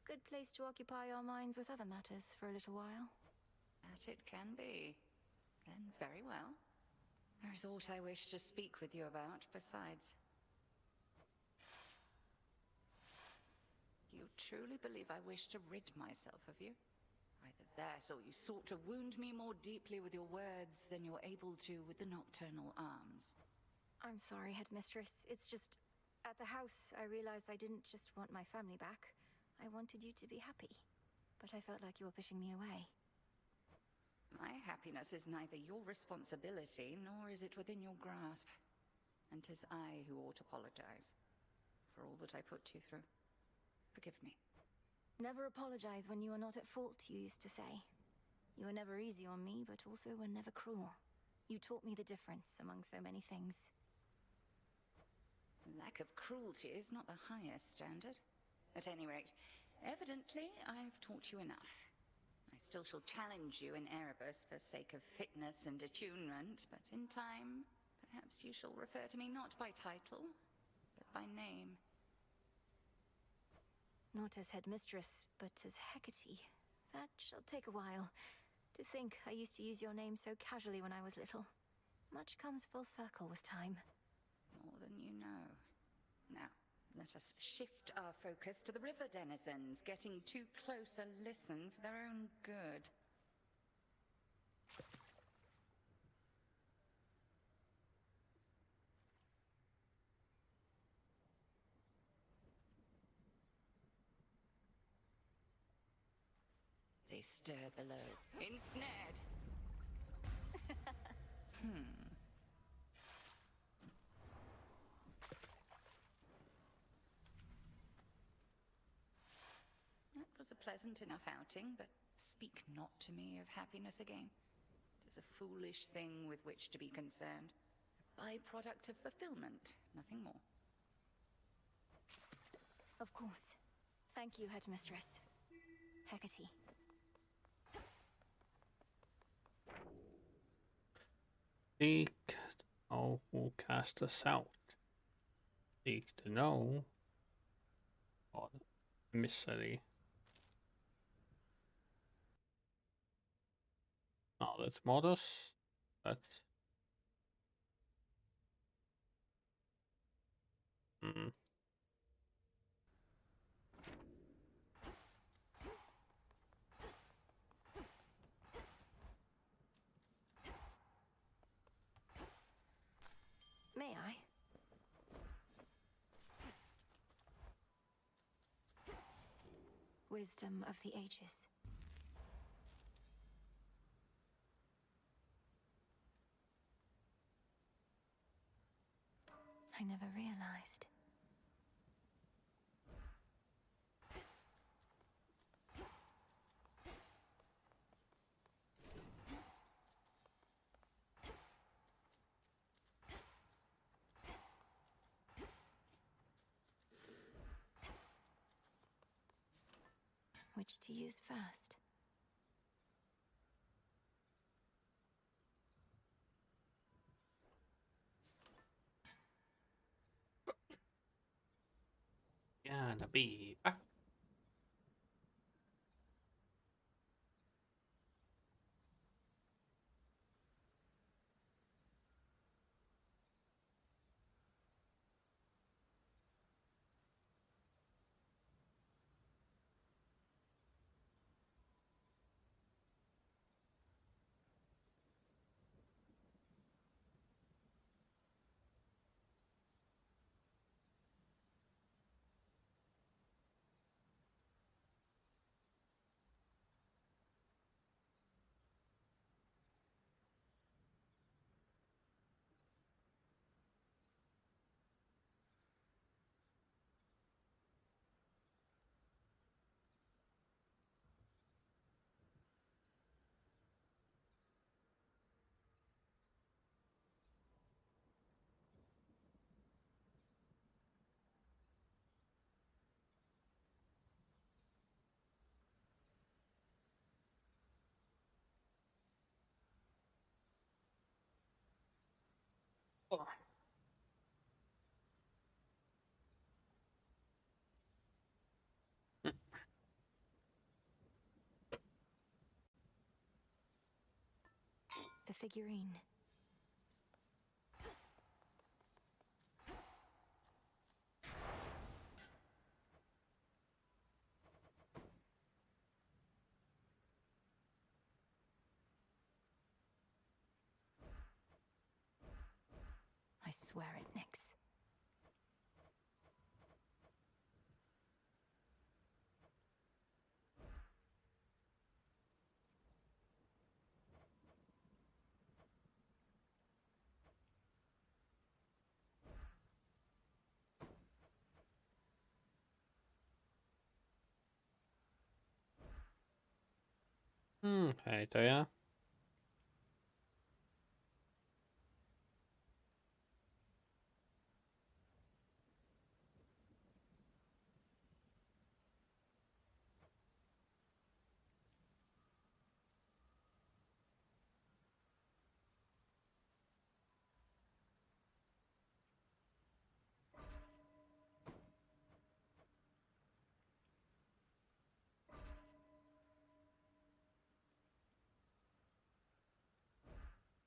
Good place to occupy our minds with other matters for a little while. That it can be. Then very well. There is aught I wish to speak with you about besides. You truly believe I wish to rid myself of you? Either that, or you sought to wound me more deeply with your words than you're able to with the nocturnal arms. I'm sorry, Headmistress. It's just... At the house, I realized I didn't just want my family back. I wanted you to be happy. But I felt like you were pushing me away. My happiness is neither your responsibility, nor is it within your grasp. And 'tis I who ought to apologize for all that I put you through. Forgive me. Never apologize when you are not at fault, you used to say. You were never easy on me, but also were never cruel. You taught me the difference among so many things. Lack of cruelty is not the highest standard. At any rate, evidently I've taught you enough. I still shall challenge you in Erebus for sake of fitness and attunement, but in time, perhaps you shall refer to me not by title, but by name. Not as Headmistress, but as Hecate. That shall take a while. To think I used to use your name so casually when I was little. Much comes full circle with time. More than you know. Now, let us shift our focus to the river denizens, getting too close a listen for their own good. They stir below. Ensnared! That was a pleasant enough outing, but speak not to me of happiness again. It is a foolish thing with which to be concerned. A byproduct of fulfillment, nothing more. Of course. Thank you, Headmistress. Hecate. Seek to know who cast us out. Seek to know what emissary. No, that's Modus. That's May I? Wisdom of the ages. I never realized. Which to use first? Gonna be back. Oh. The figurine. I swear it, Nix. Hej, to ja.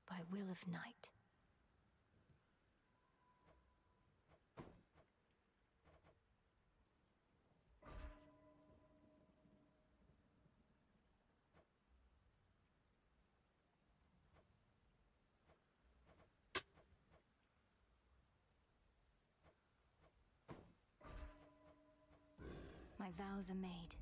By will of night. My vows are made.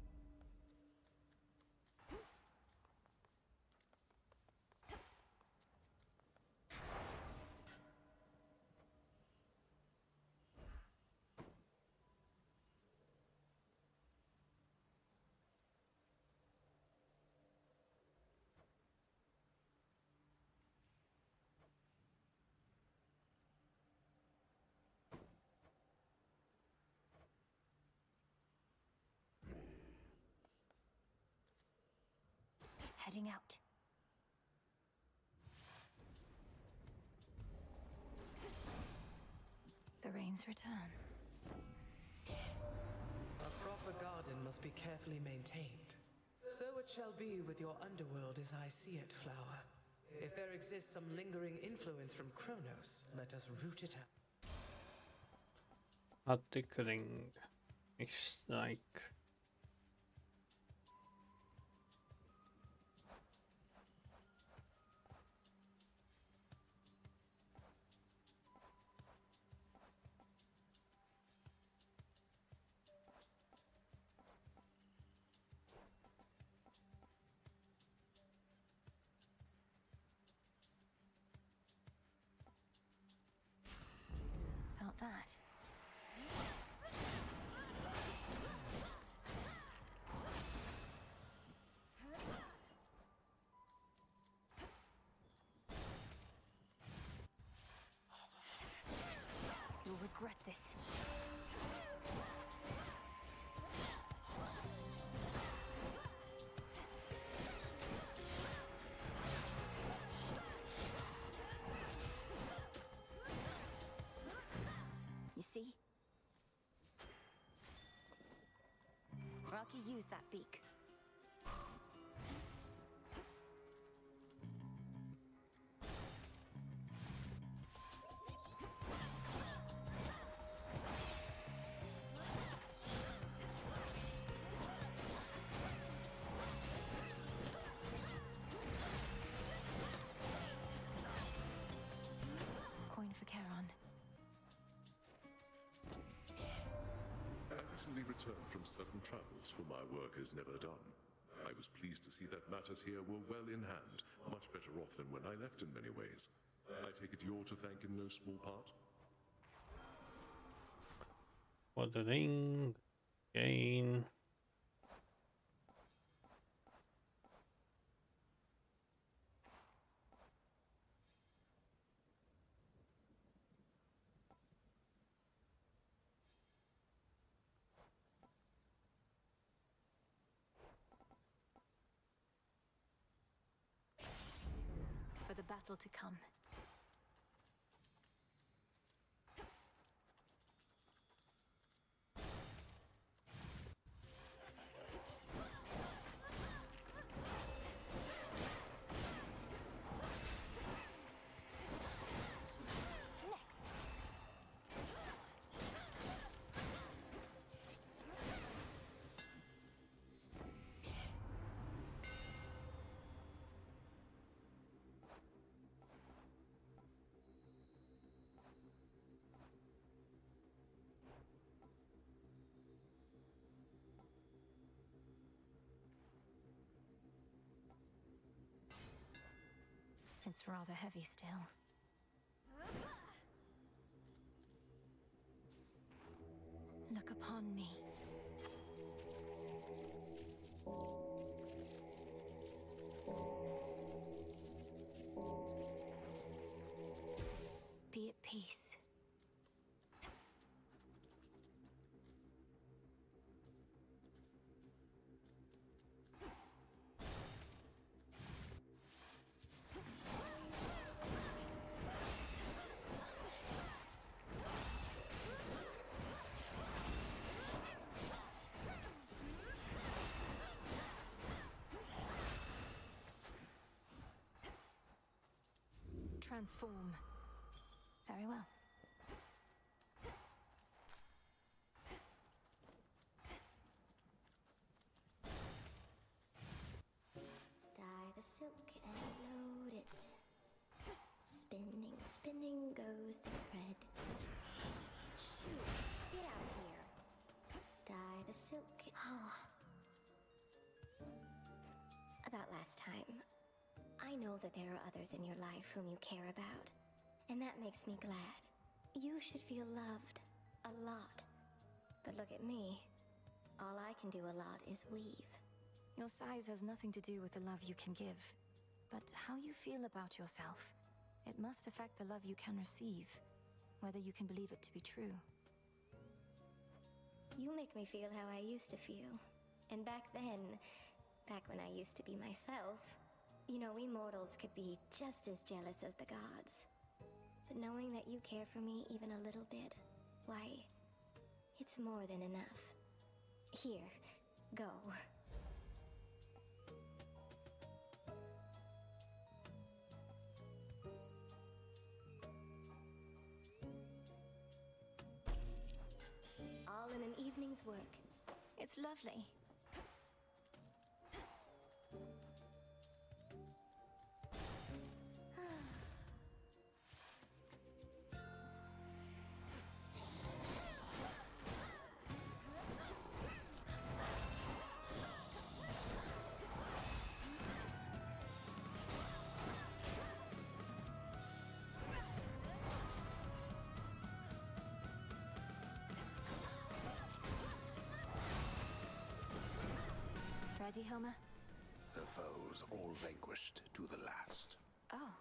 Heading out. The rains return. A proper garden must be carefully maintained. So it shall be with your underworld as I see it, Flower. If there exists some lingering influence from Kronos, let us root it out. Articling. It's like... Felt regret this. You see? Rocky used that beak. Coin for Charon. I recently returned from certain travels for my work is never done. I was pleased to see that matters here were well in hand, much better off than when I left in many ways. I take it you're to thank in no small part? For the ring, gain. For the battle to come. It's rather heavy still. Look upon me. Be at peace. Transform. Very well. Dye the silk and load it. Spinning, spinning goes the thread. Shoot, get out of here. Dye the silk. Oh. About last time. I know that there are others in your life whom you care about, and that makes me glad. You should feel loved. A lot. But look at me. All I can do a lot is weave. Your size has nothing to do with the love you can give, but how you feel about yourself. It must affect the love you can receive, whether you can believe it to be true. You make me feel how I used to feel. And back then, back when I used to be myself, you know, we mortals could be just as jealous as the gods. But knowing that you care for me even a little bit, why, it's more than enough. Here, go. All in an evening's work. It's lovely. Ready, Homer? The foes all vanquished to the last. Oh.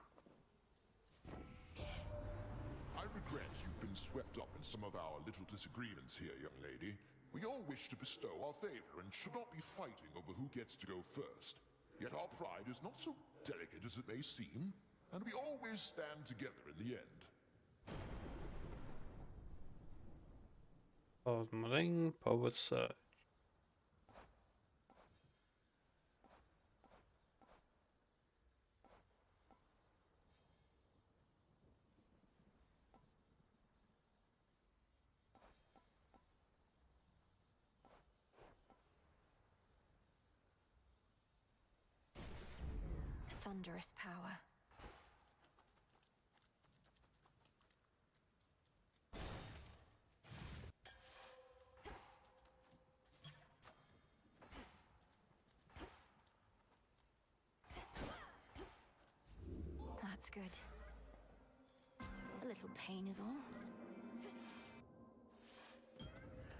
I regret you've been swept up in some of our little disagreements here, young lady. We all wish to bestow our favor and should not be fighting over who gets to go first. Yet our pride is not so delicate as it may seem, and we always stand together in the end. Pause ring, power surge. Thunderous power. That's good. A little pain is all.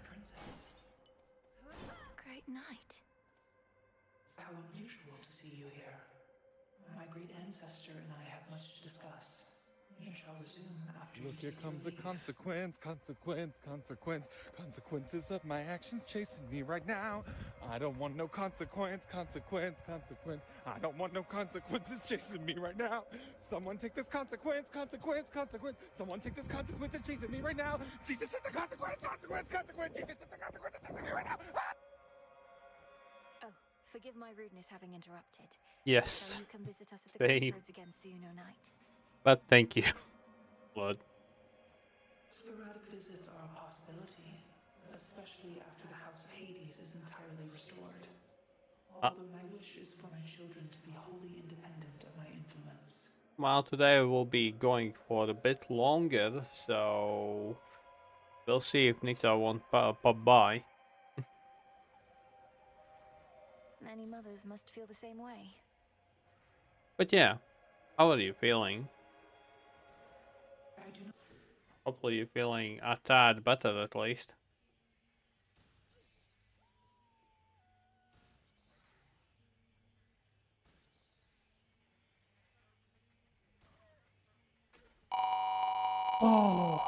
Princess, Great night. how unusual to see you here. My great ancestor and I have much to discuss. And shall resume after Look, you here take comes your the leave. consequences of my actions chasing me right now. I don't want no consequence. I don't want no consequences chasing me right now. Someone take this consequence. Someone take this consequence and chasing me right now. Jesus is the consequence. Jesus is the consequence chasing me right now. Oh, forgive my rudeness having interrupted. Yes. So you can visit us at the Same. crossroads again soon, O Knight. But thank you, Lord. Sporadic visits are a possibility, especially after the House of Hades is entirely restored. Although my wish is for my children to be wholly independent of my influence. Well, today we'll be going for a bit longer, so we'll see if Nita won't pop by. Many mothers must feel the same way. But yeah, how are you feeling? I do not. Hopefully you're feeling a tad better at least. Oh.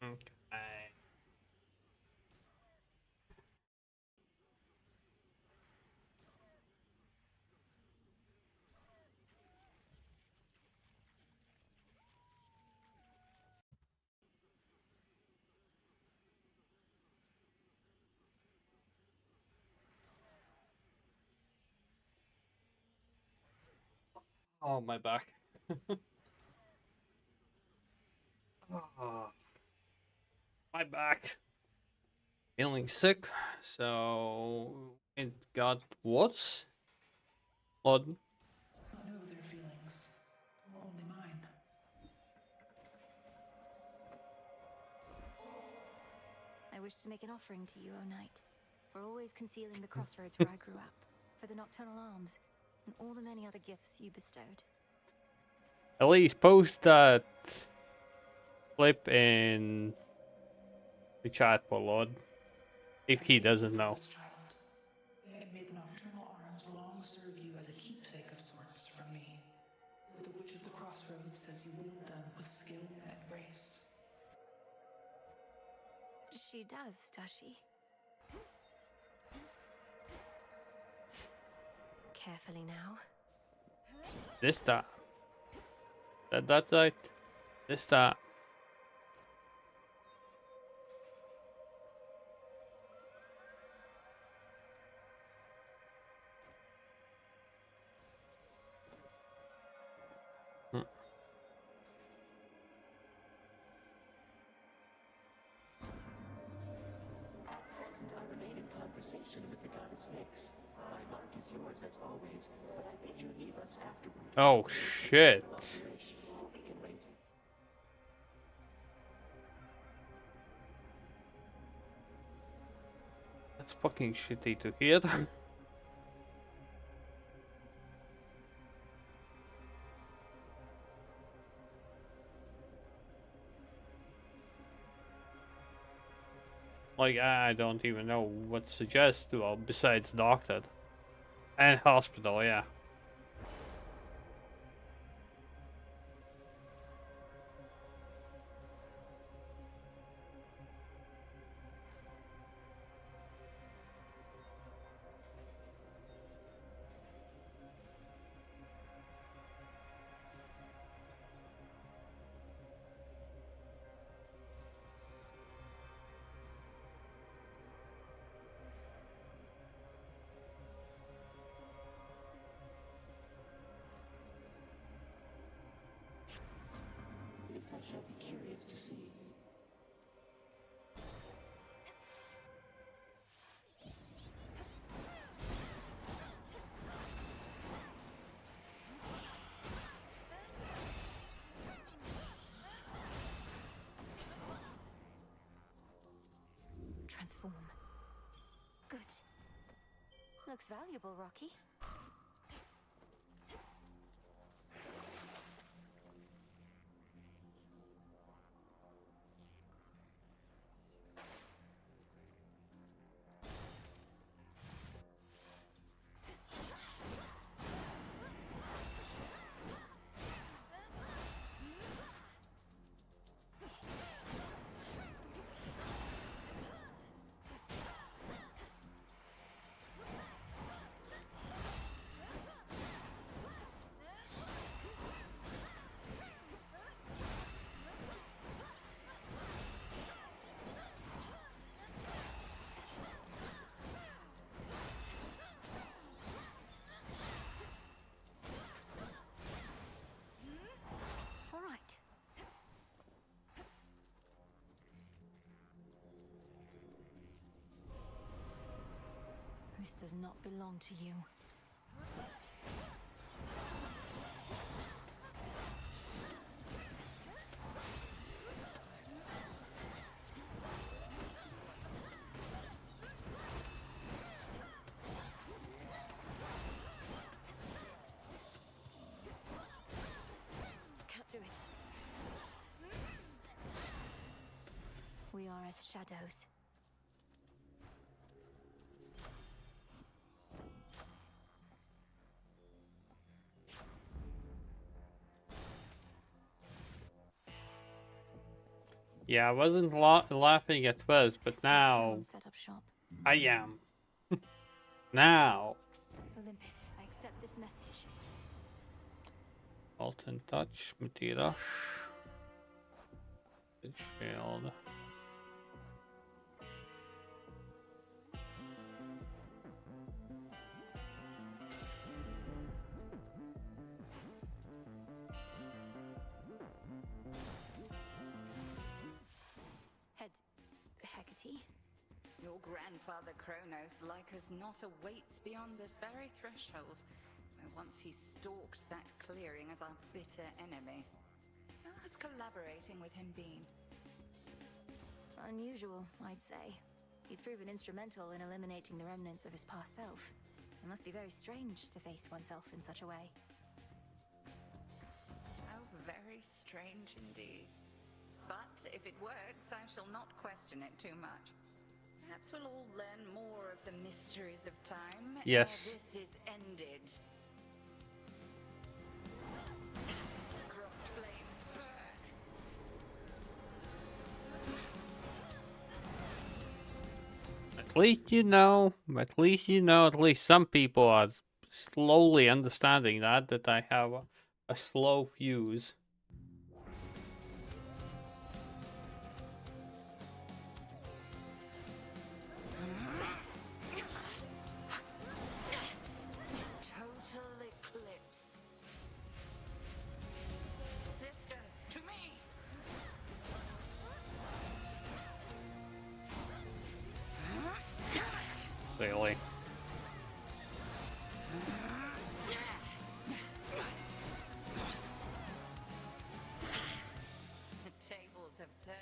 Okay. Oh, my back. Oh, my back. Feeling sick, so it got worse. Lord. I know their feelings. Only mine. I wish to make an offering to you, O Knight, for always concealing the crossroads where I grew up, for the nocturnal arms, and all the many other gifts you bestowed. At least post that clip in the chat for Lord, if he doesn't know. And may the nocturnal arms long serve you as a keepsake of sorts from me. The Witch of the Crossroads says you wield them with skill and grace. She does she? Carefully now. This time. That's right. This time. Present, I remain in conversation with the goddess Nyx. My mark is yours as always, but I bid you leave us afterward. Oh shit. We can wait. That's fucking shitty to hear. Like, I don't even know what to suggest, well, besides doctor. And hospital, yeah. This I shall be curious to see. Transform. Good. Looks valuable, Rocky. All right. This does not belong to you. Can't do it. We are as shadows. Yeah, I wasn't laughing at first, but now Set up shop. I am. Now. Olympus, I accept this message. Alton touch, Matiras. Shield. Hecate? Your grandfather Kronos like us not awaits beyond this very threshold, where once he stalked that clearing as our bitter enemy. How has collaborating with him been? Unusual, I'd say. He's proven instrumental in eliminating the remnants of his past self. It must be very strange to face oneself in such a way. How very strange indeed. But if it works, I shall not question it too much. Perhaps we'll all learn more of the mysteries of time. Yes. Ere this is ended. Crossed flames burn. At least you know. At least some people are slowly understanding that I have a slow fuse. Total eclipse. Sisters, to me! Clearly. The tables have turned.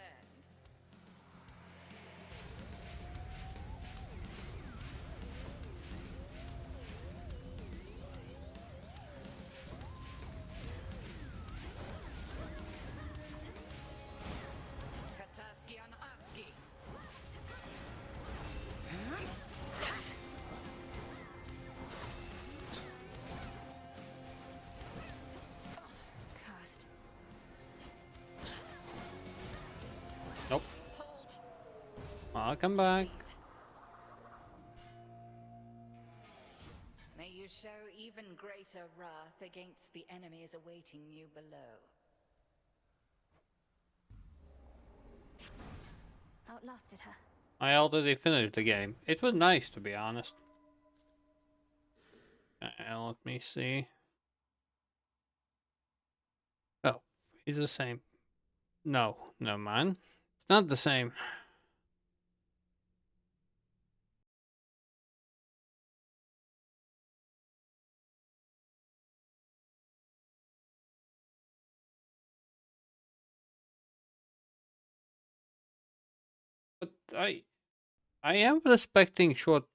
Kataski on Aski. I'll come back. May you show even greater wrath against the enemies awaiting you below. Outlasted her. I already finished the game. It was nice, to be honest. Let me see. Oh, he's the same. No, man. It's not the same. But I am respecting short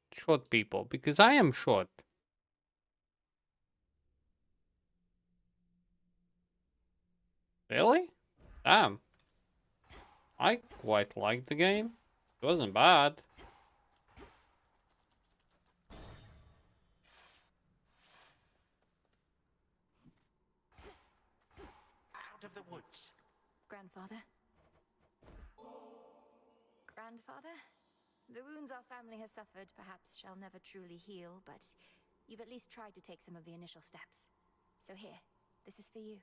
people because I am short. Really? Damn. I quite liked the game. It wasn't bad. Out of the woods. Grandfather? Grandfather? The wounds our family has suffered perhaps shall never truly heal, but you've at least tried to take some of the initial steps. So here, this is for you.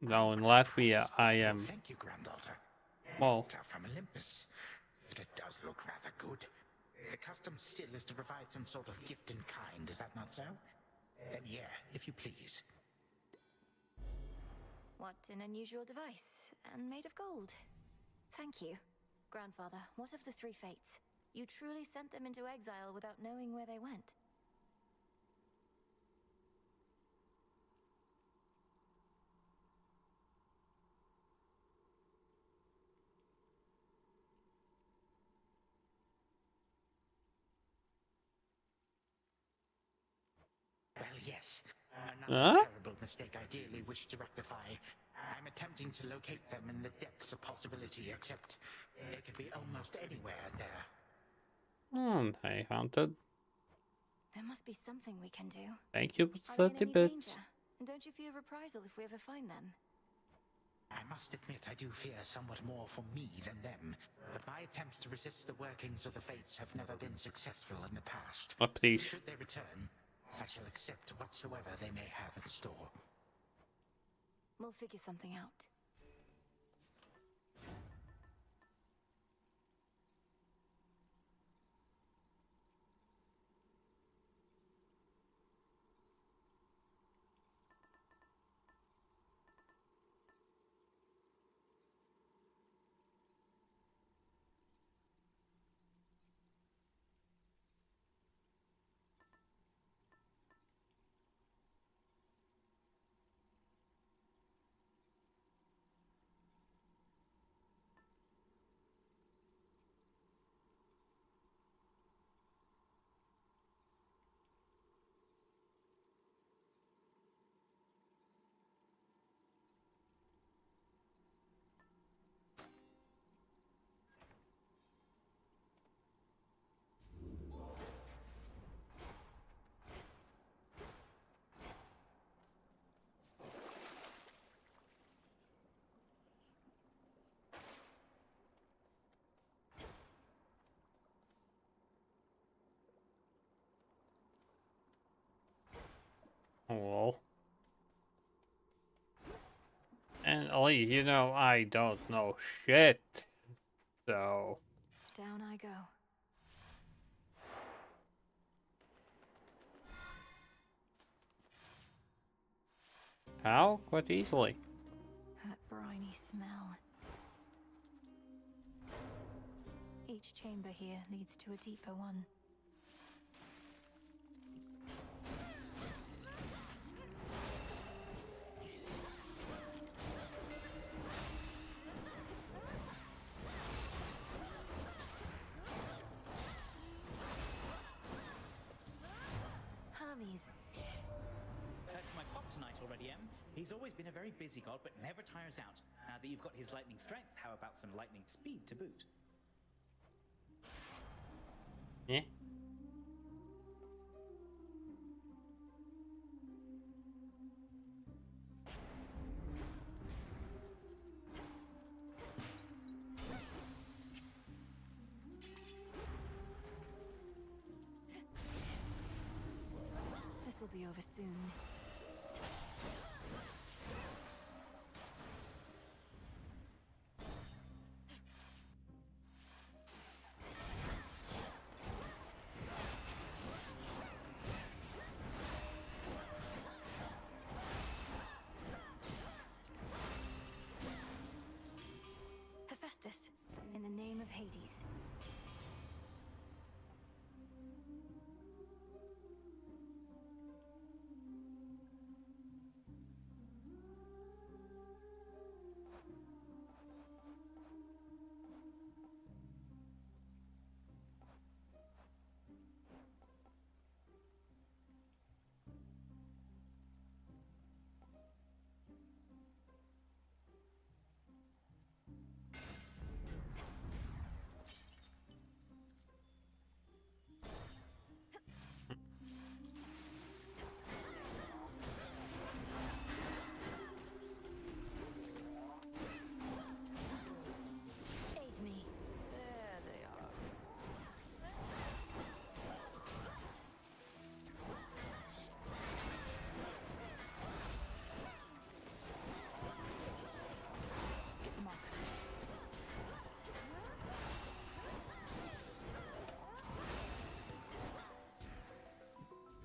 Now in Latvia, I am. Thank you, granddaughter. Well, From Olympus. But it does look rather good. The custom still is to provide some sort of gift in kind, is that not so? Then yeah, if you please. What an unusual device, and made of gold. Thank you. Grandfather, what of the three fates? You truly sent them into exile without knowing where they went. Well, yes. Another terrible mistake I dearly wish to rectify. I'm attempting to locate them in the depths of possibility, except they could be almost anywhere in there. Hey, Haunted. There must be something we can do. Thank you for Are they in 30 any bits. danger? And don't you fear reprisal if we ever find them? I must admit I do fear somewhat more for me than them, but my attempts to resist the workings of the fates have never been successful in the past. Please. Should they return, I shall accept whatsoever they may have in store. We'll figure something out. Well. And Lee, you know I don't know shit. So. Down I go. How? Quite easily. That briny smell. Each chamber here leads to a deeper one. Hermes. Heard from my clock tonight already, Em. He's always been a very busy god, but never tires out. Now that you've got his lightning strength, how about some lightning speed to boot? Yeah. be over soon. Hephaestus, in the name of Hades. Aid me. There they are. Get the mark.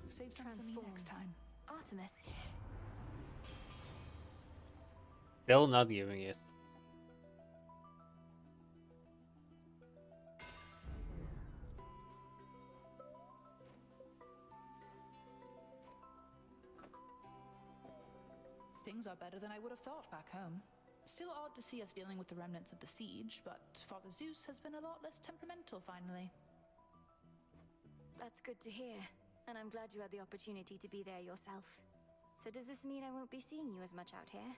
Save some for me next time. Artemis. Still not giving it. Things are better than I would have thought back home. Still odd to see us dealing with the remnants of the siege, but Father Zeus has been a lot less temperamental finally. That's good to hear, and I'm glad you had the opportunity to be there yourself. So does this mean I won't be seeing you as much out here?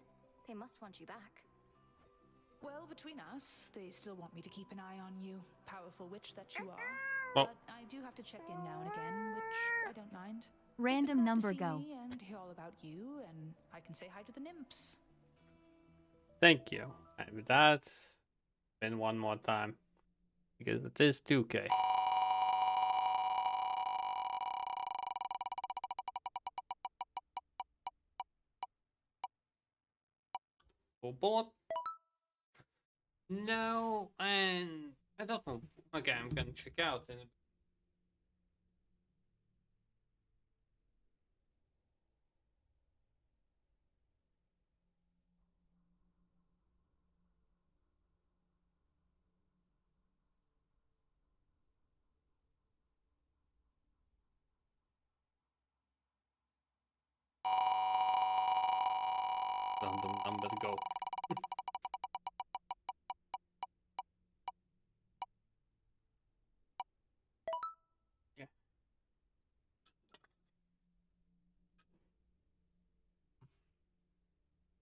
They must want you back. Well, between us, they still want me to keep an eye on you, powerful witch that you are. Well, But I do have to check in now and again, which I don't mind. Random number See go. me and hear all about you, and I can say hi to the nymphs. Thank you. And that's been one more time. Because it is 2K. Full bullet. No, and I don't know. Okay, I'm gonna check out and random number go. Yeah.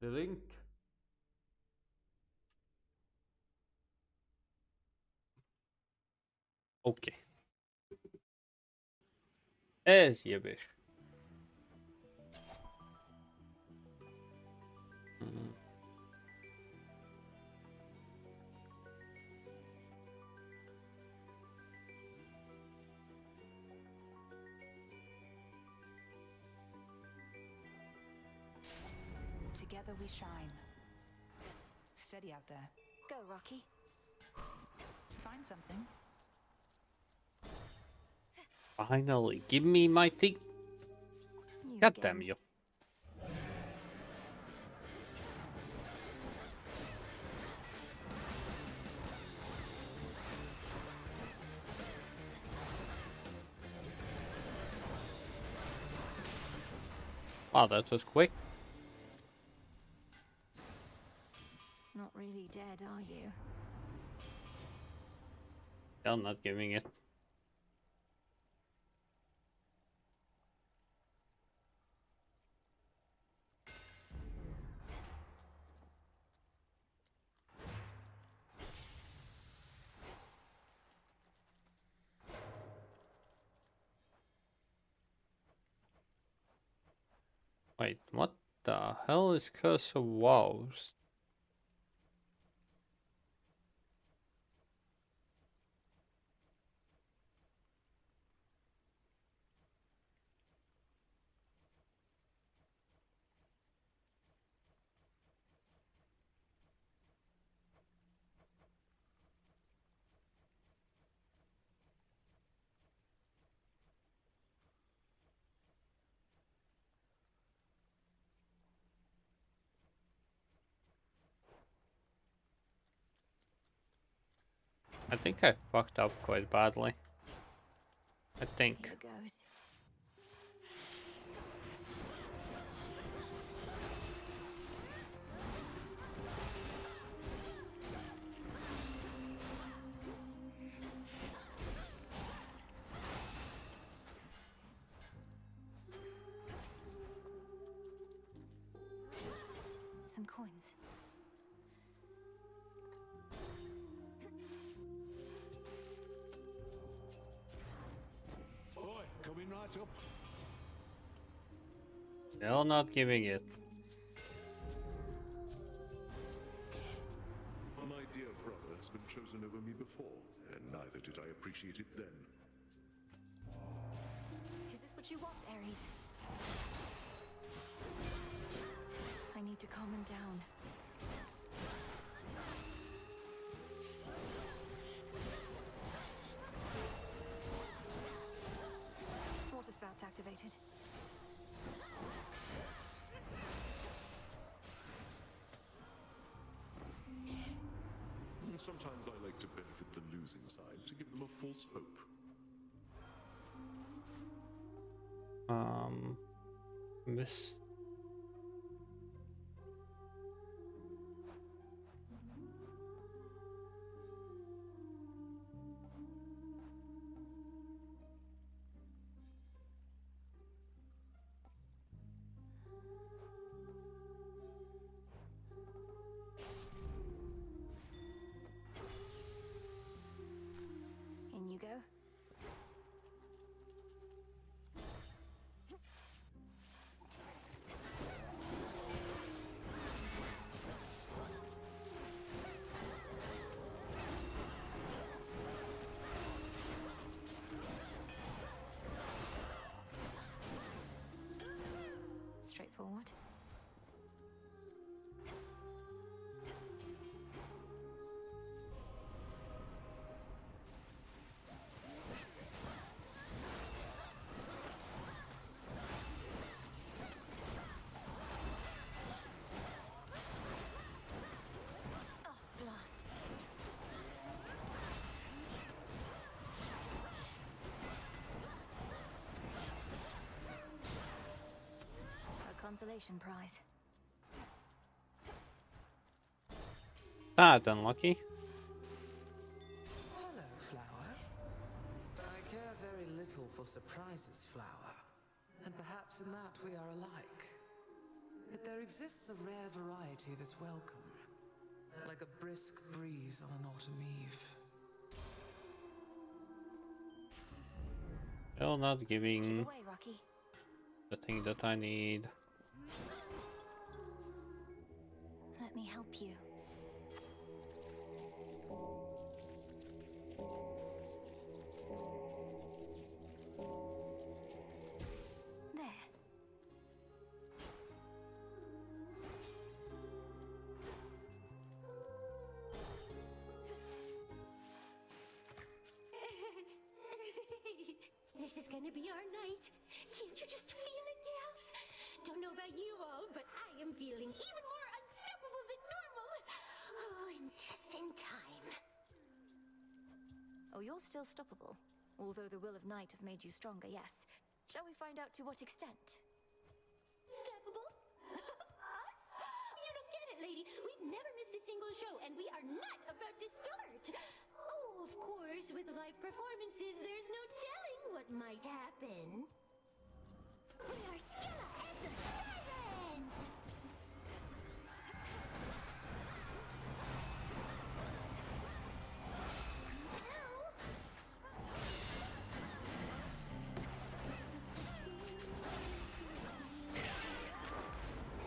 The link. Okay. As you wish. Together we shine. Steady out there. Go, Rocky. Find something. Finally, give me my thing. God damn you. Wow, that was quick. Not really dead, are you? Still not giving it. Wait, what the hell is Curse of Wows? I think I fucked up quite badly. I think. Here goes. Some coins. Oi, coming right up. Still not giving it. My dear brother has been chosen over me before, and neither did I appreciate it then. Is this what you want, Ares? I need to calm him down. Water spout's activated. And sometimes I like to benefit the losing side to give them a false hope. Miss. In you go. Straightforward. Oh, blast. A consolation prize. That unlucky. Hello, Flower. I care very little for surprises, Flower. And perhaps in that we are alike. Yet there exists a rare variety that's welcome. Like a brisk breeze on an autumn eve. Still not giving Chip away, Rocky. the thing that I need. Let me help you. There. This is gonna be our night. Can't you just feel it, gals? Don't know about you all, but I am feeling even more unstoppable than normal. Oh, in just in time. Oh, you're still stoppable. Although the will of night has made you stronger, yes. Shall we find out to what extent? Stoppable? Us? You don't get it, lady. We've never missed a single show, and we are not about to start. Oh, of course, with live performances, there's no telling what might happen. We are Skilla and the Sirens!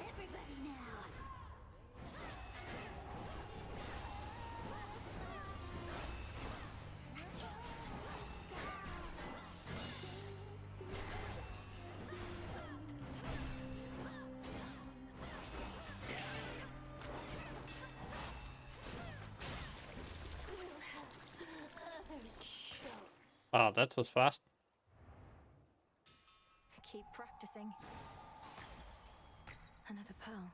Everybody now. Ah, that was fast. Keep practicing. Another pearl.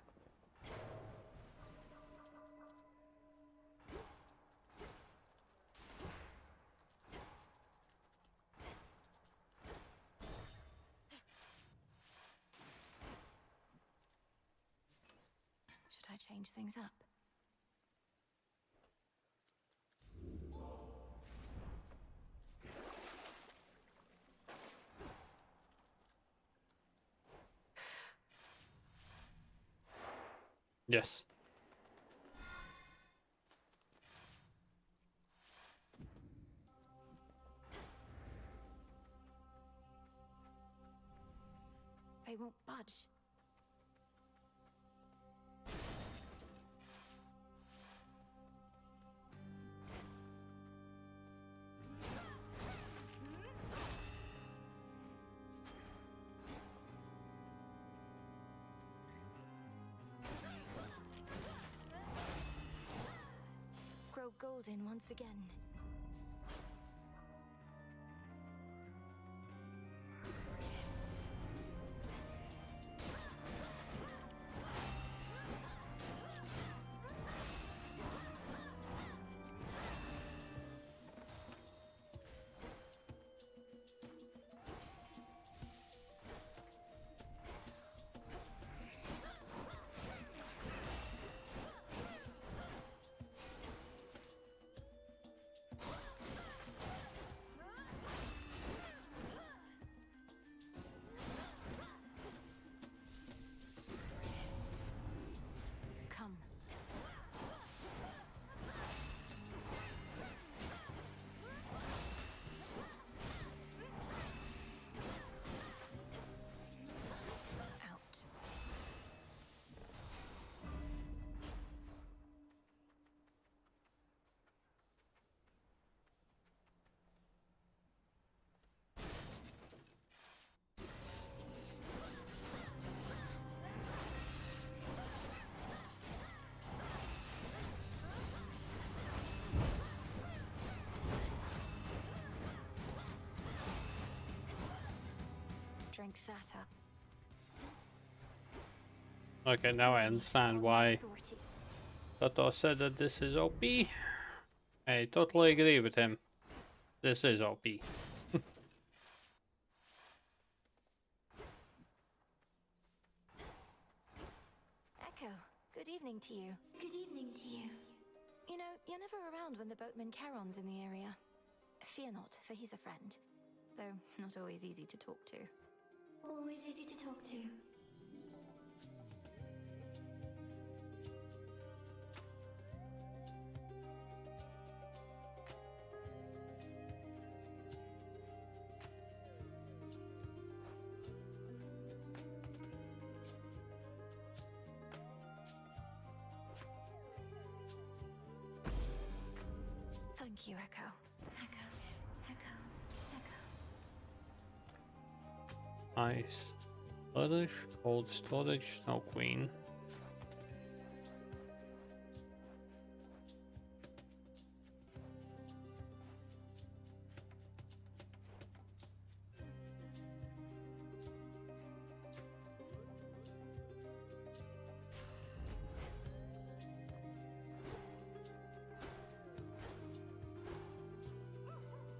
change things up. Yes. They won't budge. Grow golden once again. Come. Out. Drink that up. Okay, now I understand why Toto said that this is OP. I totally agree with him. This is OP. Echo, good evening to you. Good evening to you. You know, you're never around when the boatman Charon's in the area. Fear not, for he's a friend. Though not always easy to talk to. Always easy to talk to. Thank you, Echo. Echo, echo, echo. Nice. Sluddish, cold storage, Snow Queen.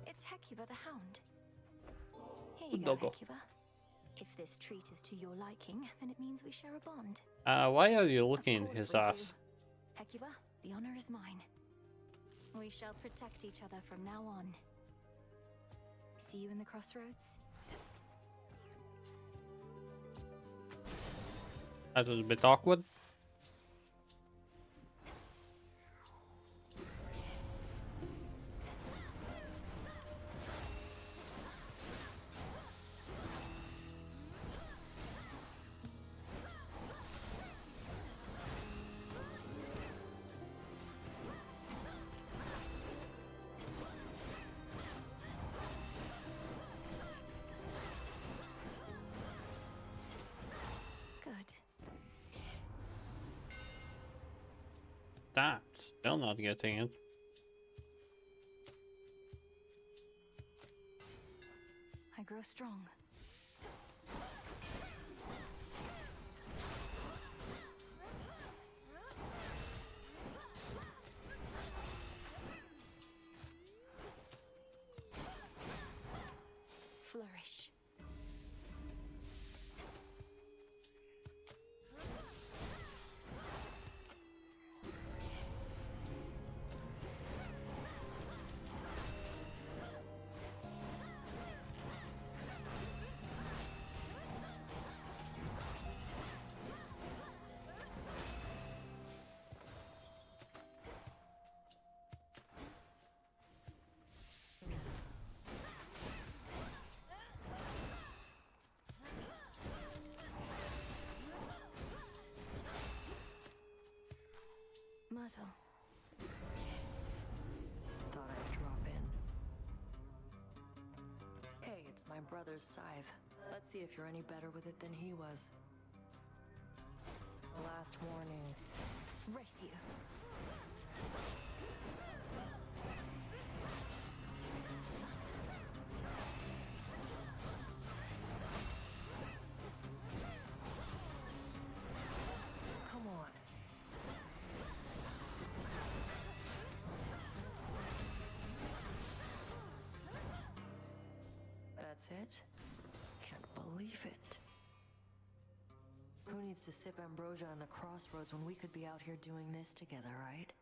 It's Hecuba the Hound. Here you go, Dogo. Hecuba. If this treat is to your liking, then it means we share a bond. Why are you looking in Of his course we ass? do. Hecuba, the honor is mine. We shall protect each other from now on. See you in the crossroads? That was a bit awkward. Good. That still not getting it. I grow strong. Flourish. subtle. Thought I'd drop in. Hey, it's my brother's scythe. Let's see if you're any better with it than he was. Last warning. Race you. Come on. That's it? Can't believe it. Who needs to sip ambrosia on the crossroads when we could be out here doing this together, right?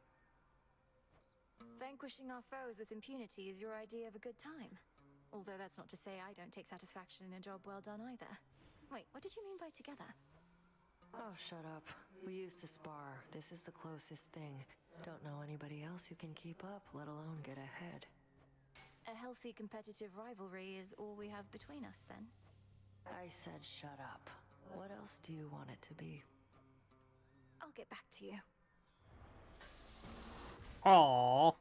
Vanquishing our foes with impunity is your idea of a good time. Although that's not to say I don't take satisfaction in a job well done either. Wait, what did you mean by together? Oh, shut up. We used to spar. This is the closest thing. Don't know anybody else who can keep up, let alone get ahead. A healthy competitive rivalry is all we have between us, then? I said shut up. What else do you want it to be? I'll get back to you. Aww.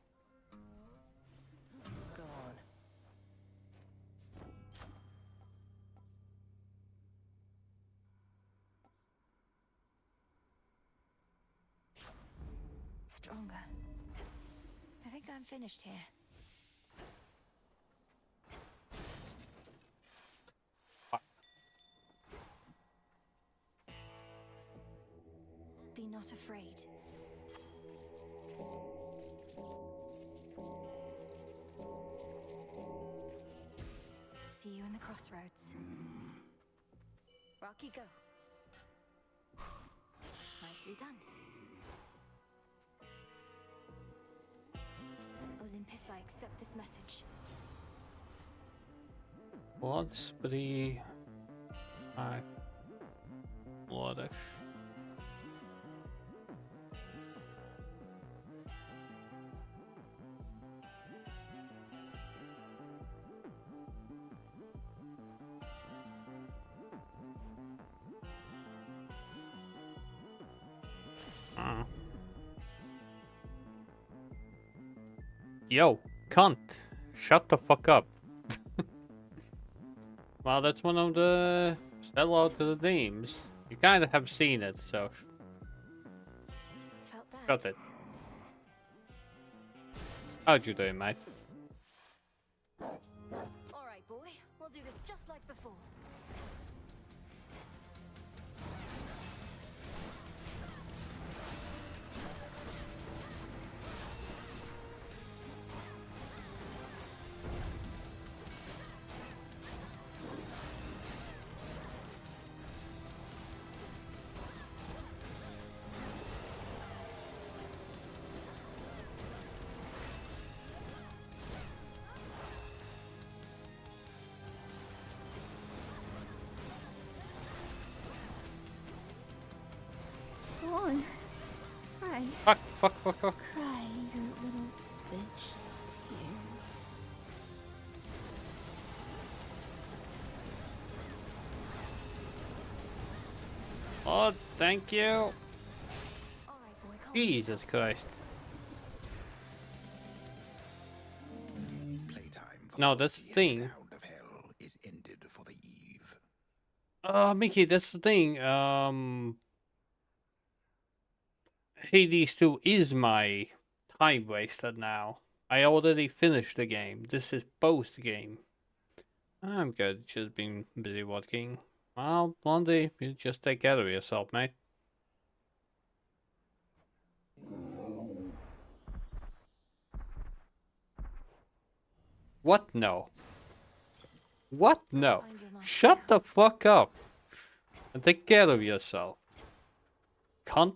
Go on. Stronger. I think I'm finished here. Be not afraid. See you in the crossroads. Rocky, go. Nicely done. Olympus, I accept this message. Blood's pretty high. Bloodish. Yo, cunt! Shut the fuck up. Well, that's one of the sellout to the themes. You kind of have seen it, so shut it. How'd you doing, mate? Alright, boy. We'll do this just like before. Go on. Cry. Fuck. Cry, you little bitch. Tears. Oh, thank you. Jesus Christ. No, that's the thing. Hound of hell is ended for the eve. Mickey, that's the thing. Hades 2 is my time waster now. I already finished the game. This is post game. I'm good. Just been busy working. Well, Blondie, you just take care of yourself, mate. What? No. What? No. Shut the fuck up. And take care of yourself. Cunt.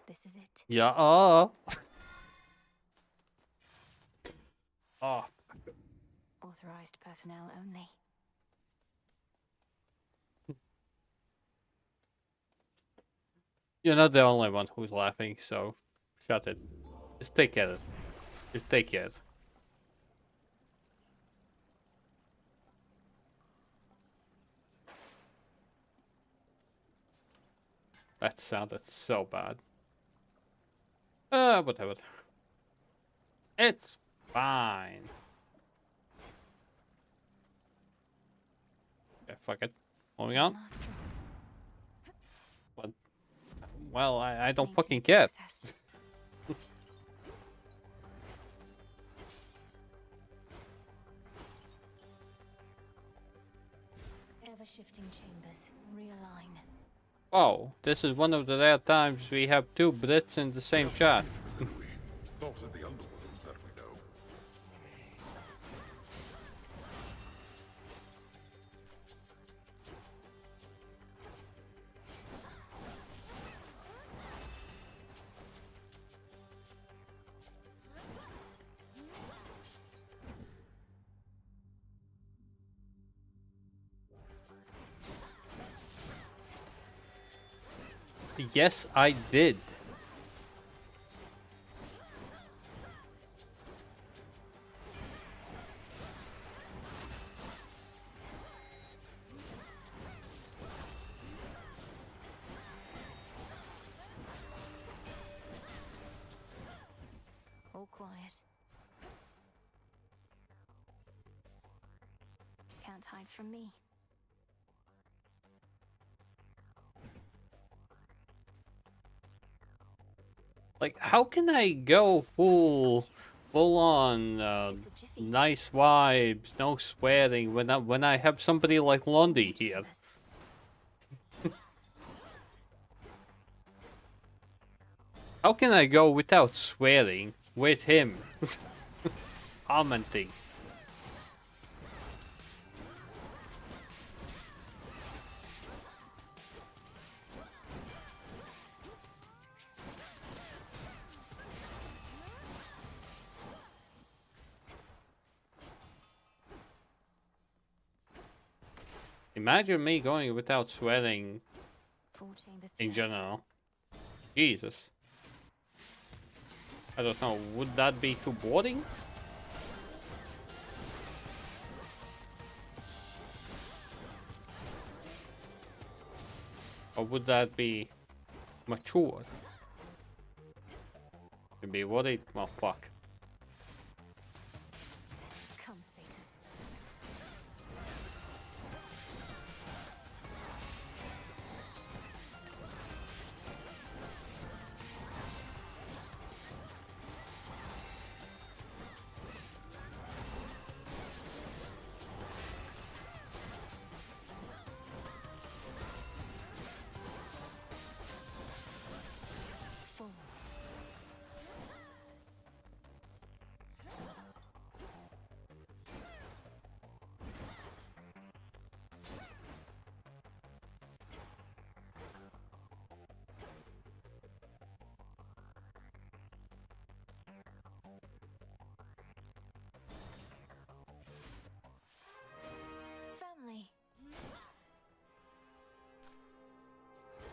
This is it. Yeah. Oh. Authorized personnel only. You're not the only one who's laughing, so shut it. Just take care of it. Just take care of it. That sounded so bad. Whatever. It's fine. Yeah, fuck it. Moving on. What? Well, I don't fucking care. Ever-shifting chambers. Realign. Oh, this is one of the rare times we have two Brits in the same chat. Not in the underworld that we know. Yes, I did. All quiet. Can't hide from me. Like, how can I go full on nice vibes, no swearing when I have somebody like Londi here? How can I go without swearing with him? Commenting. Imagine me going without swearing in general. Jesus. I don't know, would that be too boring? Or would that be mature? To be worried? Well, fuck. Come, Satyrs. Family.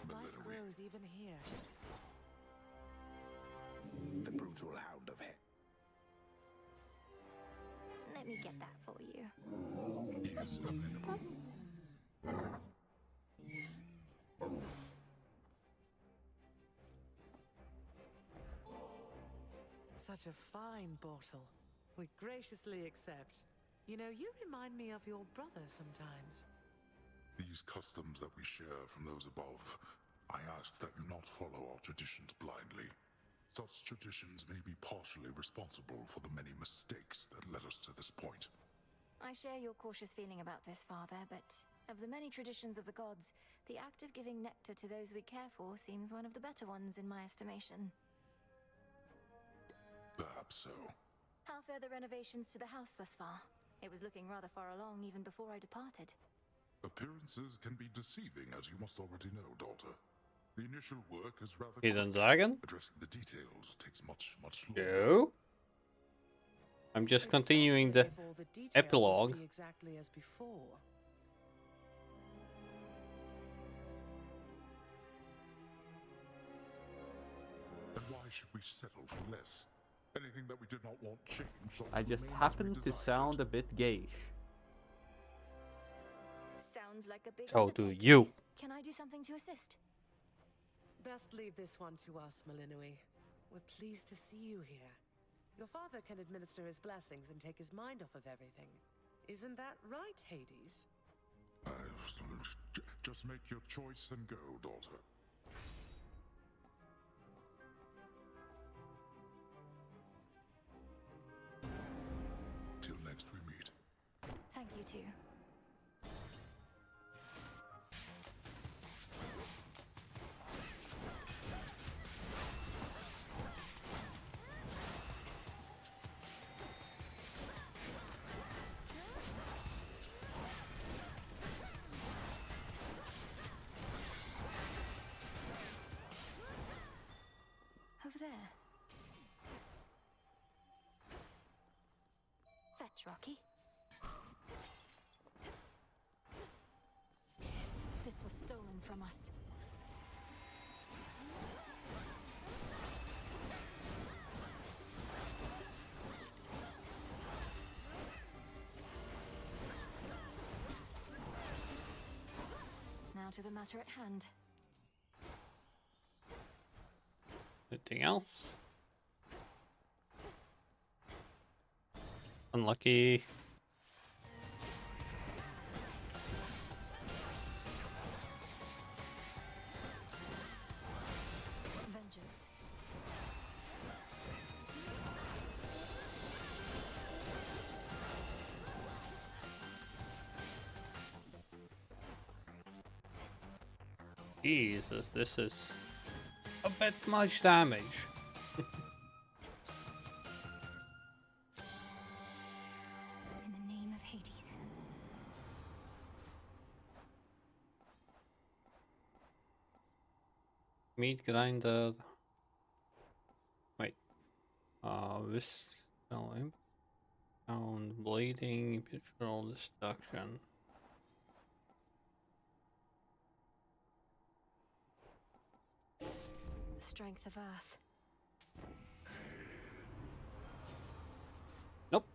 Life grows even here. The brutal hound of Heck. Let me get that for you. Is amenable. Such a fine bottle. We graciously accept. You know, you remind me of your brother sometimes. These customs that we share from those above, I ask that you not follow our traditions blindly. Such traditions may be partially responsible for the many mistakes that led us to this point. I share your cautious feeling about this, Father, but of the many traditions of the gods, the act of giving nectar to those we care for seems one of the better ones in my estimation. Perhaps so. How fare the renovations to the house thus far? It was looking rather far along even before I departed. Appearances can be deceiving, as you must already know, daughter. The initial work is rather Hidden quick. Dragon? Addressing the details takes much longer. No. I'm just continuing the If all the details epilogue. must be exactly as before. And why should we settle for less? Anything that we did not want changed. I just happen to sound a bit gayish. Sounds like a big So do undertaking. you. Can I do something to assist? best leave this one to us, Malinui. We're pleased to see you here. Your father can administer his blessings and take his mind off of everything. Isn't that right, Hades? Just make your choice and go, daughter. Till next we meet. Thank you too. Over there. Fetch, Rocky. This was stolen from us. Now to the matter at hand. Anything else? Unlucky. Vengeance. Jesus, this is a bit much damage. In the name of Hades. Meat grinder. Wait. This no sound bleeding, mutual destruction. The strength of Earth. Nope.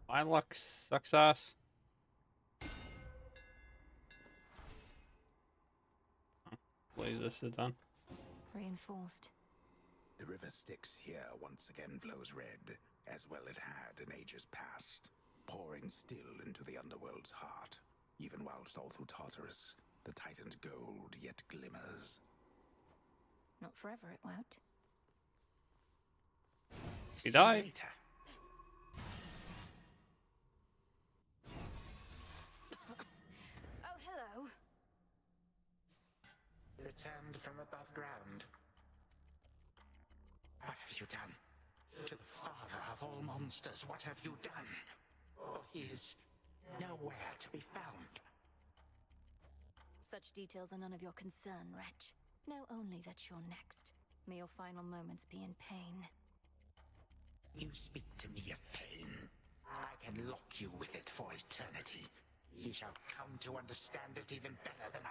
My luck sucks ass. Believe this is done. Reinforced. The river Styx here once again flows red, as well it had in ages past, pouring still into the underworld's heart, even whilst all through Tartarus, the Titan's gold yet glimmers. Not forever, it won't. He died. Oh, hello. Returned from above ground. What have you done? To the father of all monsters, what have you done? For he is nowhere to be found. Such details are none of your concern, wretch. Know only that you're next. May your final moments be in pain. You speak to me of pain. I can lock you with it for eternity. You shall come to understand it even better than I.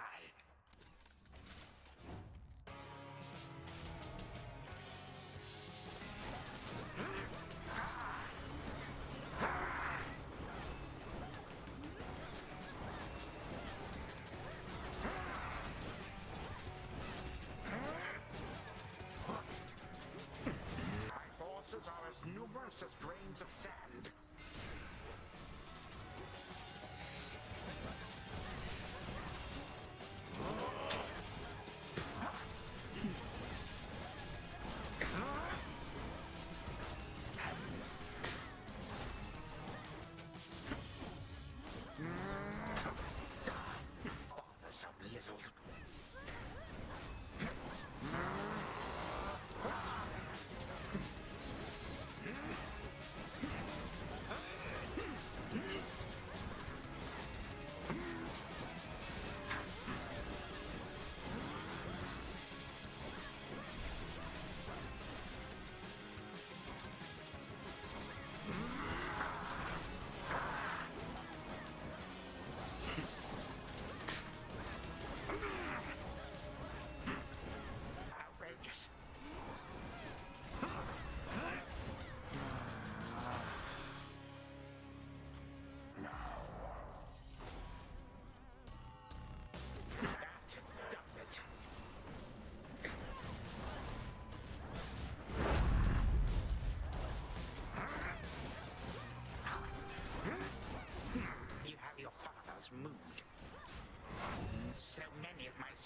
Are as numerous as grains of sand.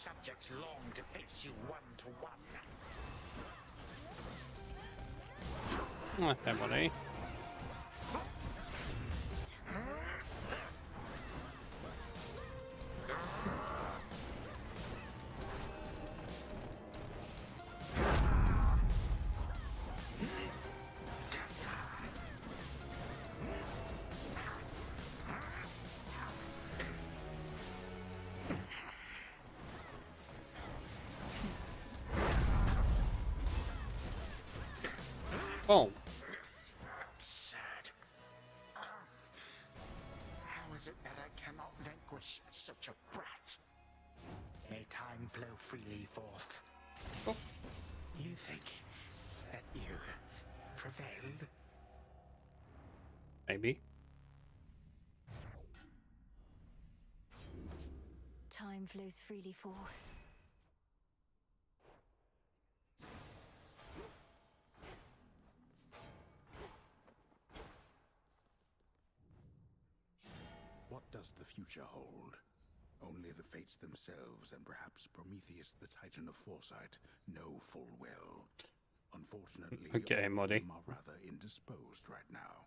subjects long to face you one-to-one. Okay, buddy. Oh. Absurd. How is it that I cannot vanquish such a brat? May time flow freely forth. Oh. You think that you prevailed? Maybe. Time flows freely forth. What does the future hold? Only the fates themselves and perhaps Prometheus, the Titan of Foresight, know full well. Unfortunately, Okay, all of Muddy. them are rather indisposed right now.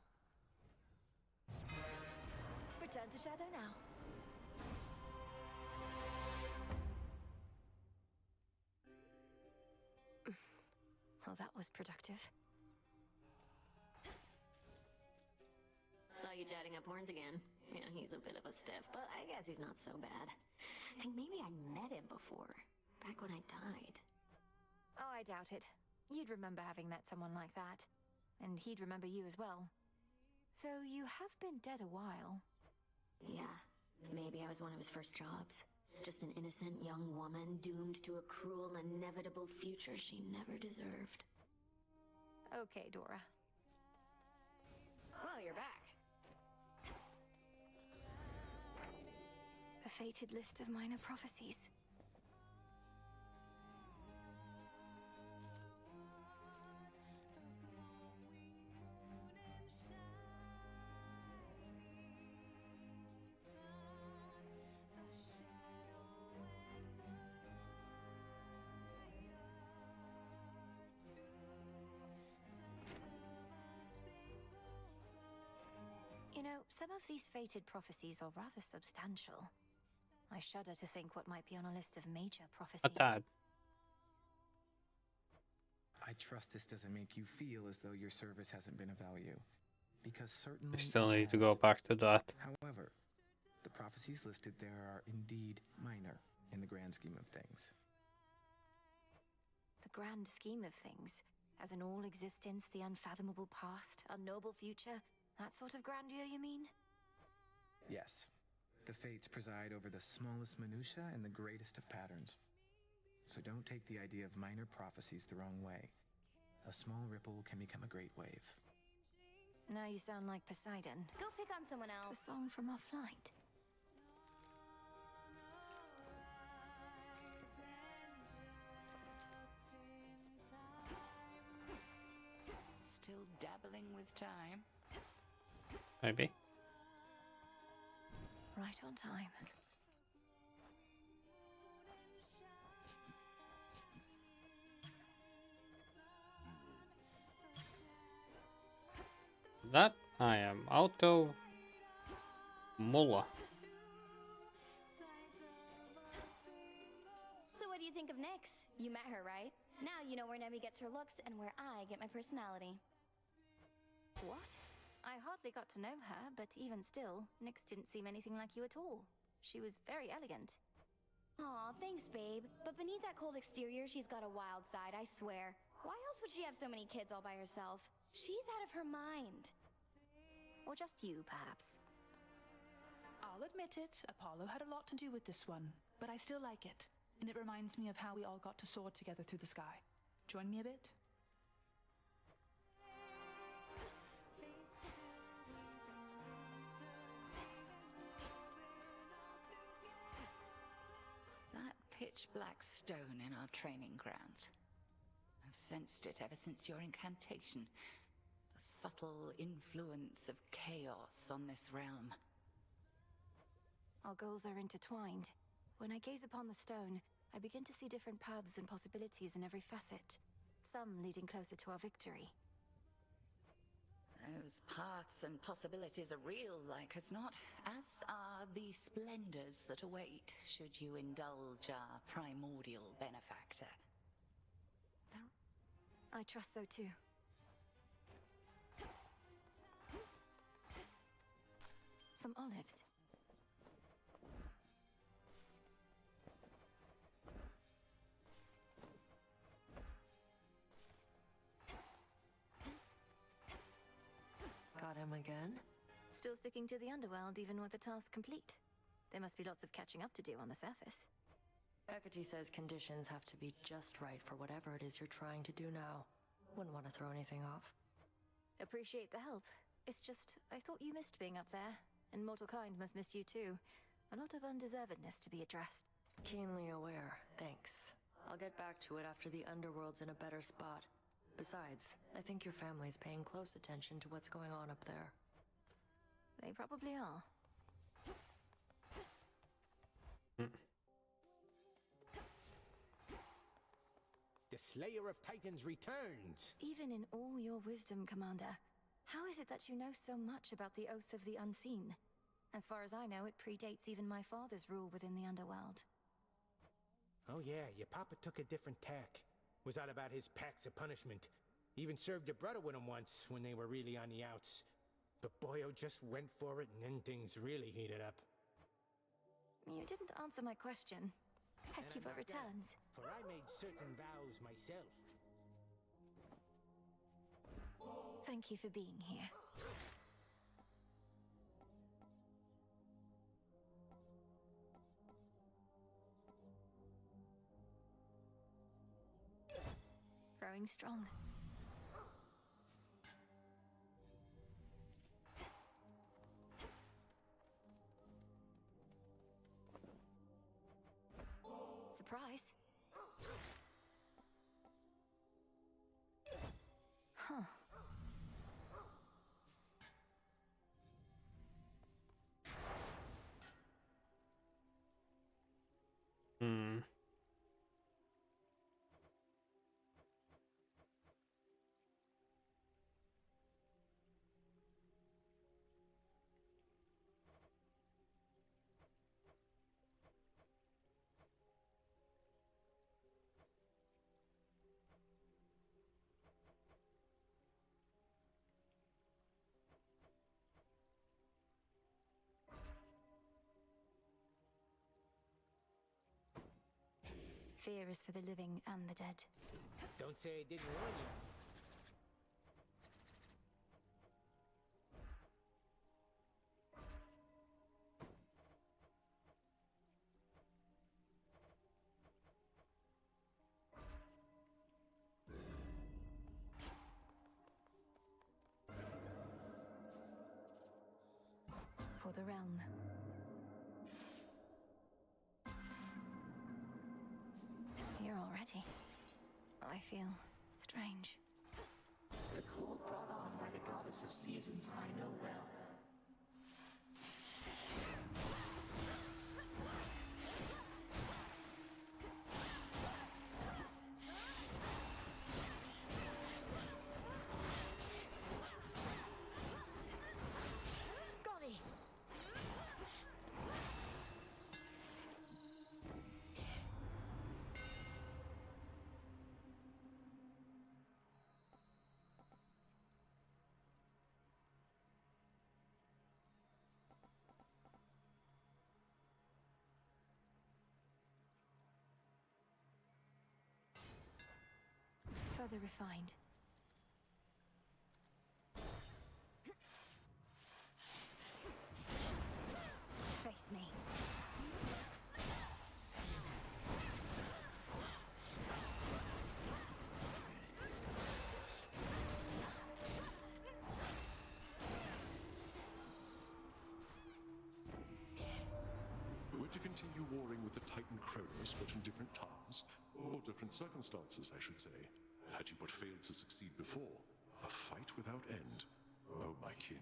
Return to Shadow now. Well, that was productive. Saw you chatting up horns again. Yeah, he's a bit of a stiff, but I guess he's not so bad. I think maybe I met him before, back when I died. Oh, I doubt it. You'd remember having met someone like that. And he'd remember you as well. Though you have been dead a while. Yeah, maybe I was one of his first jobs. Just an innocent young woman doomed to a cruel, inevitable future she never deserved. Okay, Dora. Well, you're back. The fated list of minor prophecies. You know, some of these fated prophecies are rather substantial. I shudder to think what might be on a list of major prophecies. A tad. I trust this doesn't make you feel as though your service hasn't been of value. Because certainly I still it need to has. go back to that. However, the prophecies listed there are indeed minor in the grand scheme of things. The grand scheme of things, as an all-existence, the unfathomable past, unknowable future, that sort of grandeur, you mean? Yes. The fates preside over the smallest minutiae and the greatest of patterns. So don't take the idea of minor prophecies the wrong way. A small ripple can become a great wave. Now you sound like Poseidon. Go pick on someone The else. song from our flight. Still dabbling with time. Maybe. Right on time. That I am Auto Mulla. So what do you think of Nyx? You met her, right? Now you know where Nemi gets her looks and where I get my personality. What? I hardly got to know her, but even still, Nyx didn't seem anything like you at all. She was very elegant. Aw, thanks, babe. But beneath that cold exterior, she's got a wild side, I swear. Why else would she have so many kids all by herself? She's out of her mind. Or just you, perhaps. I'll admit it, Apollo had a lot to do with this one, but I still like it. And it reminds me of how we all got to soar together through the sky. Join me a bit? That pitch black stone in our training grounds. I've sensed it ever since your incantation. The subtle influence of chaos on this realm. Our goals are intertwined. When I gaze upon the stone, I begin to see different paths and possibilities in every facet, some leading closer to our victory. Those paths and possibilities are real, like as not, as are the splendors that await should you indulge our primordial benefactor. I trust so too. Some olives. Got him again? Still sticking to the underworld even with the task complete. There must be lots of catching up to do on the surface. Hecate says conditions have to be just right for whatever it is you're trying to do now. Wouldn't want to throw anything off. Appreciate the help. It's just, I thought you missed being up there, and mortal kind must miss you too. A lot of undeservedness to be addressed. Keenly aware, thanks. I'll get back to it after the underworld's in a better spot. Besides, I think your family's paying close attention to what's going on up there. They probably are. The Slayer of Titans returns! Even in all your wisdom, Commander, how is it that you know so much about the Oath of the Unseen? As far as I know, it predates even my father's rule within the underworld. Oh yeah, your papa took a different tack. Was all about his packs of punishment. Even served your brother with him once when they were really on the outs. But Boyo just went for it and then things really heated up. You didn't answer my question. Hecuba returns. For I made certain vows myself. Thank you for being here. Growing strong. Surprise. Huh. Fear is for the living and the dead. Don't say I didn't warn you. For the realm. Here already. I feel strange. The cold brought on by the goddess of seasons I know well. Golly! Further refined. Face me. We're to continue warring with the Titan Kronos, but in different times, or different circumstances, I should say. Had you but failed to succeed before, a fight without end. Oh, my kin.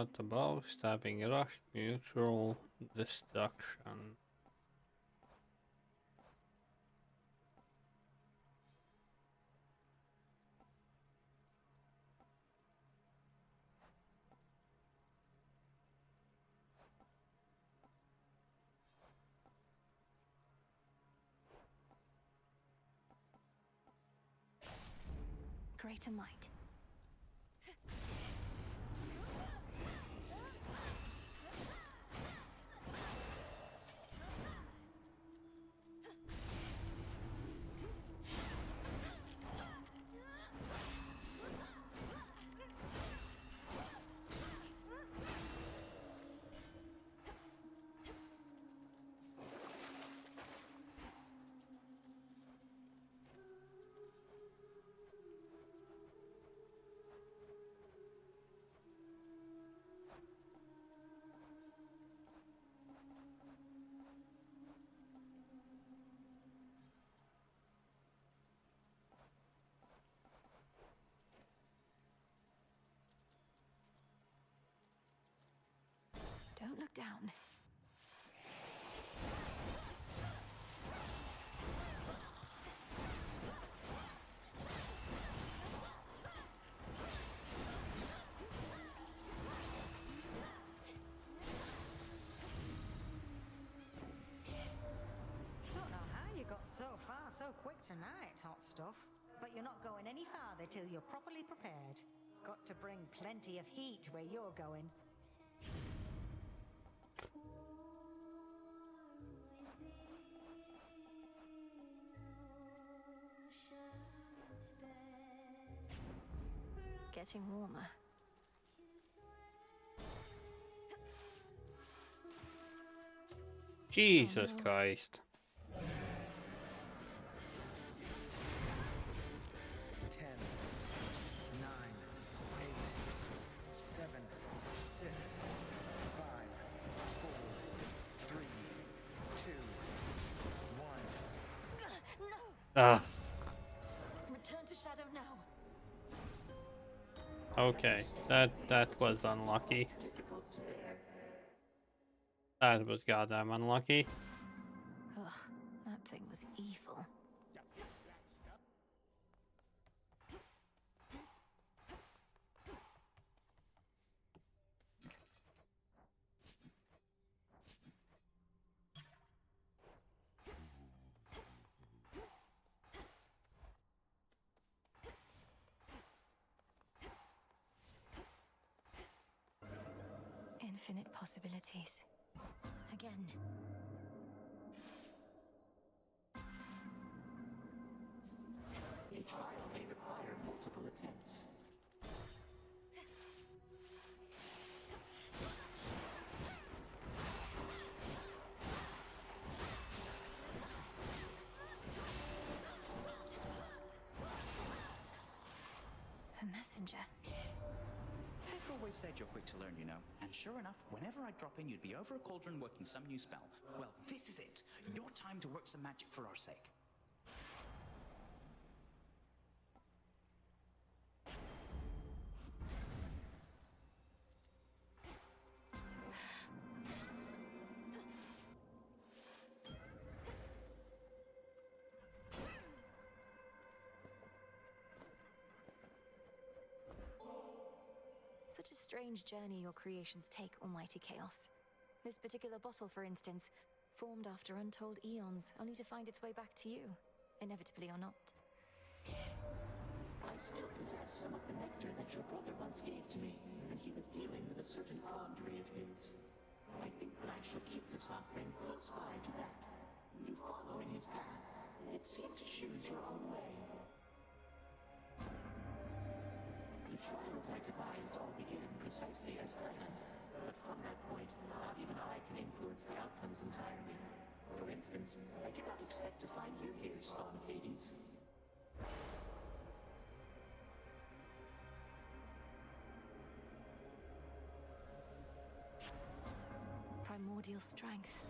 Cut above, stabbing rush, mutual destruction. Greater might. Don't look down. Don't know how you got so far so quick tonight, hot stuff. But you're not going any farther till you're properly prepared. Got to bring plenty of heat where you're going. Getting warmer. Jesus Christ. 10, 9, 8, 7, 6, 5, 4, 3, 2, 1. No! Ah. Return to shadow now. Okay, that was unlucky. That was goddamn unlucky. Ugh, that thing was evil. Infinite possibilities. Again. Each file may require multiple attempts. The messenger. Heck always said you're quick to learn, you know. And sure enough, whenever I'd drop in, you'd be over a cauldron working some new spell. Well, this is it. Your time to work some magic for our sake. Such a strange journey your creations take, Almighty Chaos. This particular bottle, for instance, formed after untold eons, only to find its way back to you, inevitably or not. I still possess some of the nectar that your brother once gave to me when he was dealing with a certain quandary of his. I think that I shall keep this offering close by to that. You follow in his path. It seemed to choose your own way. The trials I devised all began precisely as planned, but from that point, not even I can influence the outcomes entirely. For instance, I did not expect to find you here, Spawn of Hades. Primordial strength.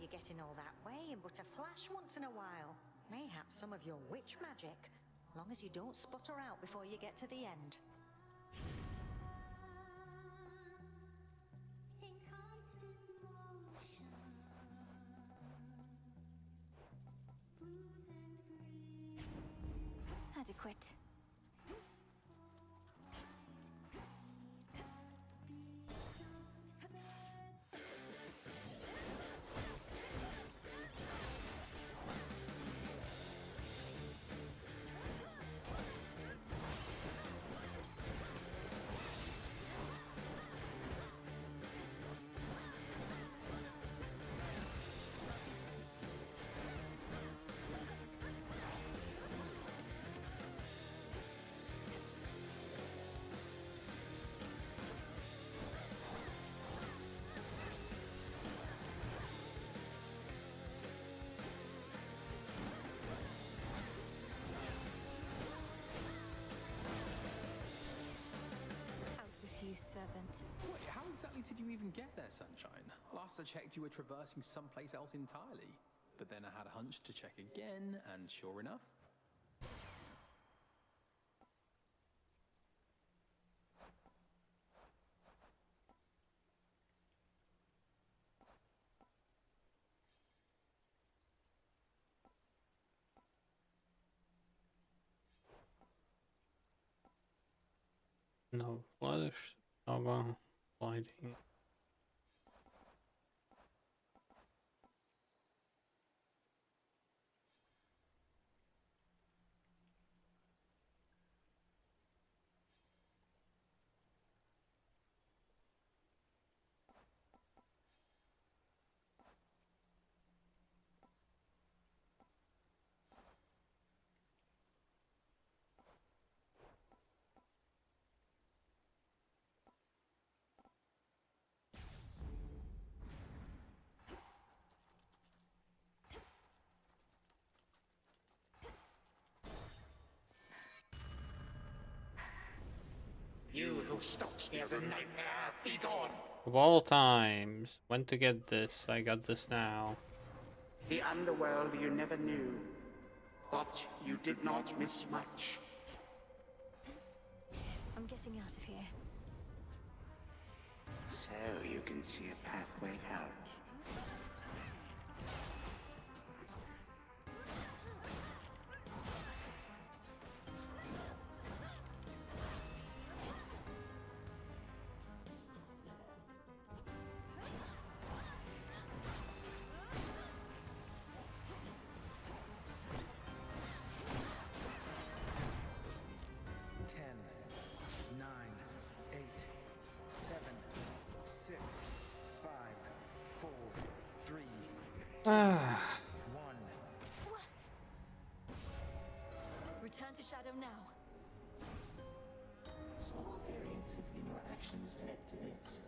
you're getting all that way in but a flash once in a while. Mayhap some of your witch magic. Long as you don't sputter out before you get to the end. Adequate. Servant. Wait, how exactly did you even get there, Sunshine? Last I checked, you were traversing someplace else entirely. But then I had a hunch to check again, and sure enough... No flourish, aber sliding. You who stalks me as a nightmare, be gone! Of all times, when to get this? I got this now. The underworld you never knew, but you did not miss much. I'm getting out of here. So you can see a pathway out. Return to Shadow now. Small variances in your actions led to this.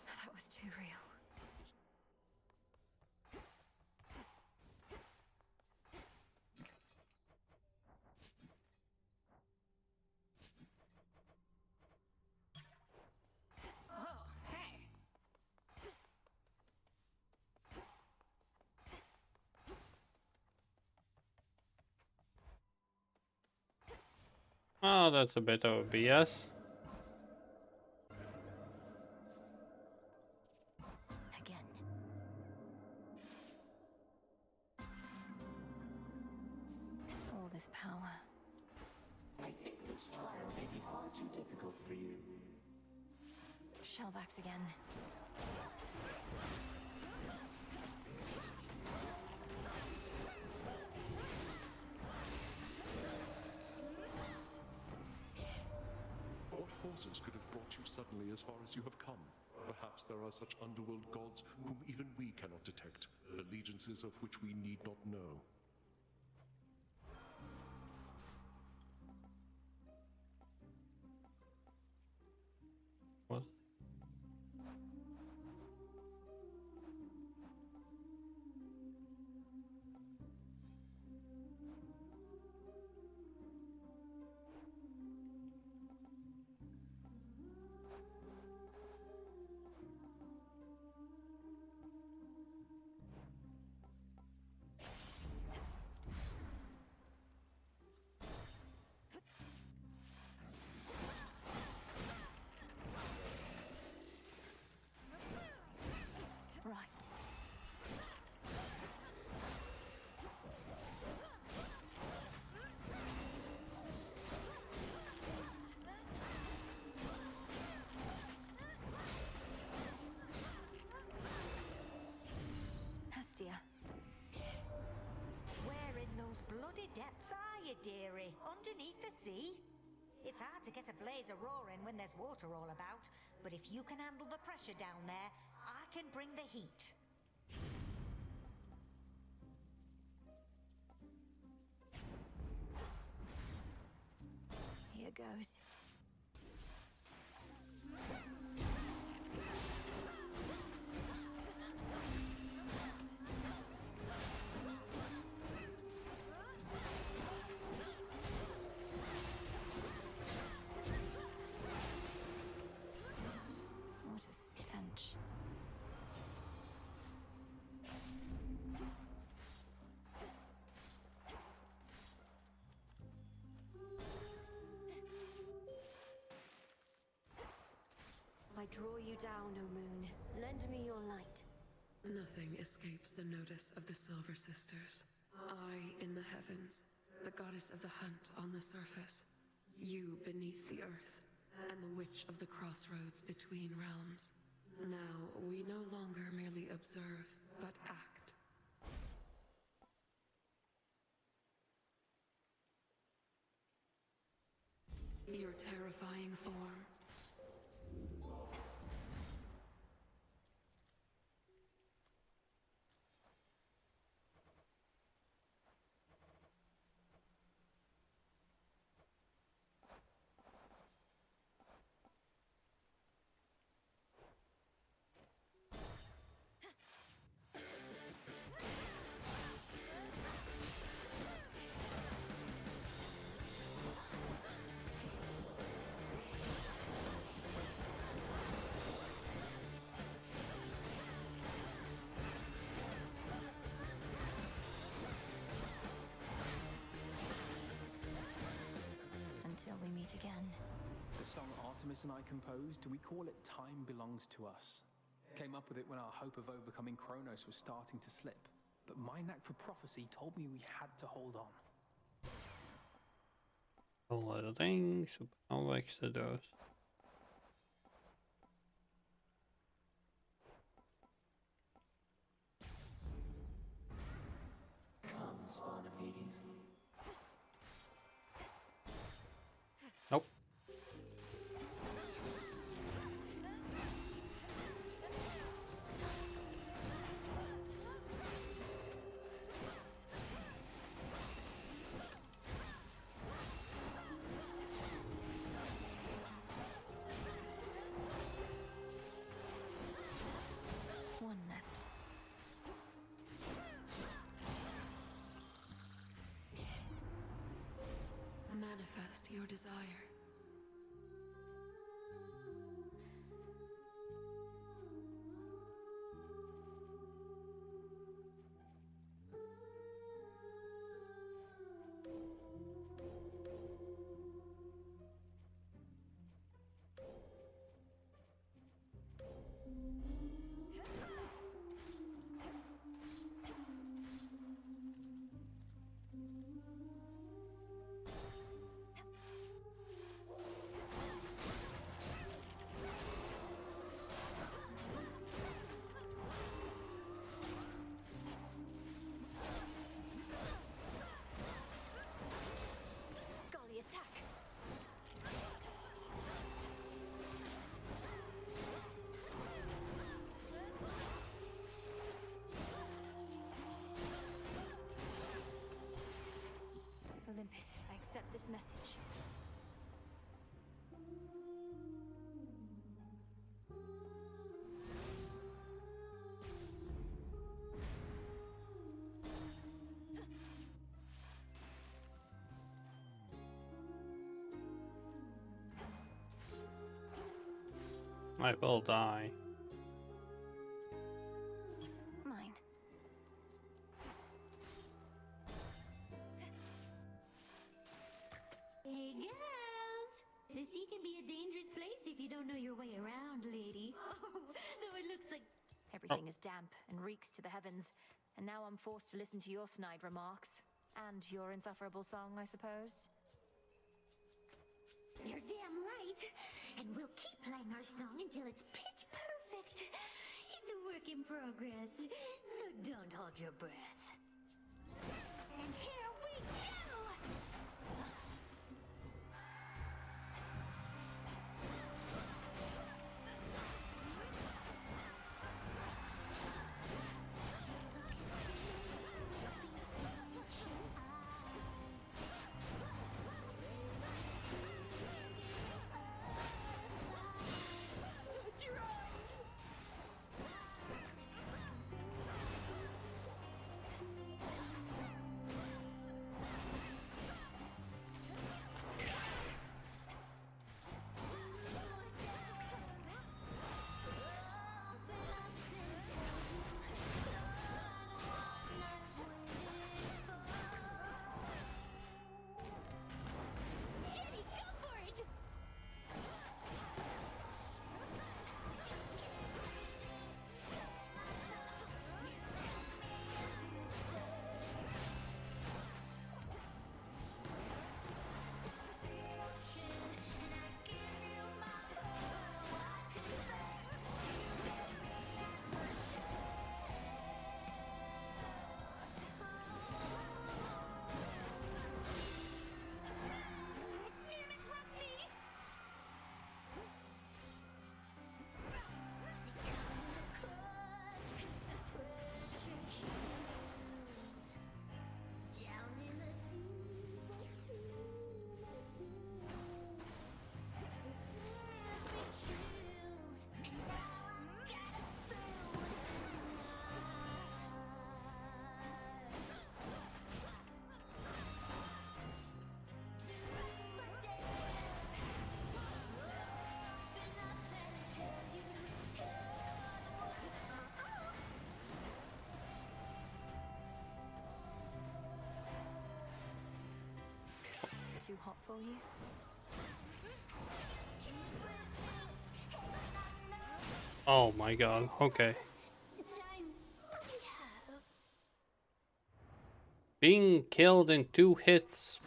That was too real. Oh, that's a bit of BS. Again. All this power. I think this trial may be far too difficult for you. Shellbacks again. What forces could have brought you suddenly as far as you have come? Perhaps there are such underworld gods whom even we cannot detect, allegiances of which we need not know. What? dearie, underneath the sea. It's hard to get a blaze a roaring when there's water all about, but if you can handle the pressure down there, I can bring the heat. Here goes. What a stench. I draw you down, O moon. Lend me your light. Nothing escapes the notice of the Silver Sisters. I in the heavens, the goddess of the hunt on the surface, you beneath the earth, and the witch of the crossroads between realms. Now we no longer merely observe, but act. Your terrifying form. Until we meet again. The song Artemis and I composed, we call it Time Belongs to Us. Came up with it when our hope of overcoming Kronos was starting to slip. But my knack for prophecy told me we had to hold on. Alla regn så växer dös. Come, spawn of Hades. Nope. One left. Manifest your desire. Golly, attack! Olympus, I accept this message. I will die. Mine. Hey, girls! The sea can be a dangerous place if you don't know your way around, lady. Oh, though it looks like... Everything is damp and reeks to the heavens, and now I'm forced to listen to your snide remarks. And your insufferable song, I suppose. You're damn right. And we'll keep playing our song until it's pitch perfect. It's a work in progress, so don't hold your breath. And here we go! too hot for you? Oh my god, okay. Being killed in 2 hits.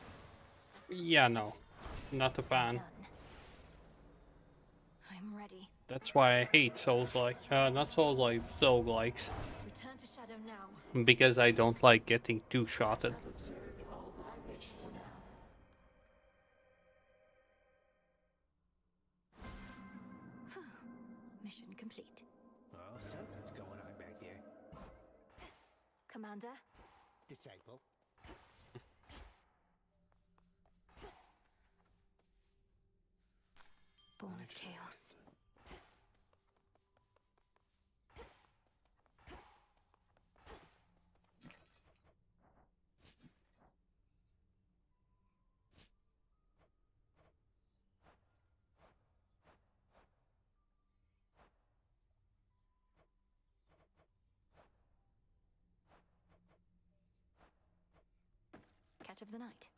Yeah, no. Not a fan. I'm ready. That's why I hate Souls-like. Not Souls-like, Soul-likes. Return to Shadow now. Because I don't like getting two-shotted. Mission complete. Oh, something's going on back there. Commander? Disciple. Born of chaos. Catch of the night.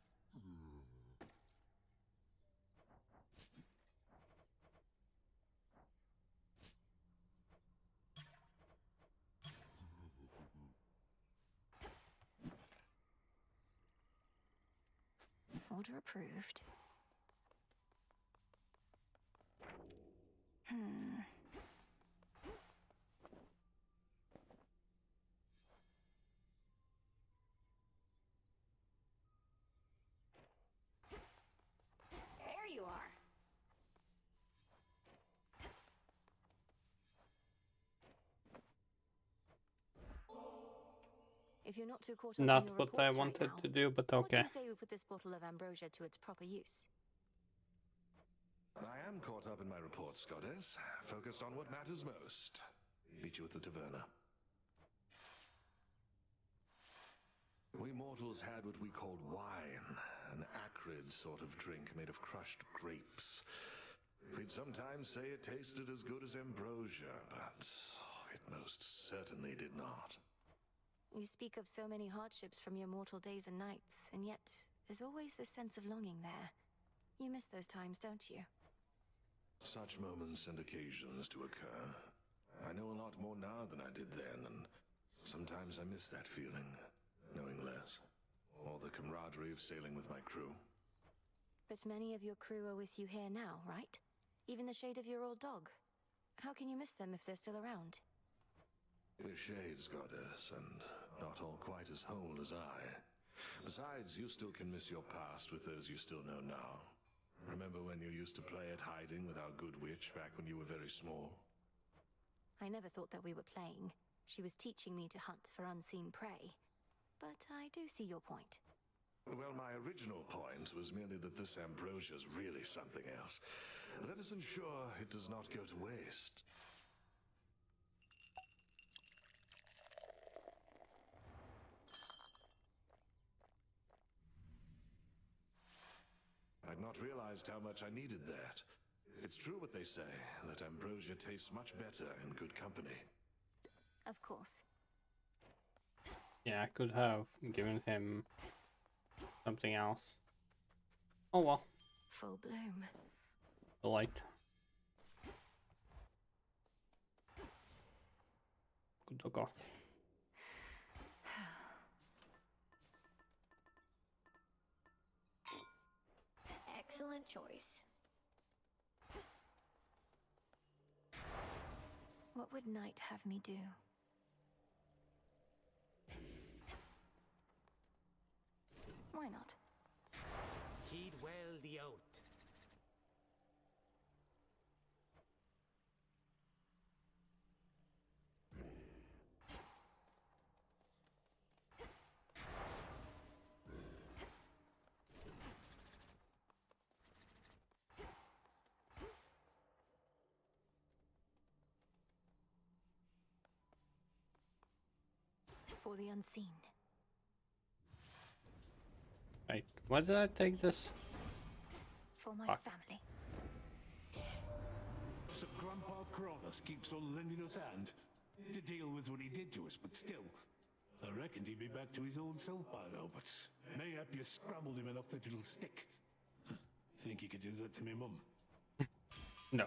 Order approved. There you are. If you're not too caught up Not in your what reports I wanted right now, to do, but what do okay. you say we put this bottle of ambrosia to its proper use? I am caught up in my reports, Goddess. Focused on what matters most. Meet you at the taverna. We mortals had what we called wine, an acrid sort of drink made of crushed grapes. We'd sometimes say it tasted as good as ambrosia, but it most certainly did not. You speak of so many hardships from your mortal days and nights, and yet there's always this sense of longing there. You miss those times, don't you? Such moments and occasions to occur. I know a lot more now than I did then, and sometimes I miss that feeling, knowing less. Or the camaraderie of sailing with my crew. But many of your crew are with you here now, right? Even the shade of your old dog. How can you miss them if they're still around? We're shades, Goddess, and not all quite as whole as I. Besides, you still can miss your past with those you still know now. Remember when you used to play at hiding with our good witch back when you were very small? I never thought that we were playing. She was teaching me to hunt for unseen prey. But I do see your point. Well, my original point was merely that this ambrosia's really something else. Let us ensure it does not go to waste. I'd not realized how much I needed that. It's true what they say, that ambrosia tastes much better in good company. Of course. Yeah, I could have given him something else. Oh well. Full bloom. The light. Good go. Excellent choice. What would Night have me do? Why not? Heed well the oath. For the unseen. Wait, why did I take this? For my Fuck. family. So Grandpa Kronos keeps on lending us hand to deal with what he did to us, but still, I reckoned he'd be back to his old self by now, but mayhap you scrambled him enough that it'll stick. Think you could do that to me, Mum? No.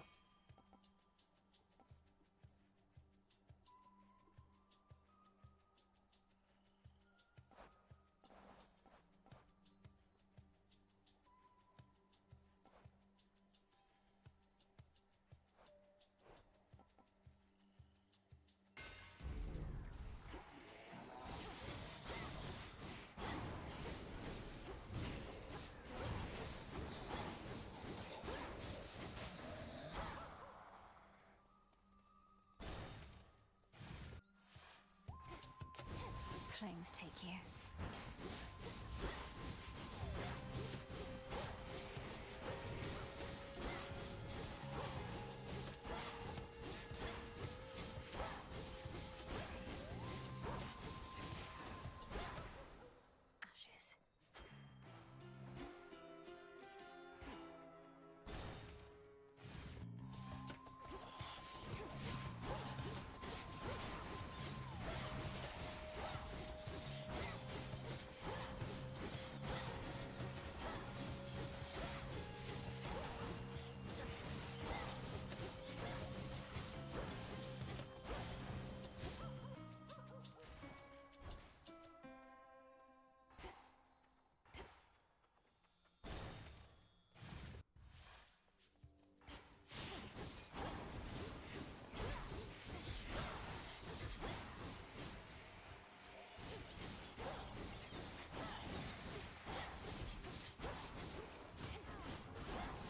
Flames take you. Ashes.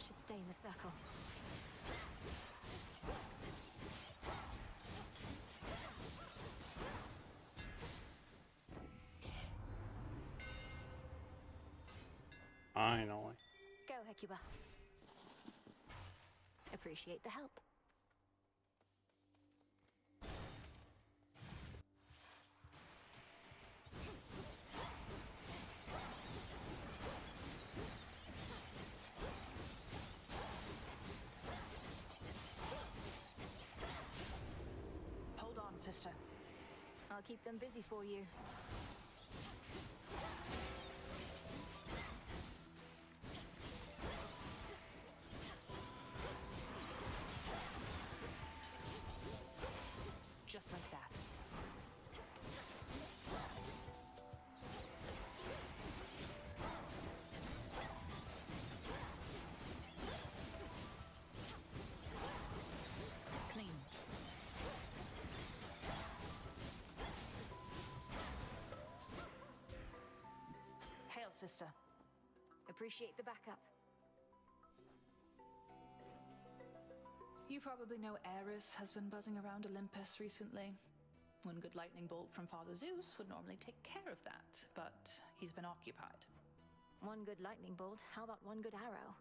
Should stay in the circle. Finally. Go, Hecuba. Appreciate the help. Hold on, sister. I'll keep them busy for you. Just like that. Clean. Hail, sister. Appreciate the backup. You probably know Ares has been buzzing around Olympus recently. One good lightning bolt from Father Zeus would normally take care of that, but he's been occupied. One good lightning bolt, how about one good arrow?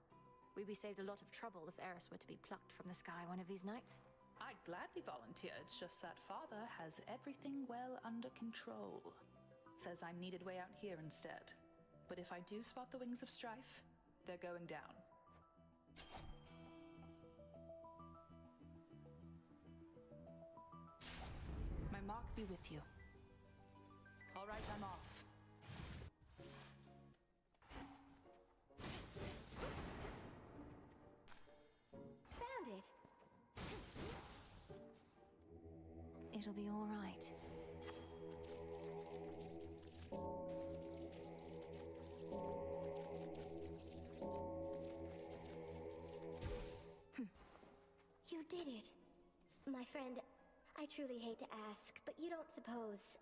We'd be saved a lot of trouble if Eris were to be plucked from the sky one of these nights. I'd gladly volunteer, it's just that Father has everything well under control. Says I'm needed way out here instead. But if I do spot the wings of strife, they're going down. My mark be with you. All right, I'm off. Found it. It'll be all right. You did it. My friend, I truly hate to ask, but you don't suppose...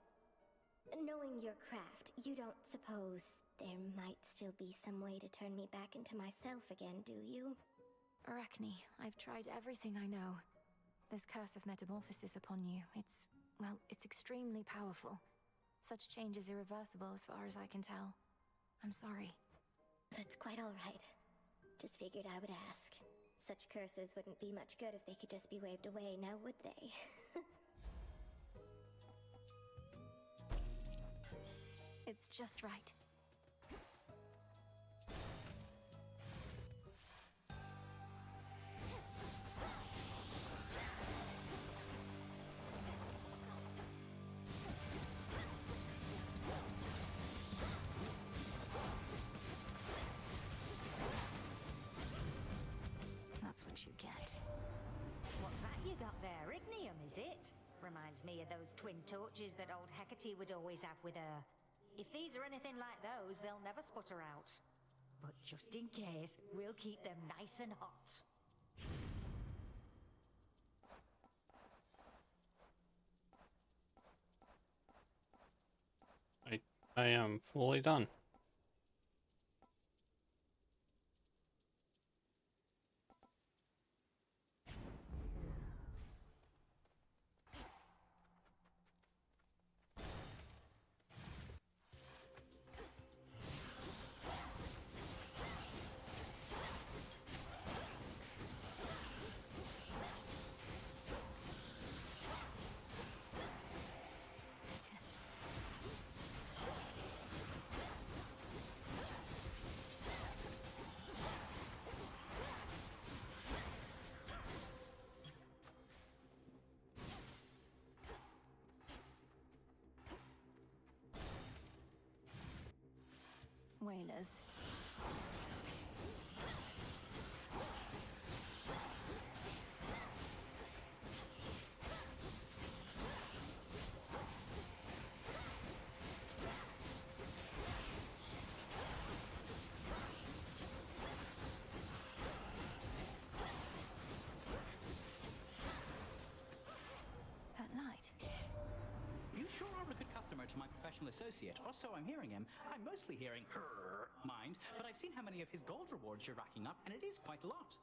Knowing your craft, you don't suppose there might still be some way to turn me back into myself again, do you? Arachne, I've tried everything I know. This curse of metamorphosis upon you, it's extremely powerful. Such change is irreversible as far as I can tell. I'm sorry. That's quite all right. Just figured I would ask. Such curses wouldn't be much good if they could just be waved away, now would they? It's just right. you got there? Ignium, is it? Reminds me of those twin torches that old Hecate would always have with her. If these are anything like those, they'll never sputter out. But just in case, we'll keep them nice and hot. I am fully done. Whalers. That light. You sure are a good customer to my professional associate, or so I'm hearing him. I'm mostly hearing her mind, but I've seen how many of his gold rewards you're racking up, and it is quite a lot.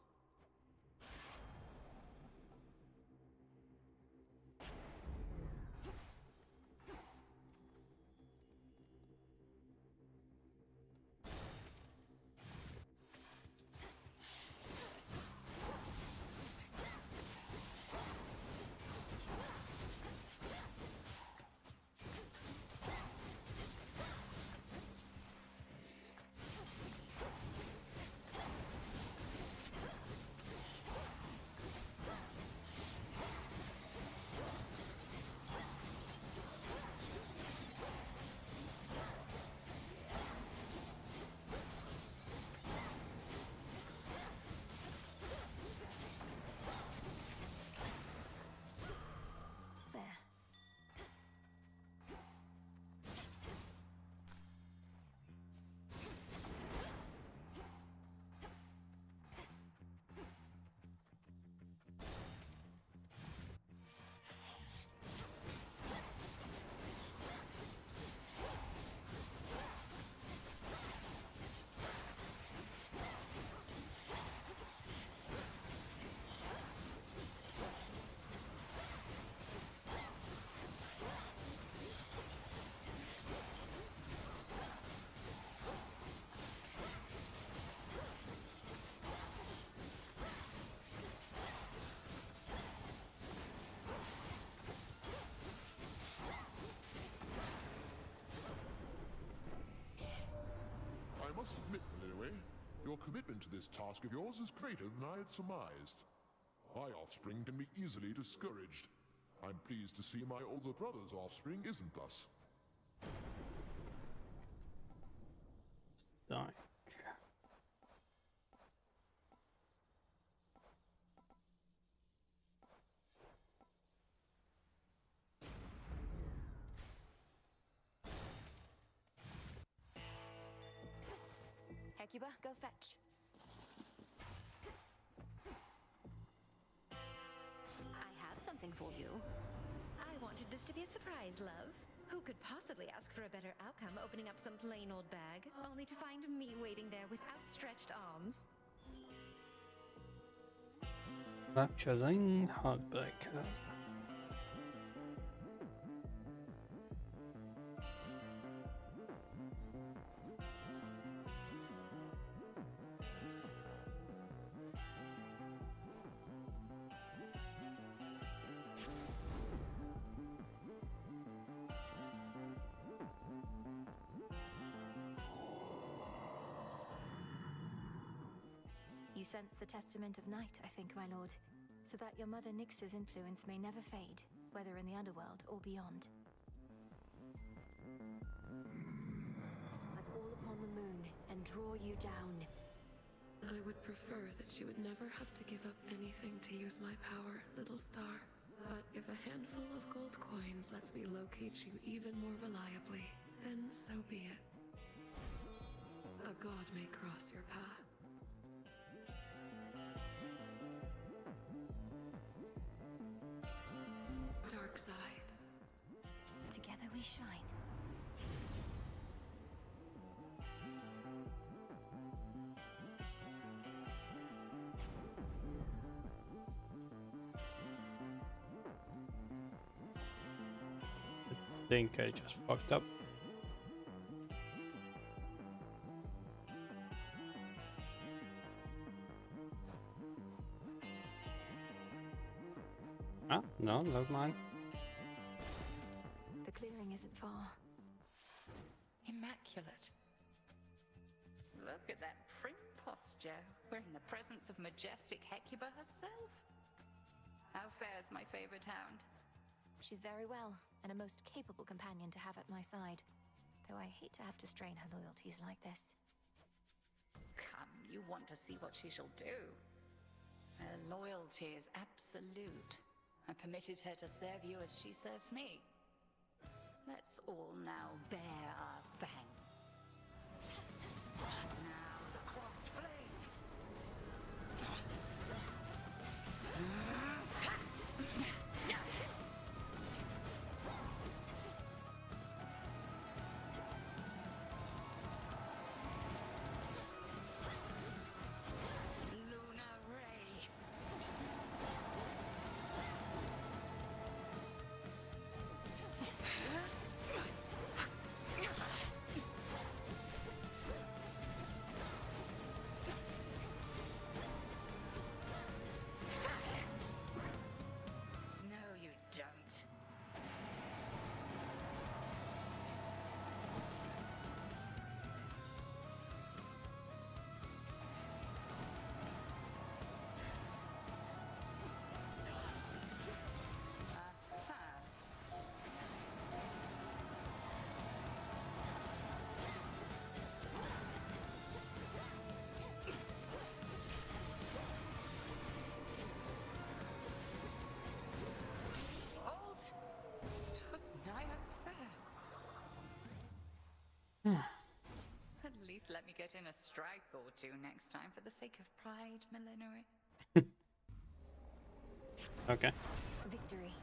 I must admit, Malinois, your commitment to this task of yours is greater than I had surmised. My offspring can be easily discouraged. I'm pleased to see my older brother's offspring isn't thus. Die. Hecuba, go fetch. I have something for you. I wanted this to be a surprise, love. Who could possibly ask for a better outcome opening up some plain old bag, only to find me waiting there with outstretched arms? Rapturing Heartbreaker. You sense the testament of night, I think, my lord, so that your mother Nyx's influence may never fade, whether in the underworld or beyond. I call upon the moon and draw you down. I would prefer that you would never have to give up anything to use my power, little star. But if a handful of gold coins lets me locate you even more reliably, then so be it. A god may cross your path. Dark side. Together we shine. I think I just fucked up. Ah, no, never mind. The clearing isn't far. Immaculate. Look at that prim posture. We're in the presence of majestic Hecuba herself. How fares my favorite hound? She's very well, and a most capable companion to have at my side. Though I hate to have to strain her loyalties like this. Come, you want to see what she shall do. Her loyalty is absolute. I permitted her to serve you as she serves me. Let's all now bear our fang. Now the crossed flames. Lunar ray. No, you don't. Hold! 'Twas nigh unfair. At least let me get in a strike or two next time for the sake of pride, Millenary. Okay. Victory.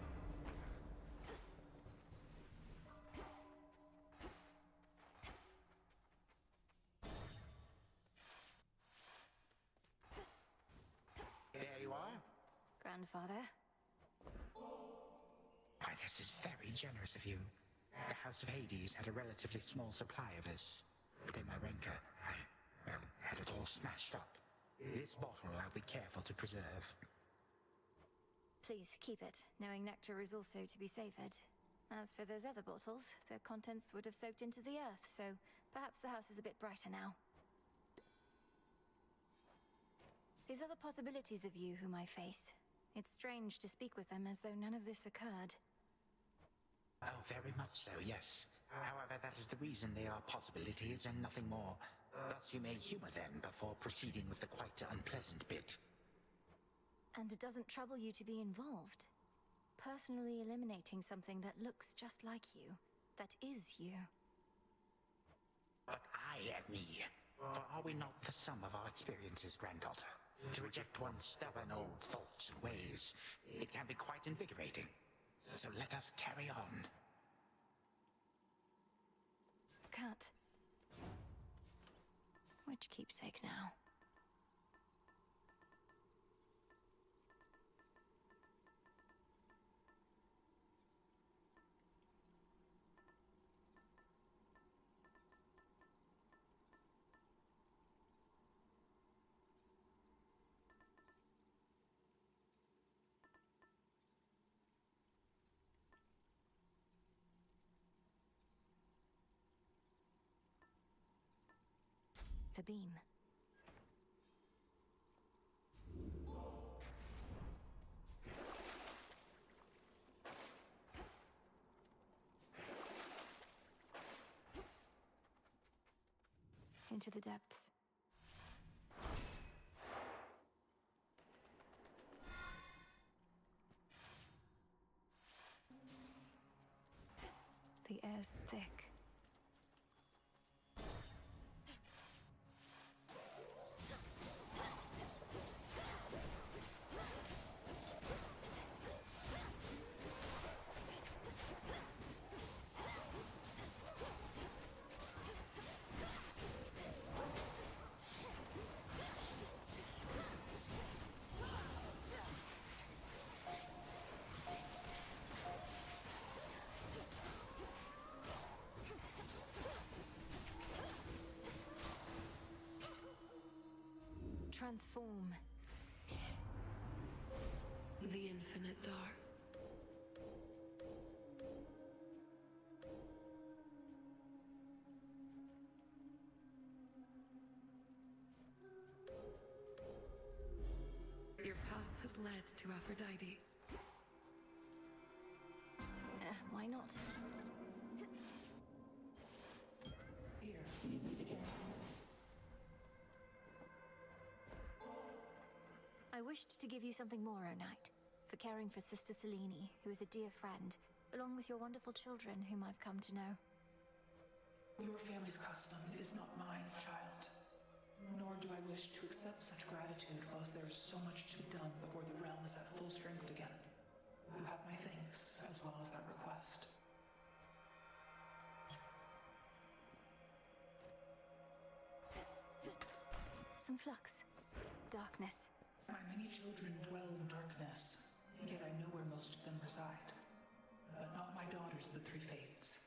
There you are. Grandfather. Why, this is very generous of you. The House of Hades had a relatively small supply of this. But in my rancor, I had it all smashed up. This bottle I'll be careful to preserve. Please keep it, knowing nectar is also to be savored. As for those other bottles, their contents would have soaked into the earth, so perhaps the house is a bit brighter now. These are the possibilities of you whom I face. It's strange to speak with them as though none of this occurred. Oh, very much so, yes. However, that is the reason they are possibilities and nothing more. Thus you may humor them before proceeding with the quite unpleasant bit. And it doesn't trouble you to be involved. Personally eliminating something that looks just like you. That is you. But I am me. For are we not the sum of our experiences, granddaughter? To reject one's stubborn old thoughts and ways, it can be quite invigorating. So let us carry on. Cat. Which keepsake now? The beam. Into the depths. air's thick. Transform. The infinite dark. Your path has led to Aphrodite. Why not? Here, you meet again. I wished to give you something more, O Knight, for caring for Sister Selene, who is a dear friend, along with your wonderful children whom I've come to know. Your family's custom is not mine, child. Nor do I wish to accept such gratitude whilst there is so much to be done before the realm is at full strength again. You have my thanks, as well as that request. Some flux. Darkness. My many children dwell in darkness, yet I know where most of them reside. But not my daughters of the Three Fates.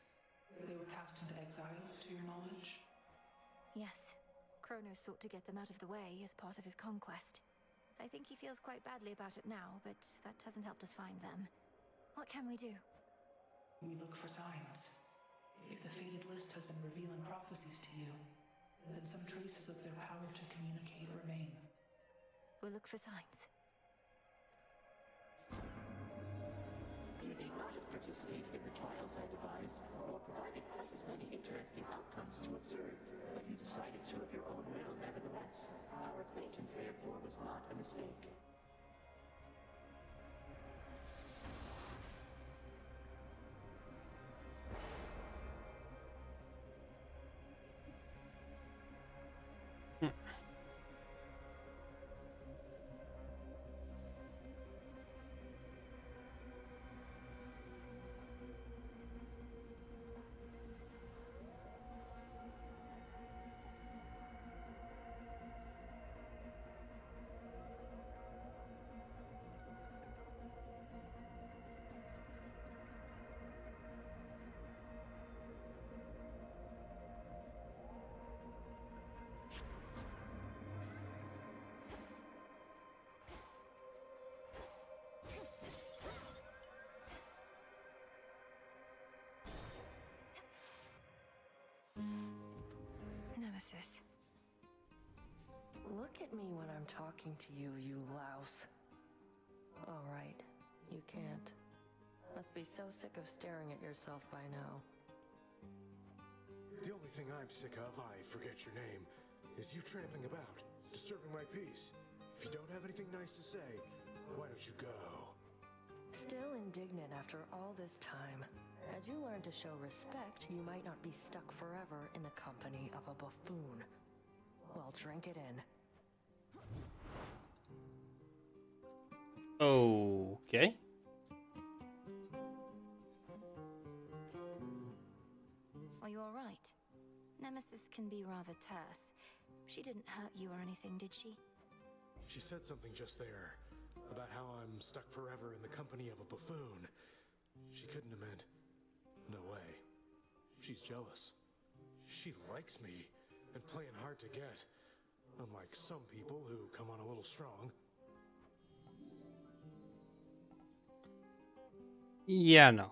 They were cast into exile, to your knowledge? Yes. Kronos sought to get them out of the way as part of his conquest. I think he feels quite badly about it now, but that hasn't helped us find them. What can we do? We look for signs. If the Fated List has been revealing prophecies to you, then some traces of their power to communicate remain. We'll look for signs. You may not have participated in the trials I devised, or provided quite as many interesting outcomes to observe, but you decided to of your own will nevertheless. Our acquaintance therefore was not a mistake. Nemesis. Look at me when I'm talking to you, you louse. All right, you can't. Must be so sick of staring at yourself by now. The only thing I'm sick of, I forget your name, is you tramping about, disturbing my peace. If you don't have anything nice to say, why don't you go? Still indignant after all this time. As you learn to show respect, you might not be stuck forever in the company of a buffoon. Well, drink it in. Okay. Are you alright? Nemesis can be rather terse. She didn't hurt you or anything, did she? She said something just there, about how I'm stuck forever in the company of a buffoon. She couldn't have meant... No way. She's jealous. She likes me, and playing hard to get. Unlike some people who come on a little strong. Yeah, no.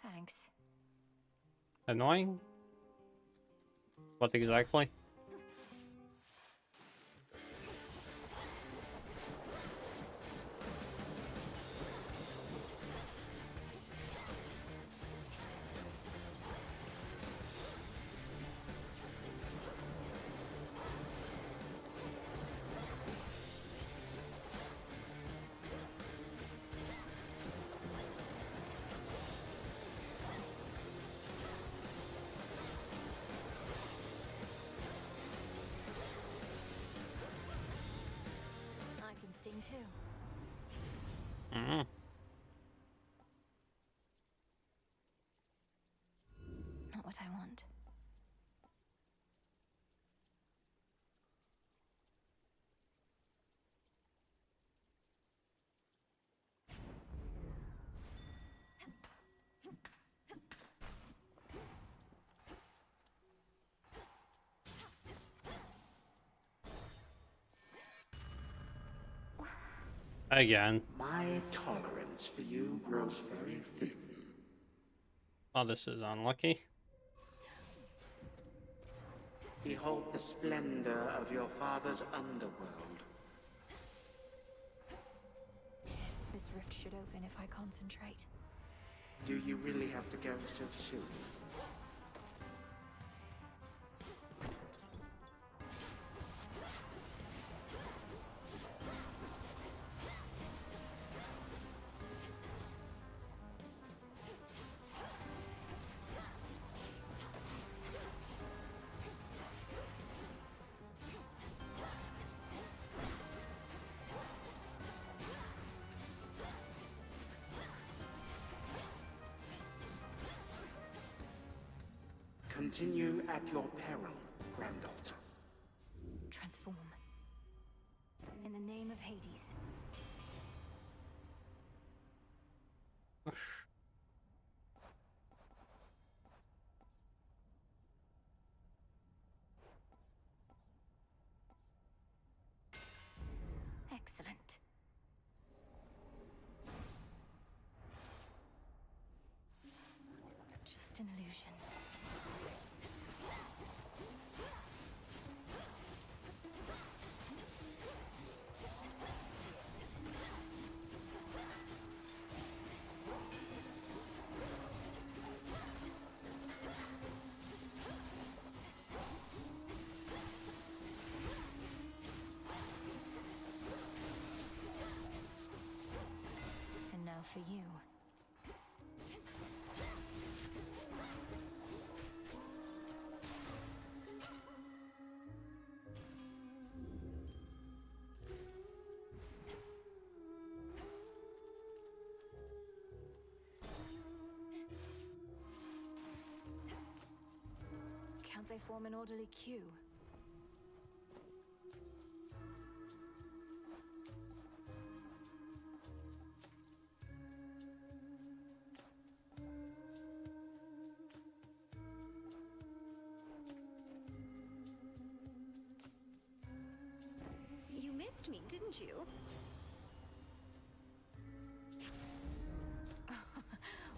Thanks. Annoying? What exactly? too. Mm. Not what I want. Again. My tolerance for you grows very thin. Oh, this is unlucky. Behold the splendor of your father's underworld. This rift should open if I concentrate. Do you really have to go so soon? Continue at your peril, granddaughter. Transform. In the name of Hades. Excellent. Just an illusion. And now for you. Can't they form an orderly queue? You missed me, didn't you?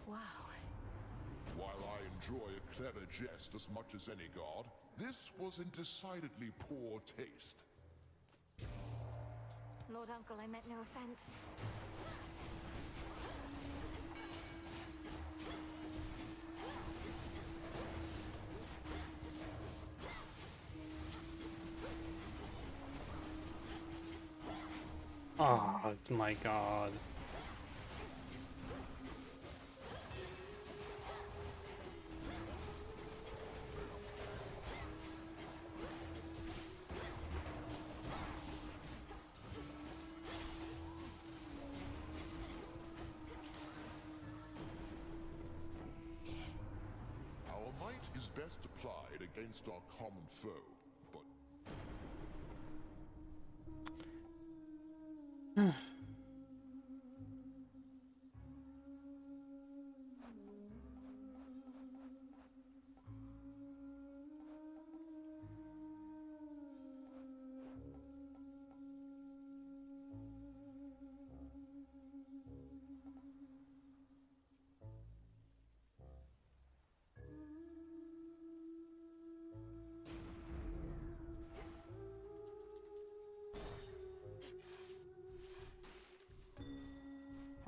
Wow. While I enjoy a clever jest as much as any god, this was in decidedly poor taste. Lord Uncle, I meant no offense. Oh my god. Our might is best applied against our common foe, but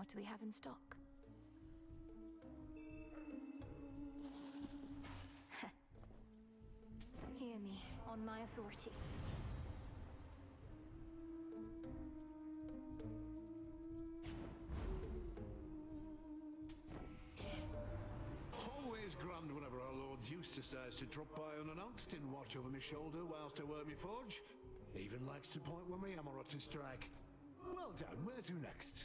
What do we have in stock? Hear me, on my authority. Always grand whenever our Lord's Eustace decides to drop by unannounced and watch over my shoulder whilst I work my forge. Even likes to point when my hammer ought to strike. Well done. Where to next?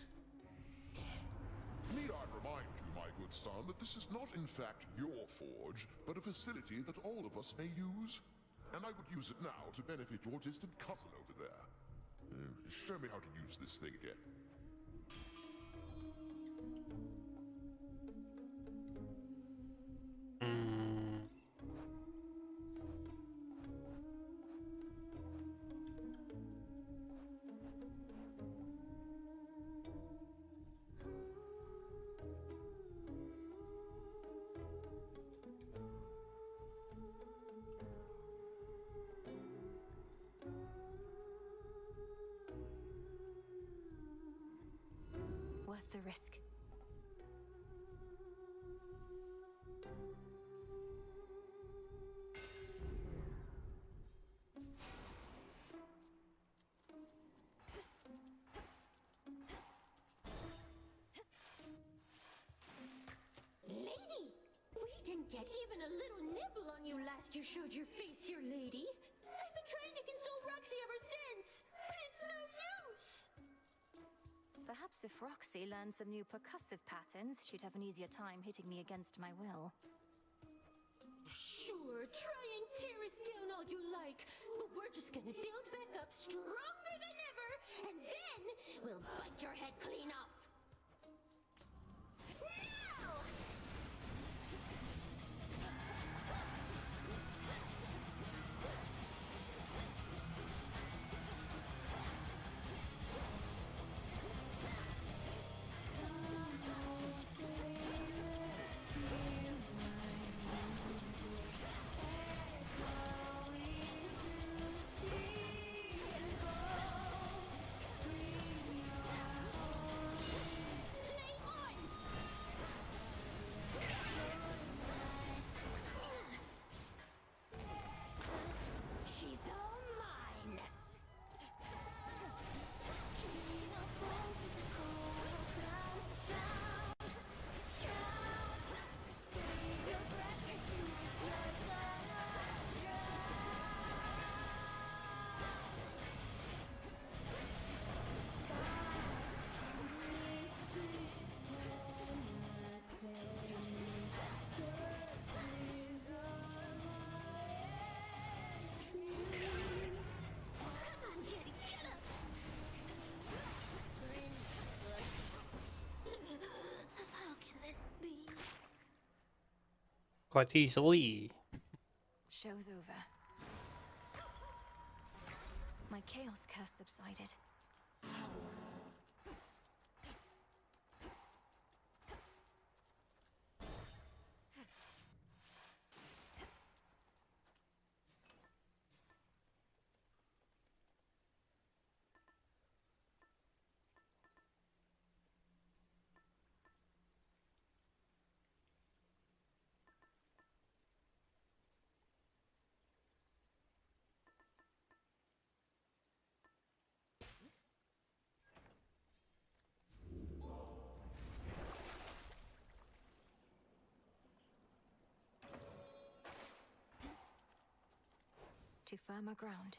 Need I remind you, my good son, that this is not in fact your forge, but a facility that all of us may use? And I would use it now to benefit your distant cousin over there. Show me how to use this thing again. Worth the risk. Lady! We didn't get even a little nibble on you last you showed your face here, lady. I've been trying to console Roxy ever since, but it's no use! Perhaps if Roxy learned some new percussive patterns, she'd have an easier time hitting me against my will. Sure, try and tear us down all you like, but we're just gonna build back up stronger than ever, and then we'll bite your head clean off. Now! She's all mine. Come on, Jetty, get up! How can this be? Quite easily. Show's over. My chaos curse subsided. To firmer ground.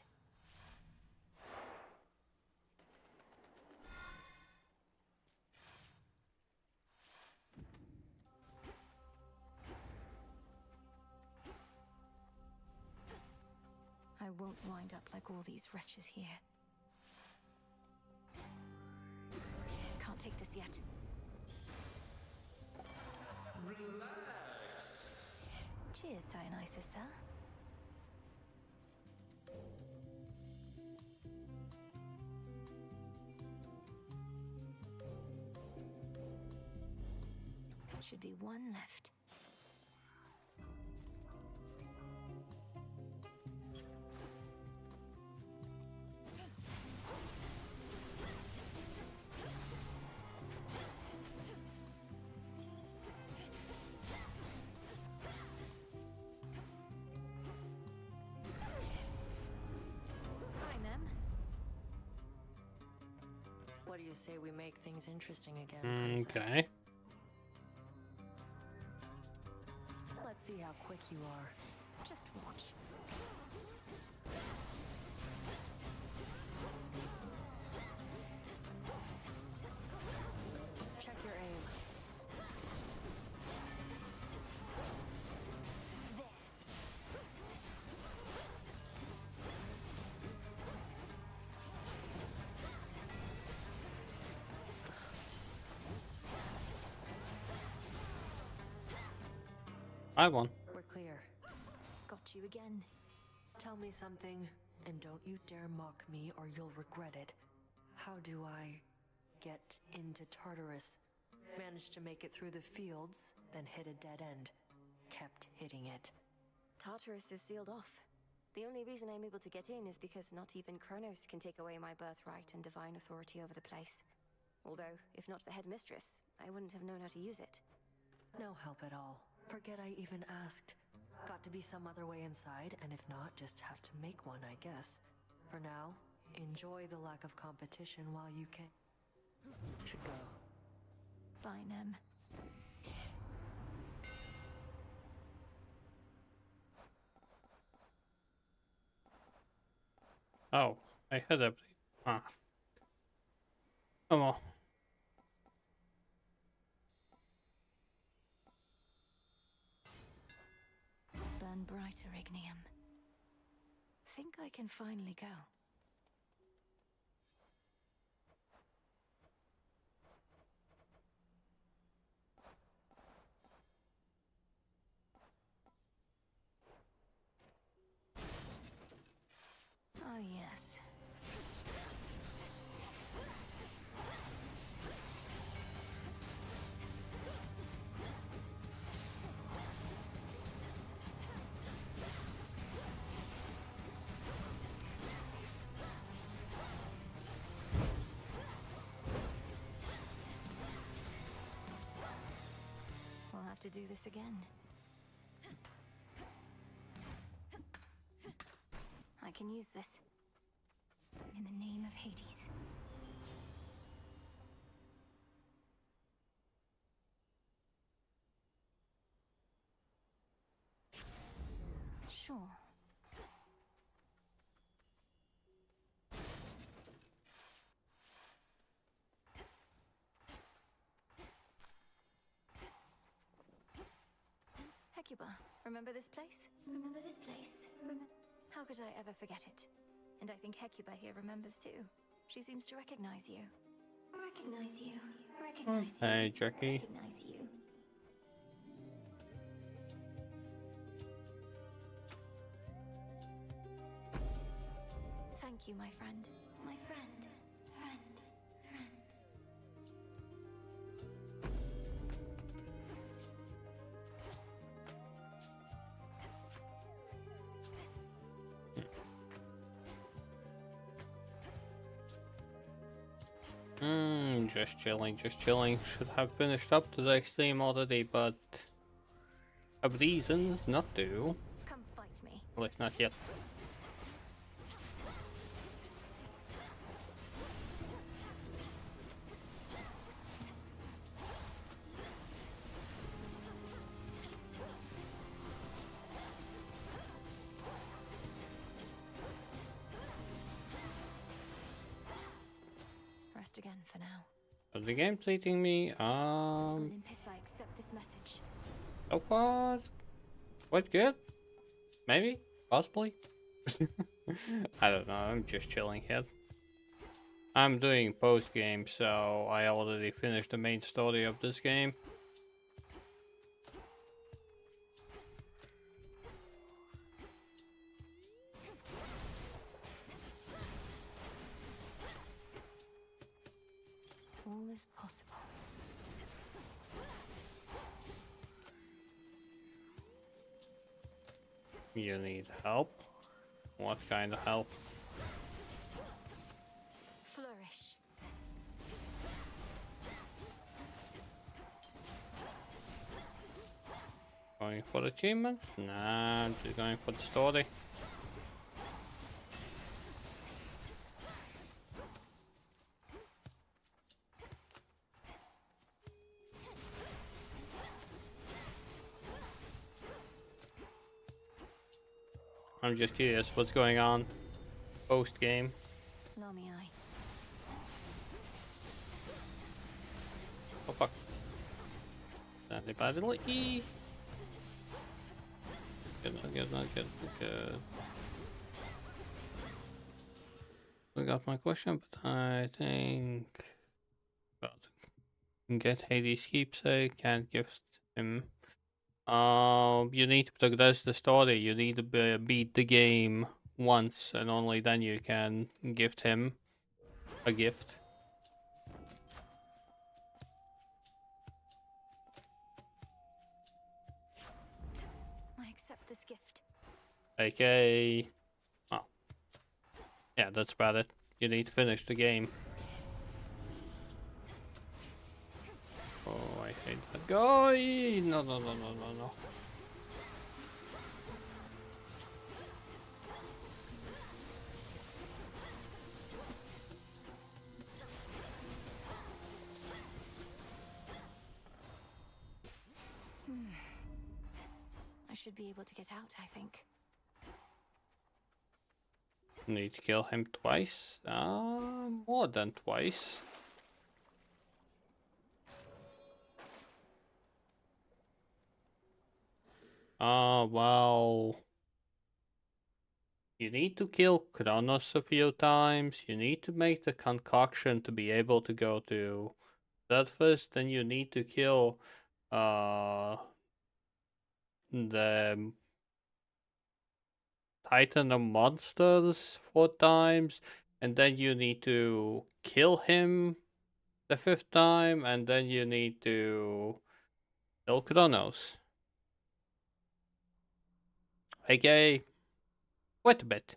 I won't wind up like all these wretches here. Can't take this yet. Relax. Cheers, Dionysus, sir. Should be one left. Hi, Nem. What do you say we make things interesting again, Princess? Okay. Let's see how quick you are. Just watch. I won. We're clear. Got you again. Tell me something, and don't you dare mock me or you'll regret it. How do I get into Tartarus? Managed to make it through the fields, then hit a dead end. Kept hitting it. Tartarus is sealed off. The only reason I'm able to get in is because not even Kronos can take away my birthright and divine authority over the place. Although, if not for Headmistress, I wouldn't have known how to use it. No help at all. Forget I even asked. Got to be some other way inside, and if not, just have to make one, I guess. For now, enjoy the lack of competition while you can. Should go. Bye, Nem. Oh, I had a... Ah. Come on. Burn brighter, Ignium. Think I can finally go. Ah, yes. We'll have to do this again. I can use this. In the name of Hades. Sure. Hecuba, remember this place? Remember this place? How could I ever forget it? And I think Hecuba here remembers too. She seems to recognize you. Recognize you. Recognize you. Hey, Jackie. Recognize you. Thank you, my friend. My friend. Friend. Friend. Just chilling, just chilling. Should have finished up today's stream already, but have reasons not to. Come fight me. At least not yet. Rest again for now. Is the game treating me? Olympus, I accept this message. So far, quite good. Maybe, possibly. I don't know. I'm just chilling here. I'm doing post game, so I already finished the main story of this game. All is possible. You need help? What kind of help? Flourish. Going for achievements? Nah, I'm just going for the story. I'm just curious what's going on post game. Lami eye. Oh fuck. Sadly badly. Good, not good, not good, not good. Forgot my question, but I think about get Hades keepsake, can't gift him You need to progress the story. You need to beat the game once, and only then you can gift him a gift. I accept this gift. Okay. Oh. Yeah, that's about it. You need to finish the game. Oh, I hate that guy. No, no, no, no, no, no. I should be able to get out, I think. Need to kill him twice. More than twice. Well... You need to kill Kronos a few times. You need to make the concoction to be able to go to that first. Then you need to kill the Titan of Monsters 4 times. And then you need to kill him the 5th time. And then you need to kill Kronos. Okay. Quite a bit.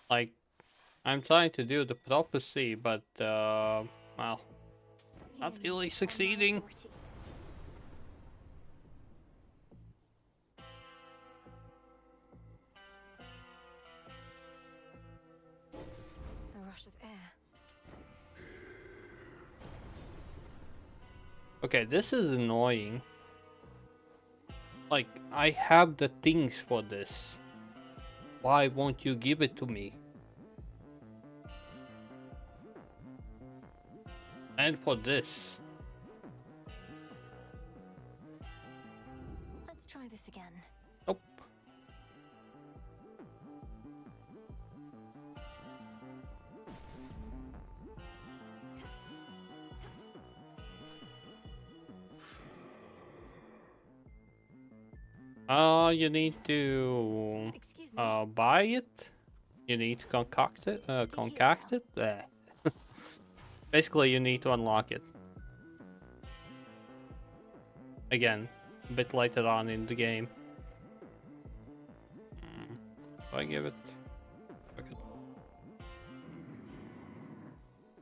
Like, I'm trying to do the prophecy, but, well, not really succeeding. The rush of air. Okay, this is annoying. Like, I have the things for this. Why won't you give it to me? And for this. Let's try this again. Nope. You need to buy it. You need to concoct it. Concoct it. Bleh. Basically, you need to unlock it. Again, a bit later on in the game. Do I give it? Okay.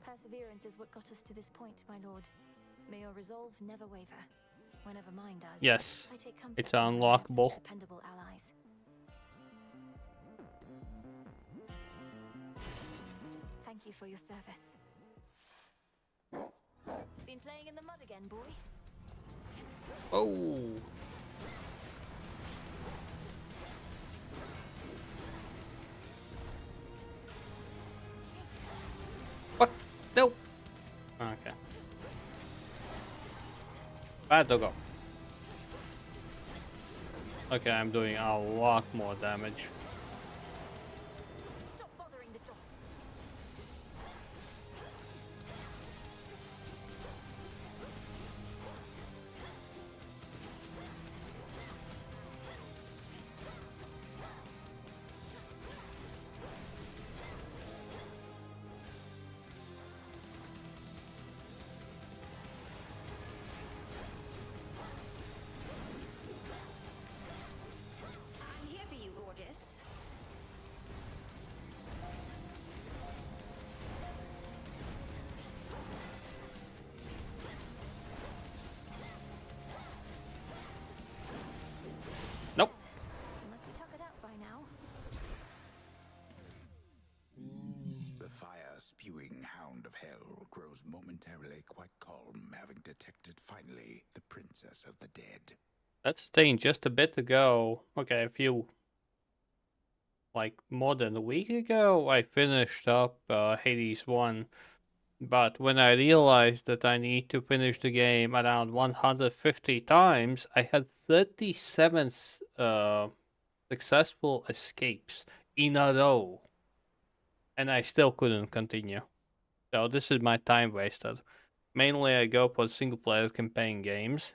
Perseverance is what got us to this point, my lord. May your resolve never waver. Whenever mine does. Yes, I take comfort it's in knowing I have such unlockable. dependable allies. Thank you for your service. Been playing in the mud again, boy? Oh. What? No. Okay. Bad doggo. Okay, I'm doing a lot more damage. Stop bothering the dog. I'm here for you, gorgeous. Nope. You must be tuckered out by now. The fire-spewing hound of hell grows momentarily quite calm, having detected finally the princess of the dead. That's the thing. Just a bit ago, okay, a few, like more than a week ago, I finished up Hades 1. But when I realized that I need to finish the game around 150 times, I had 37 successful escapes in a row. and I still couldn't continue. So this is my time wasted. Mainly I go for single player campaign games.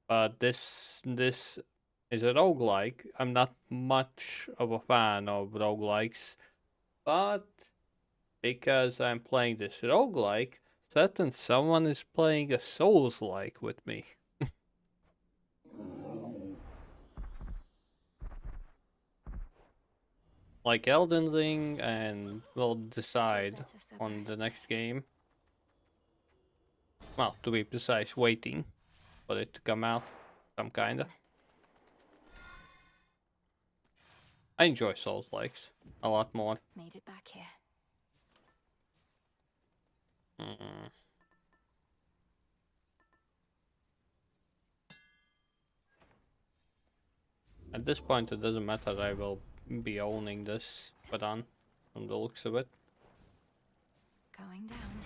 But this is a roguelike. I'm not much of a fan of roguelikes, but because I'm playing this roguelike, certain someone is playing a Souls-like with me. Like Elden Ring, and we'll decide on the next game. Well, to be precise, waiting for it to come out, some kinda. I enjoy Souls-likes a lot more. Made it back here. At this point, it doesn't matter. I will be owning this Badan from the looks of it. Going down.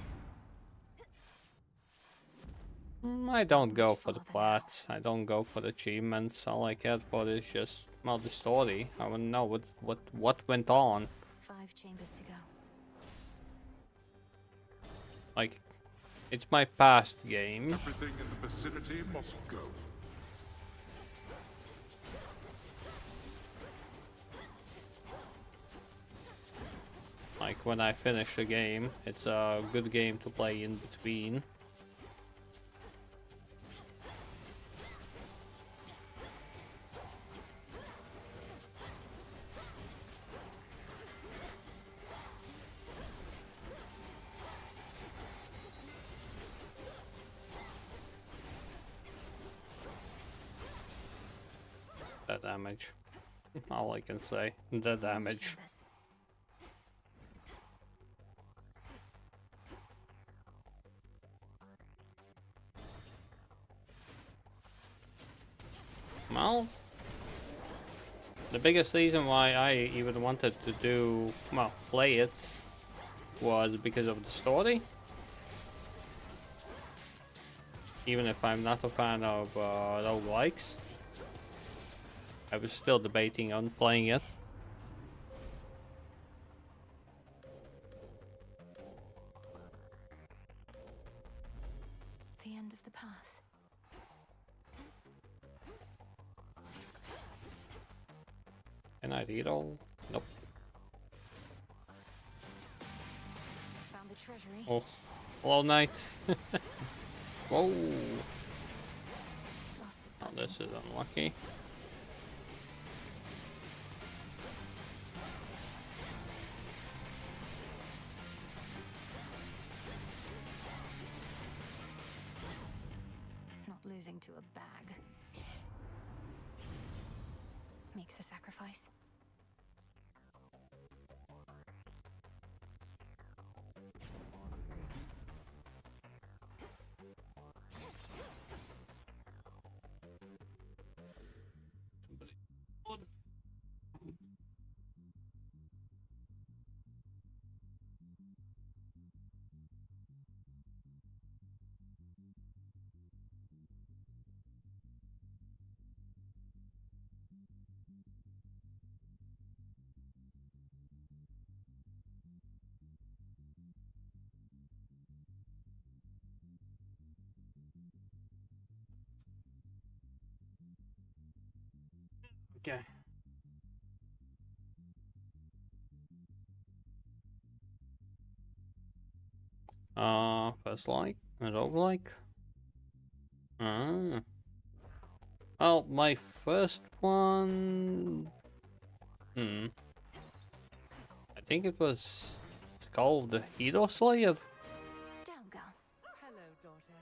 I don't go for the plots. I don't go for the achievements. All I care for is just, well, the story. I want to know what went on. 5 chambers to go. Like, it's my past game. Everything in the vicinity must go. Like, when I finish a game, it's a good game to play in between. The damage. All I can say. The damage. Well, the biggest reason why I even wanted to do, well, play it, was because of the story. Even if I'm not a fan of roguelikes, I was still debating on playing it. The end of the path. Can I read all? Nope. Found the treasury. Oh, hello, knight. Whoa. Oh, this is unlucky. Not losing to a bag. Make the sacrifice. Okay. First like and roguelike. Well, my first one. I think it was. It's called the Hero Slayer. Down, girl. Hello, daughter.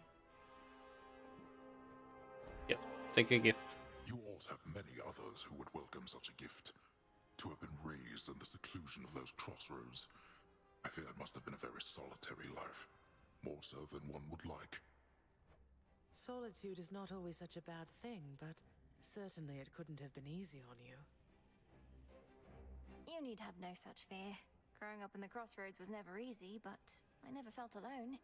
Yep, take a gift. You all have many others who would welcome such a gift. To have been raised in the seclusion of those crossroads, I fear it must have been a very solitary life. More so than one would like. Solitude is not always such a bad thing, but certainly it couldn't have been easy on you. You need have no such fear. Growing up in the crossroads was never easy, but I never felt alone.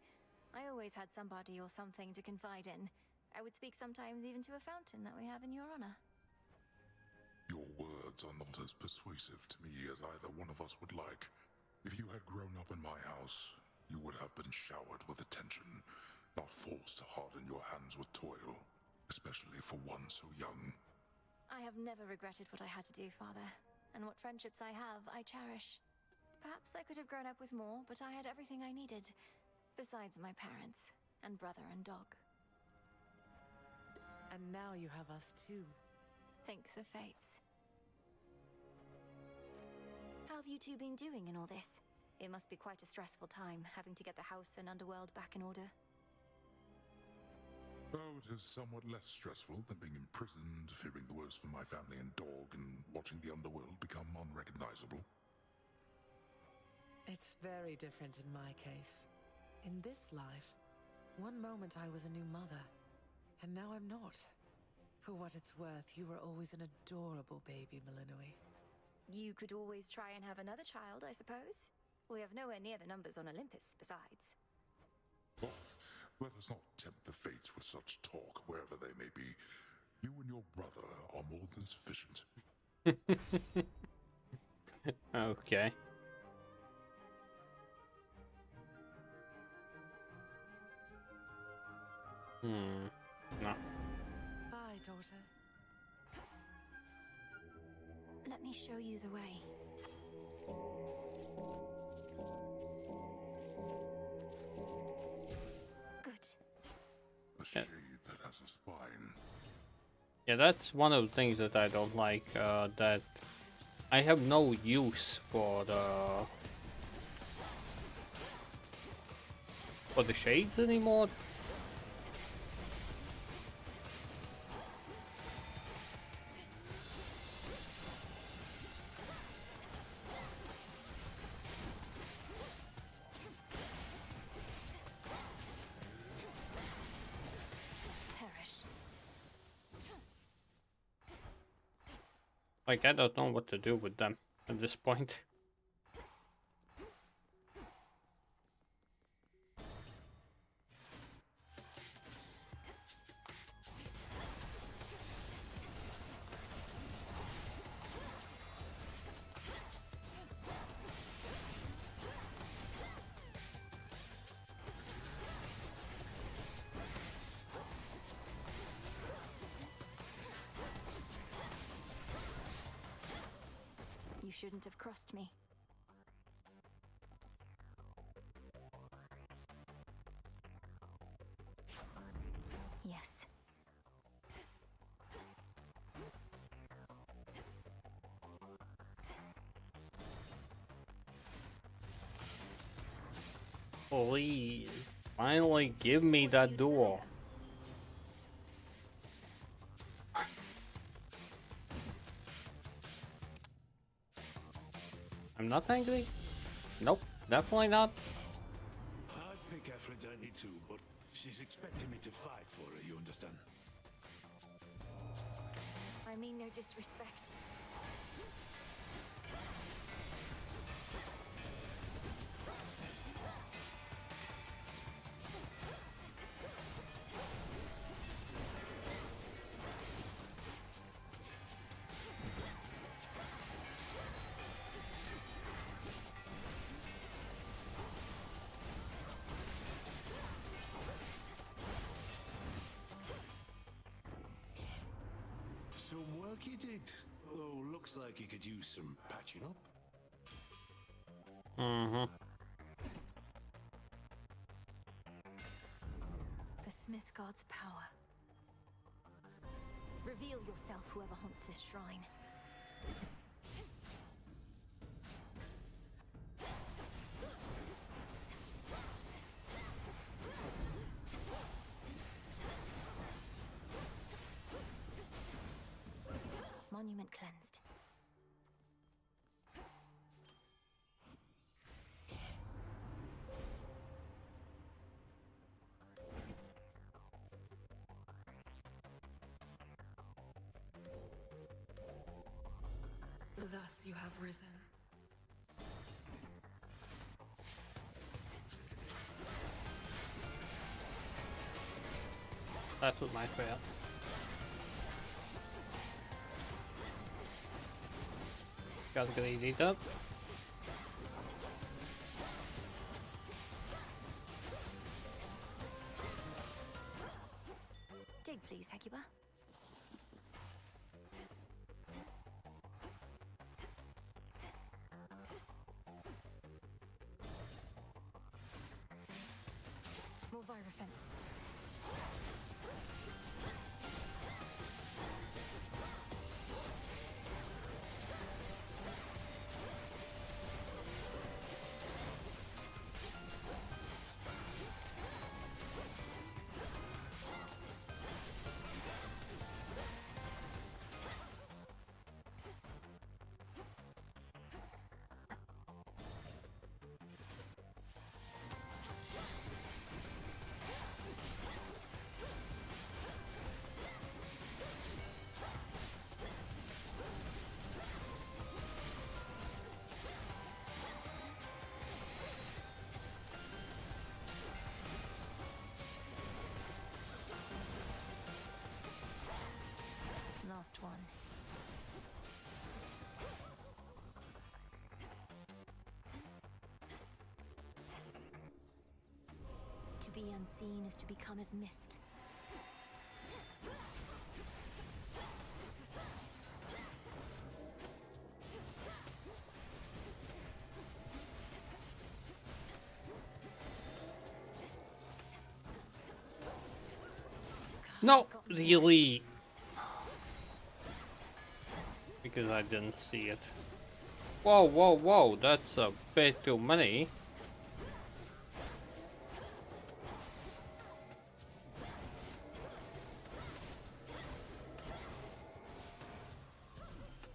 I always had somebody or something to confide in. I would speak sometimes even to a fountain that we have in your honor. Your words are not as persuasive to me as either one of us would like. If you had grown up in my house, you would have been showered with attention, not forced to harden your hands with toil, especially for one so young. I have never regretted what I had to do, Father. And what friendships I have, I cherish. Perhaps I could have grown up with more, but I had everything I needed. Besides my parents, and brother and dog. And now you have us too. Thank the fates. How have you two been doing in all this? It must be quite a stressful time, having to get the house and underworld back in order. Oh, it is somewhat less stressful than being imprisoned, fearing the worst for my family and dog, and watching the underworld become unrecognizable. It's very different in my case. In this life, one moment I was a new mother, and now I'm not. For what it's worth, you were always an adorable baby, Malinois. You could always try and have another child, I suppose? We have nowhere near the numbers on Olympus, besides. Oh, let us not tempt the fates with such talk, wherever they may be. You and your brother are more than sufficient. Okay. No. Bye, daughter. Let me show you the way. Good. A shade that has a spine. Yeah, that's one of the things that I don't like, that I have no use for the shades anymore. Like, I don't know what to do with them at this point. You shouldn't have crossed me. Yes. Please, finally give me that duel. I'm not angry? Nope, definitely not. I'd pick Aphrodite too, but she's expecting me to fight for her, you understand? I mean no disrespect. Some work you did. Oh, looks like you could use some patching up. The Smith God's power. Reveal yourself, whoever haunts this shrine. Monument cleansed. Thus you have risen. That was my fail. Gotta get eat up. Dig, please, Hecuba. More Virofence. Last one. To be unseen is to become as mist. No, really. Because I didn't see it. Whoa, whoa, whoa, that's a bit too many.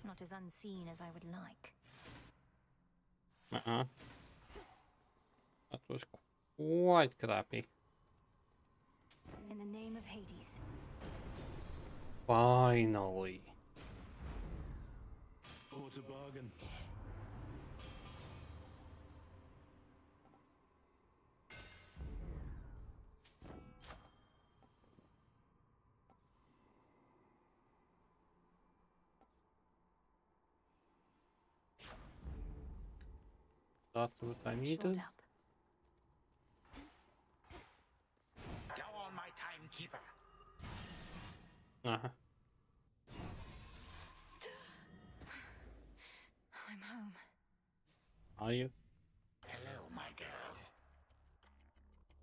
Not as unseen as I would like. That was quite crappy. In the name of Hades. Finally. What a bargain. That's what I needed. Go on, my timekeeper. Uh-huh. I'm home. Are you? Hello, my girl.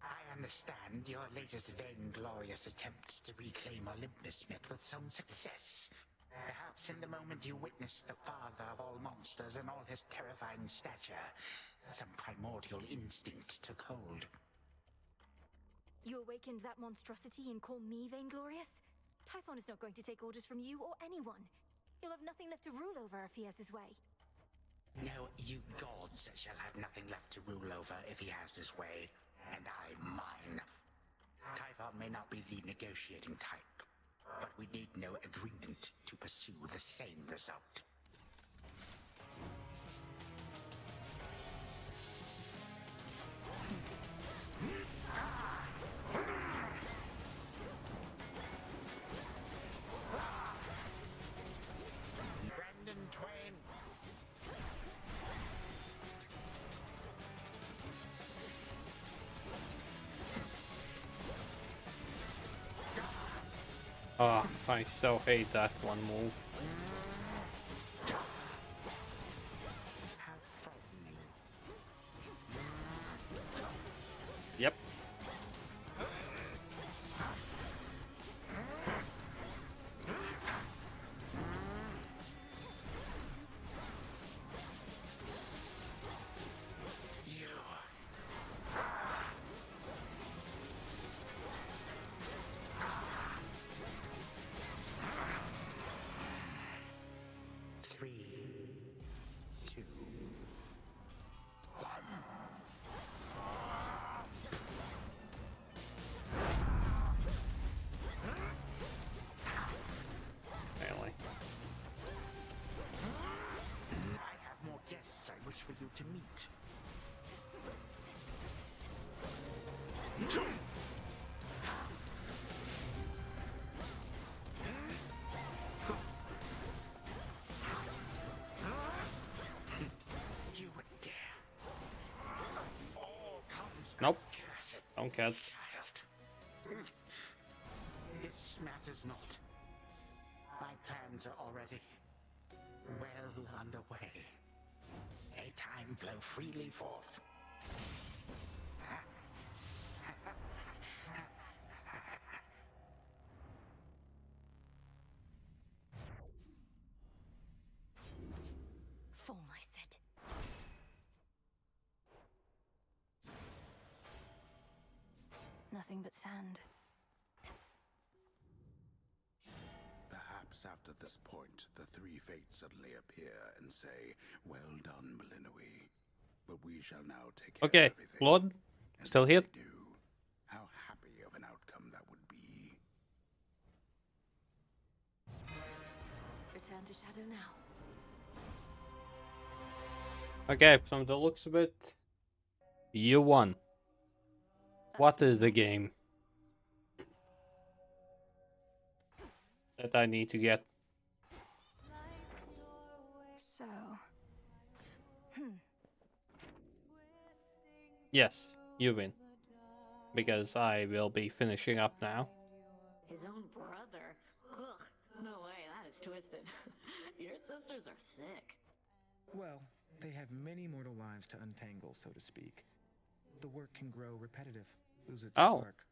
I understand your latest vainglorious attempt to reclaim Olympus met with some success. Perhaps in the moment you witnessed the father of all monsters and all his terrifying stature, some primordial instinct took hold. You awakened that monstrosity and call me vainglorious? Typhon is not going to take orders from you or anyone. He'll have nothing left to rule over if he has his way. No, you gods shall have nothing left to rule over if he has his way, and I mine. Typhon may not be the negotiating type, but we need no agreement to pursue the same result. Brandon Twain. Ah, I so hate that one move. Yep. Guests I wish for you to meet. Nope. Don't care. This matters not. My plans are already well underway. May time flow freely forth. Fall, I said. Nothing but sand. Perhaps after this point, the three fates suddenly appear and say, "Well done, Malinois. But we shall now take care Okay, of everything." Lord, And still if here? they do, how happy of an outcome that would be. Return to Shadow now. Okay, from the looks of it, you won. What is the game that I need to get? So... Yes, you win. Because I will be finishing up now. His own brother? Ugh, no way, that is twisted. Your sisters are sick. Well, they have many mortal lives to untangle, so to speak. The work can grow repetitive, lose its spark.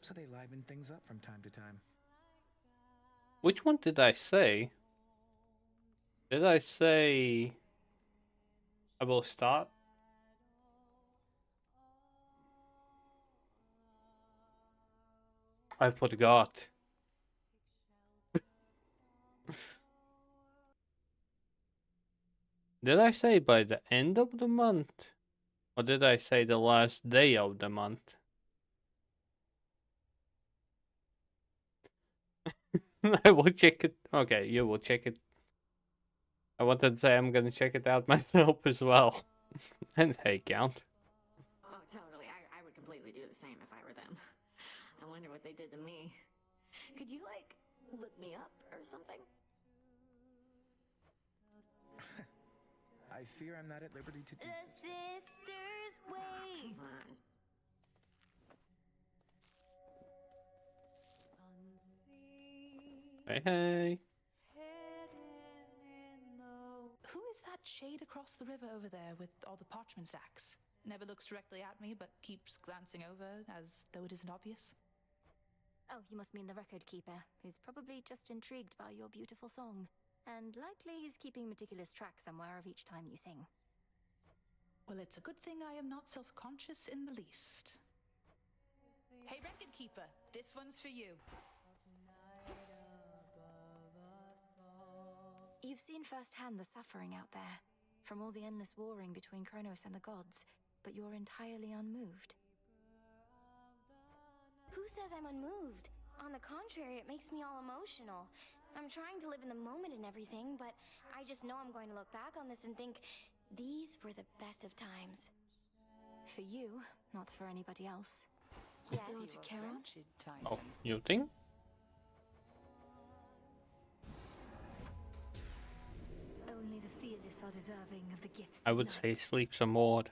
So they liven things up from time to time. Which one did I say? Did I say I will start? I forgot. Did I say by the end of the month? Or did I say the last day of the month? I will check it. Okay, you will check it. I wanted to say I'm gonna check it out myself as well. And hey, count. Oh, totally. I would completely do the same if I were them. I wonder what they did to me. Could you, like, look me up or something? I fear I'm not at liberty to do The sisters wait. Come on. Hey, hey. Who is that shade across the river over there with all the parchment sacks? Never looks directly at me, but keeps glancing over as though it isn't obvious. Oh, you must mean the record keeper, who's probably just intrigued by your beautiful song. And likely he's keeping meticulous track somewhere of each time you sing. Well, it's a good thing I am not self-conscious in the least. Hey, record keeper, this one's for you. You've seen firsthand the suffering out there, from all the endless warring between Kronos and the gods, but you're entirely unmoved. Who says I'm unmoved? On the contrary, it makes me all emotional. I'm trying to live in the moment and everything, but I just know I'm going to look back on this and think, these were the best of times. For you, not for anybody else. Yeah, Ill to care on? Oh, you think? Only the fearless are deserving of the gifts. I would say sleep some more.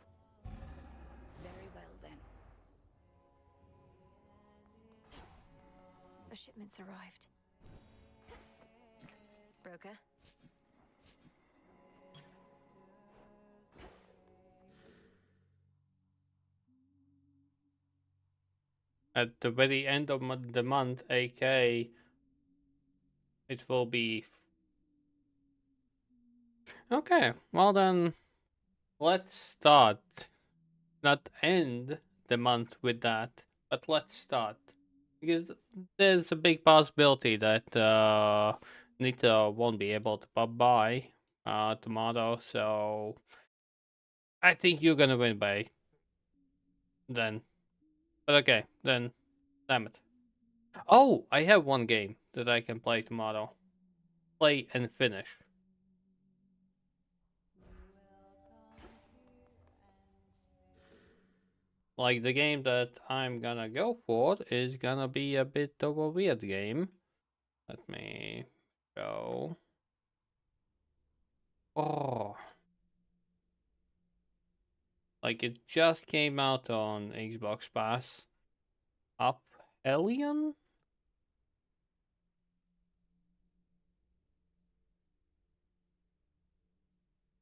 Very well then. The shipment's arrived. Broker? At the very end of the month, aka it will be... Okay, well then, let's start. Not end the month with that, but let's start. Because there's a big possibility that Nita won't be able to pop by tomorrow, so I think you're gonna win by then. But okay, then, damn it. Oh, I have one game that I can play tomorrow. Play and finish. Like, the game that I'm gonna go for is gonna be a bit of a weird game. Let me go. Oh. Like it just came out on Xbox Pass. Up Alien?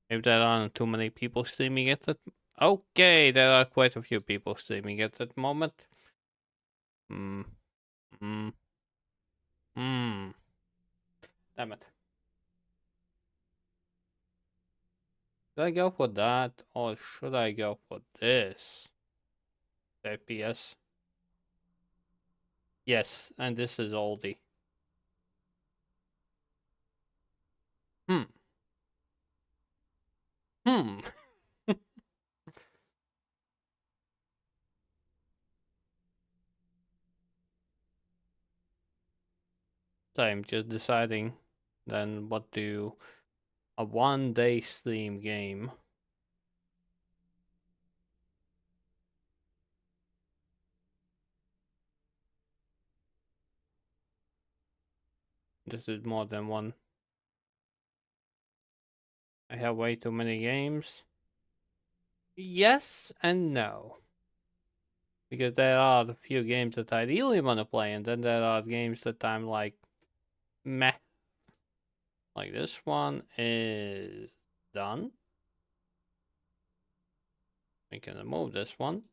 If there aren't too many people streaming it at... Okay, there are quite a few people streaming it at the moment. Hmm. Hmm. Hmm. Damn it. Should I go for that or should I go for this? FPS. Yes, and this is oldie. Hmm. Hmm. So I'm just deciding then what do a 1-day stream game. This is more than one. I have way too many games. Yes and no. Because there are a few games that I really want to play, and then there are games that I'm like, meh. Like this one is done. We can remove this one.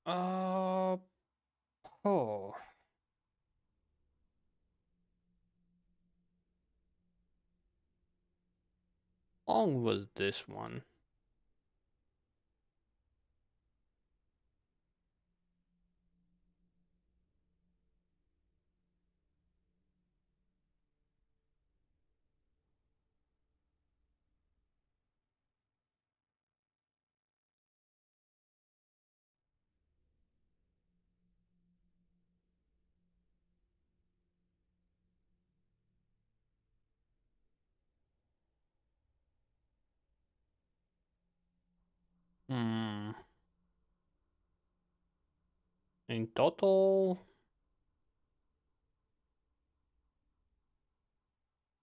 Oh. How long was this one? Hmm. In total,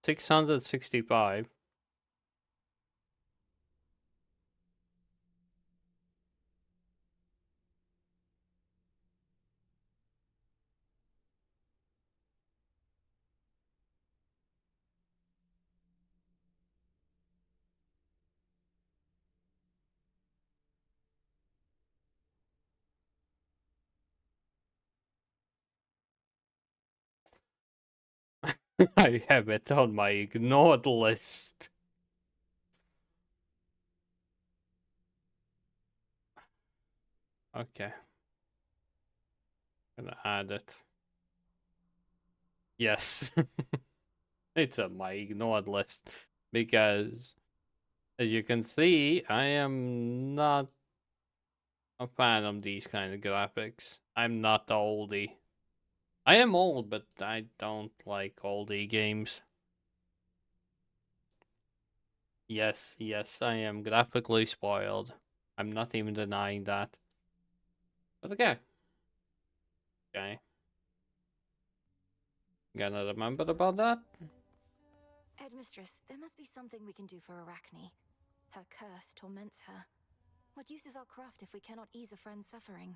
665. I have it on my ignored list. Okay. Gonna add it. Yes. It's on my ignored list. Because, as you can see, I am not a fan of these kind of graphics. I'm not oldie. I am old, but I don't like oldie games. Yes, yes, I am graphically spoiled. I'm not even denying that. But okay. Okay. Gonna remember about that? Headmistress, there must be something we can do for Arachne. Her curse torments her. What use is our craft if we cannot ease a friend's suffering?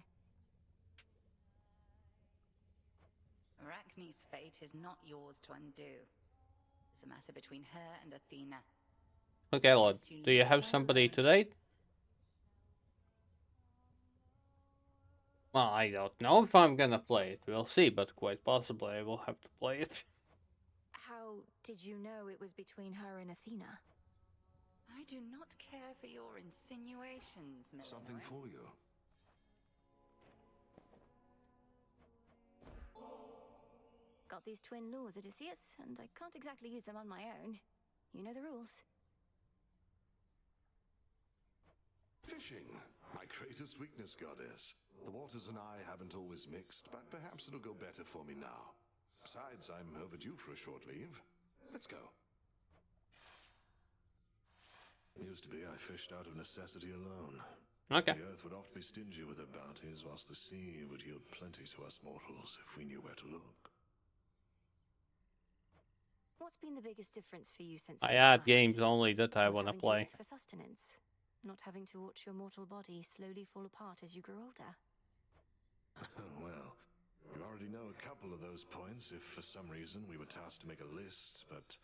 Arachne's fate is not yours to undo. It's a matter between her and Athena. Okay, Lord. Do you have somebody today? Well, I don't know if I'm gonna play it. We'll see, but quite possibly I will have to play it. How did you know it was between her and Athena? I do not care for your insinuations, Millennium. Something for you. Got these twin laws, Odysseus, and I can't exactly use them on my own. You know the rules. Fishing. My greatest weakness, goddess. The waters and I haven't always mixed, but perhaps it'll go better for me now. Besides, I'm overdue for a short leave. Let's go. Used to be I fished out of necessity alone. Okay. The earth would oft be stingy with her bounties, whilst the sea would yield plenty to us mortals if we knew where to look. What's been the biggest difference for you since I those add times? games only that I Not want to having play. eat for sustenance, not having to watch your mortal body slowly fall apart as you grow older. Well, you already know a couple of those points if for some reason we were tasked to make a list, but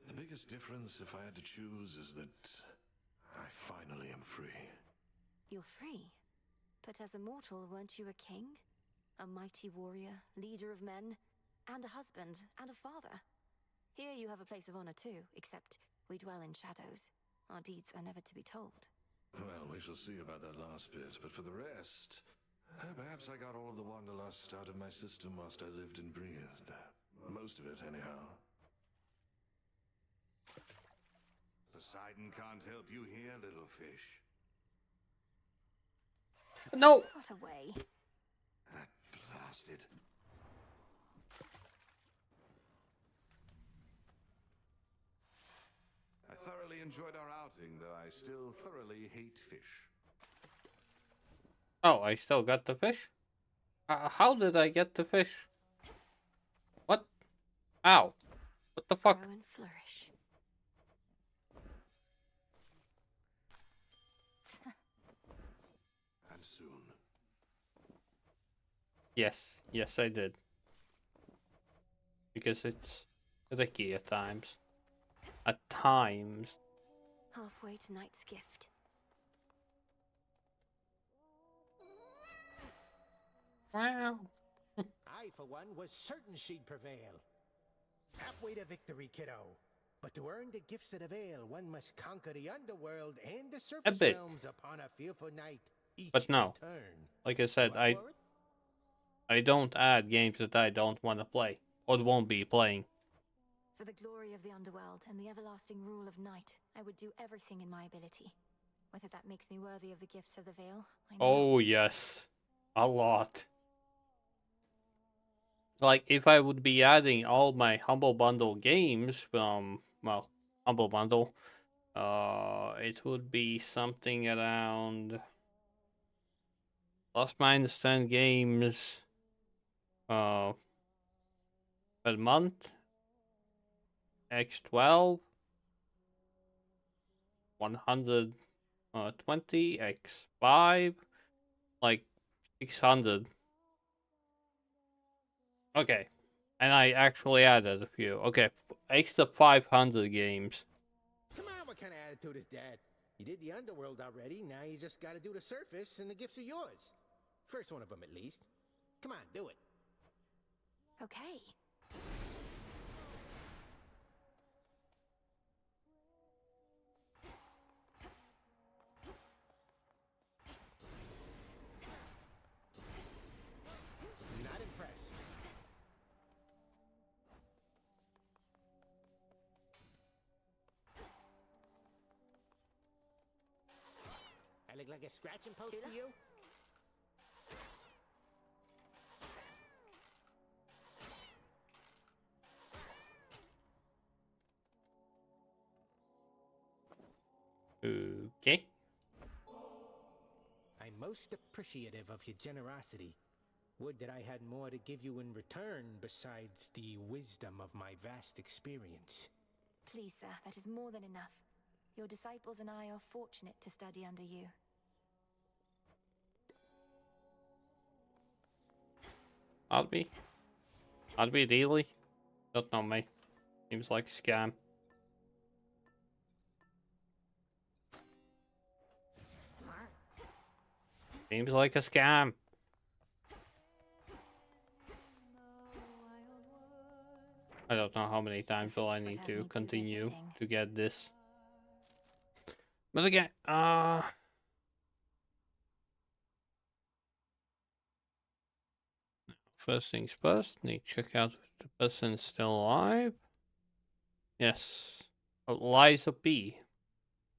the biggest difference, if I had to choose, is that I finally am free. You're free? But as a mortal, weren't you a king? A mighty warrior, leader of men, and a husband, and a father. Here you have a place of honor too, except we dwell in shadows. Our deeds are never to be told. Well, we shall see about that last bit, but for the rest, perhaps I got all of the wanderlust out of my system whilst I lived and breathed. Most of it, anyhow. Poseidon can't help you here, little fish. No! Got away. That blasted. I thoroughly enjoyed our outing, though I still thoroughly hate fish. Oh, I still got the fish? How did I get the fish? What? Ow. What the fuck? Grow and flourish. And soon. Yes. Yes, I did. Because it's tricky at times. At times. Halfway to night's gift. Wow. I, for one, was certain she'd prevail. Halfway to victory, kiddo. But to earn the gifts of the Veil, one must conquer the underworld and the surface bit. realms upon a fearful night. Each But no. turn. Like I said, You up for it? I don't add games that I don't want to play. Or won't be playing. For the glory of the underworld and the everlasting rule of night, I would do everything in my ability. Whether that makes me worthy of the gifts of the Veil, I know Oh, not. yes. A lot. Like, if I would be adding all my Humble Bundle games from, well, Humble Bundle, it would be something around plus minus 10 games per month. X12, 120, X5, like 600. Okay. And I actually added a few. Okay, extra 500 games. Come on, what kind of attitude is that? You did the underworld already, now you just gotta do the surface, and the gifts are yours. First one of them, at least. Come on, do it. Okay. Not impressed. I look like a scratching post to you? Okay. I'm most appreciative of your generosity. Would that I had more to give you in return besides the wisdom of my vast experience. Please, sir, that is more than enough. Your disciples and I are fortunate to study under you. I'll be daily. Don't know me. Seems like a scam. Smart. Seems like a scam. I don't know how many times will I need to continue to get this. But again, first things first, need to check out if the person's still alive. Yes. Oh, Liza P.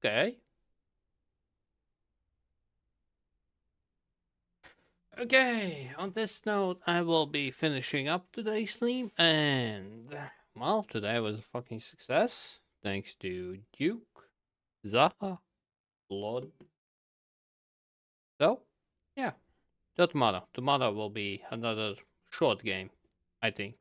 Okay. Okay, on this note, I will be finishing up today's stream, and, well, today was a fucking success. Thanks to Duke, Zaha, Blood. So, yeah, till tomorrow. Tomorrow will be another short game, I think.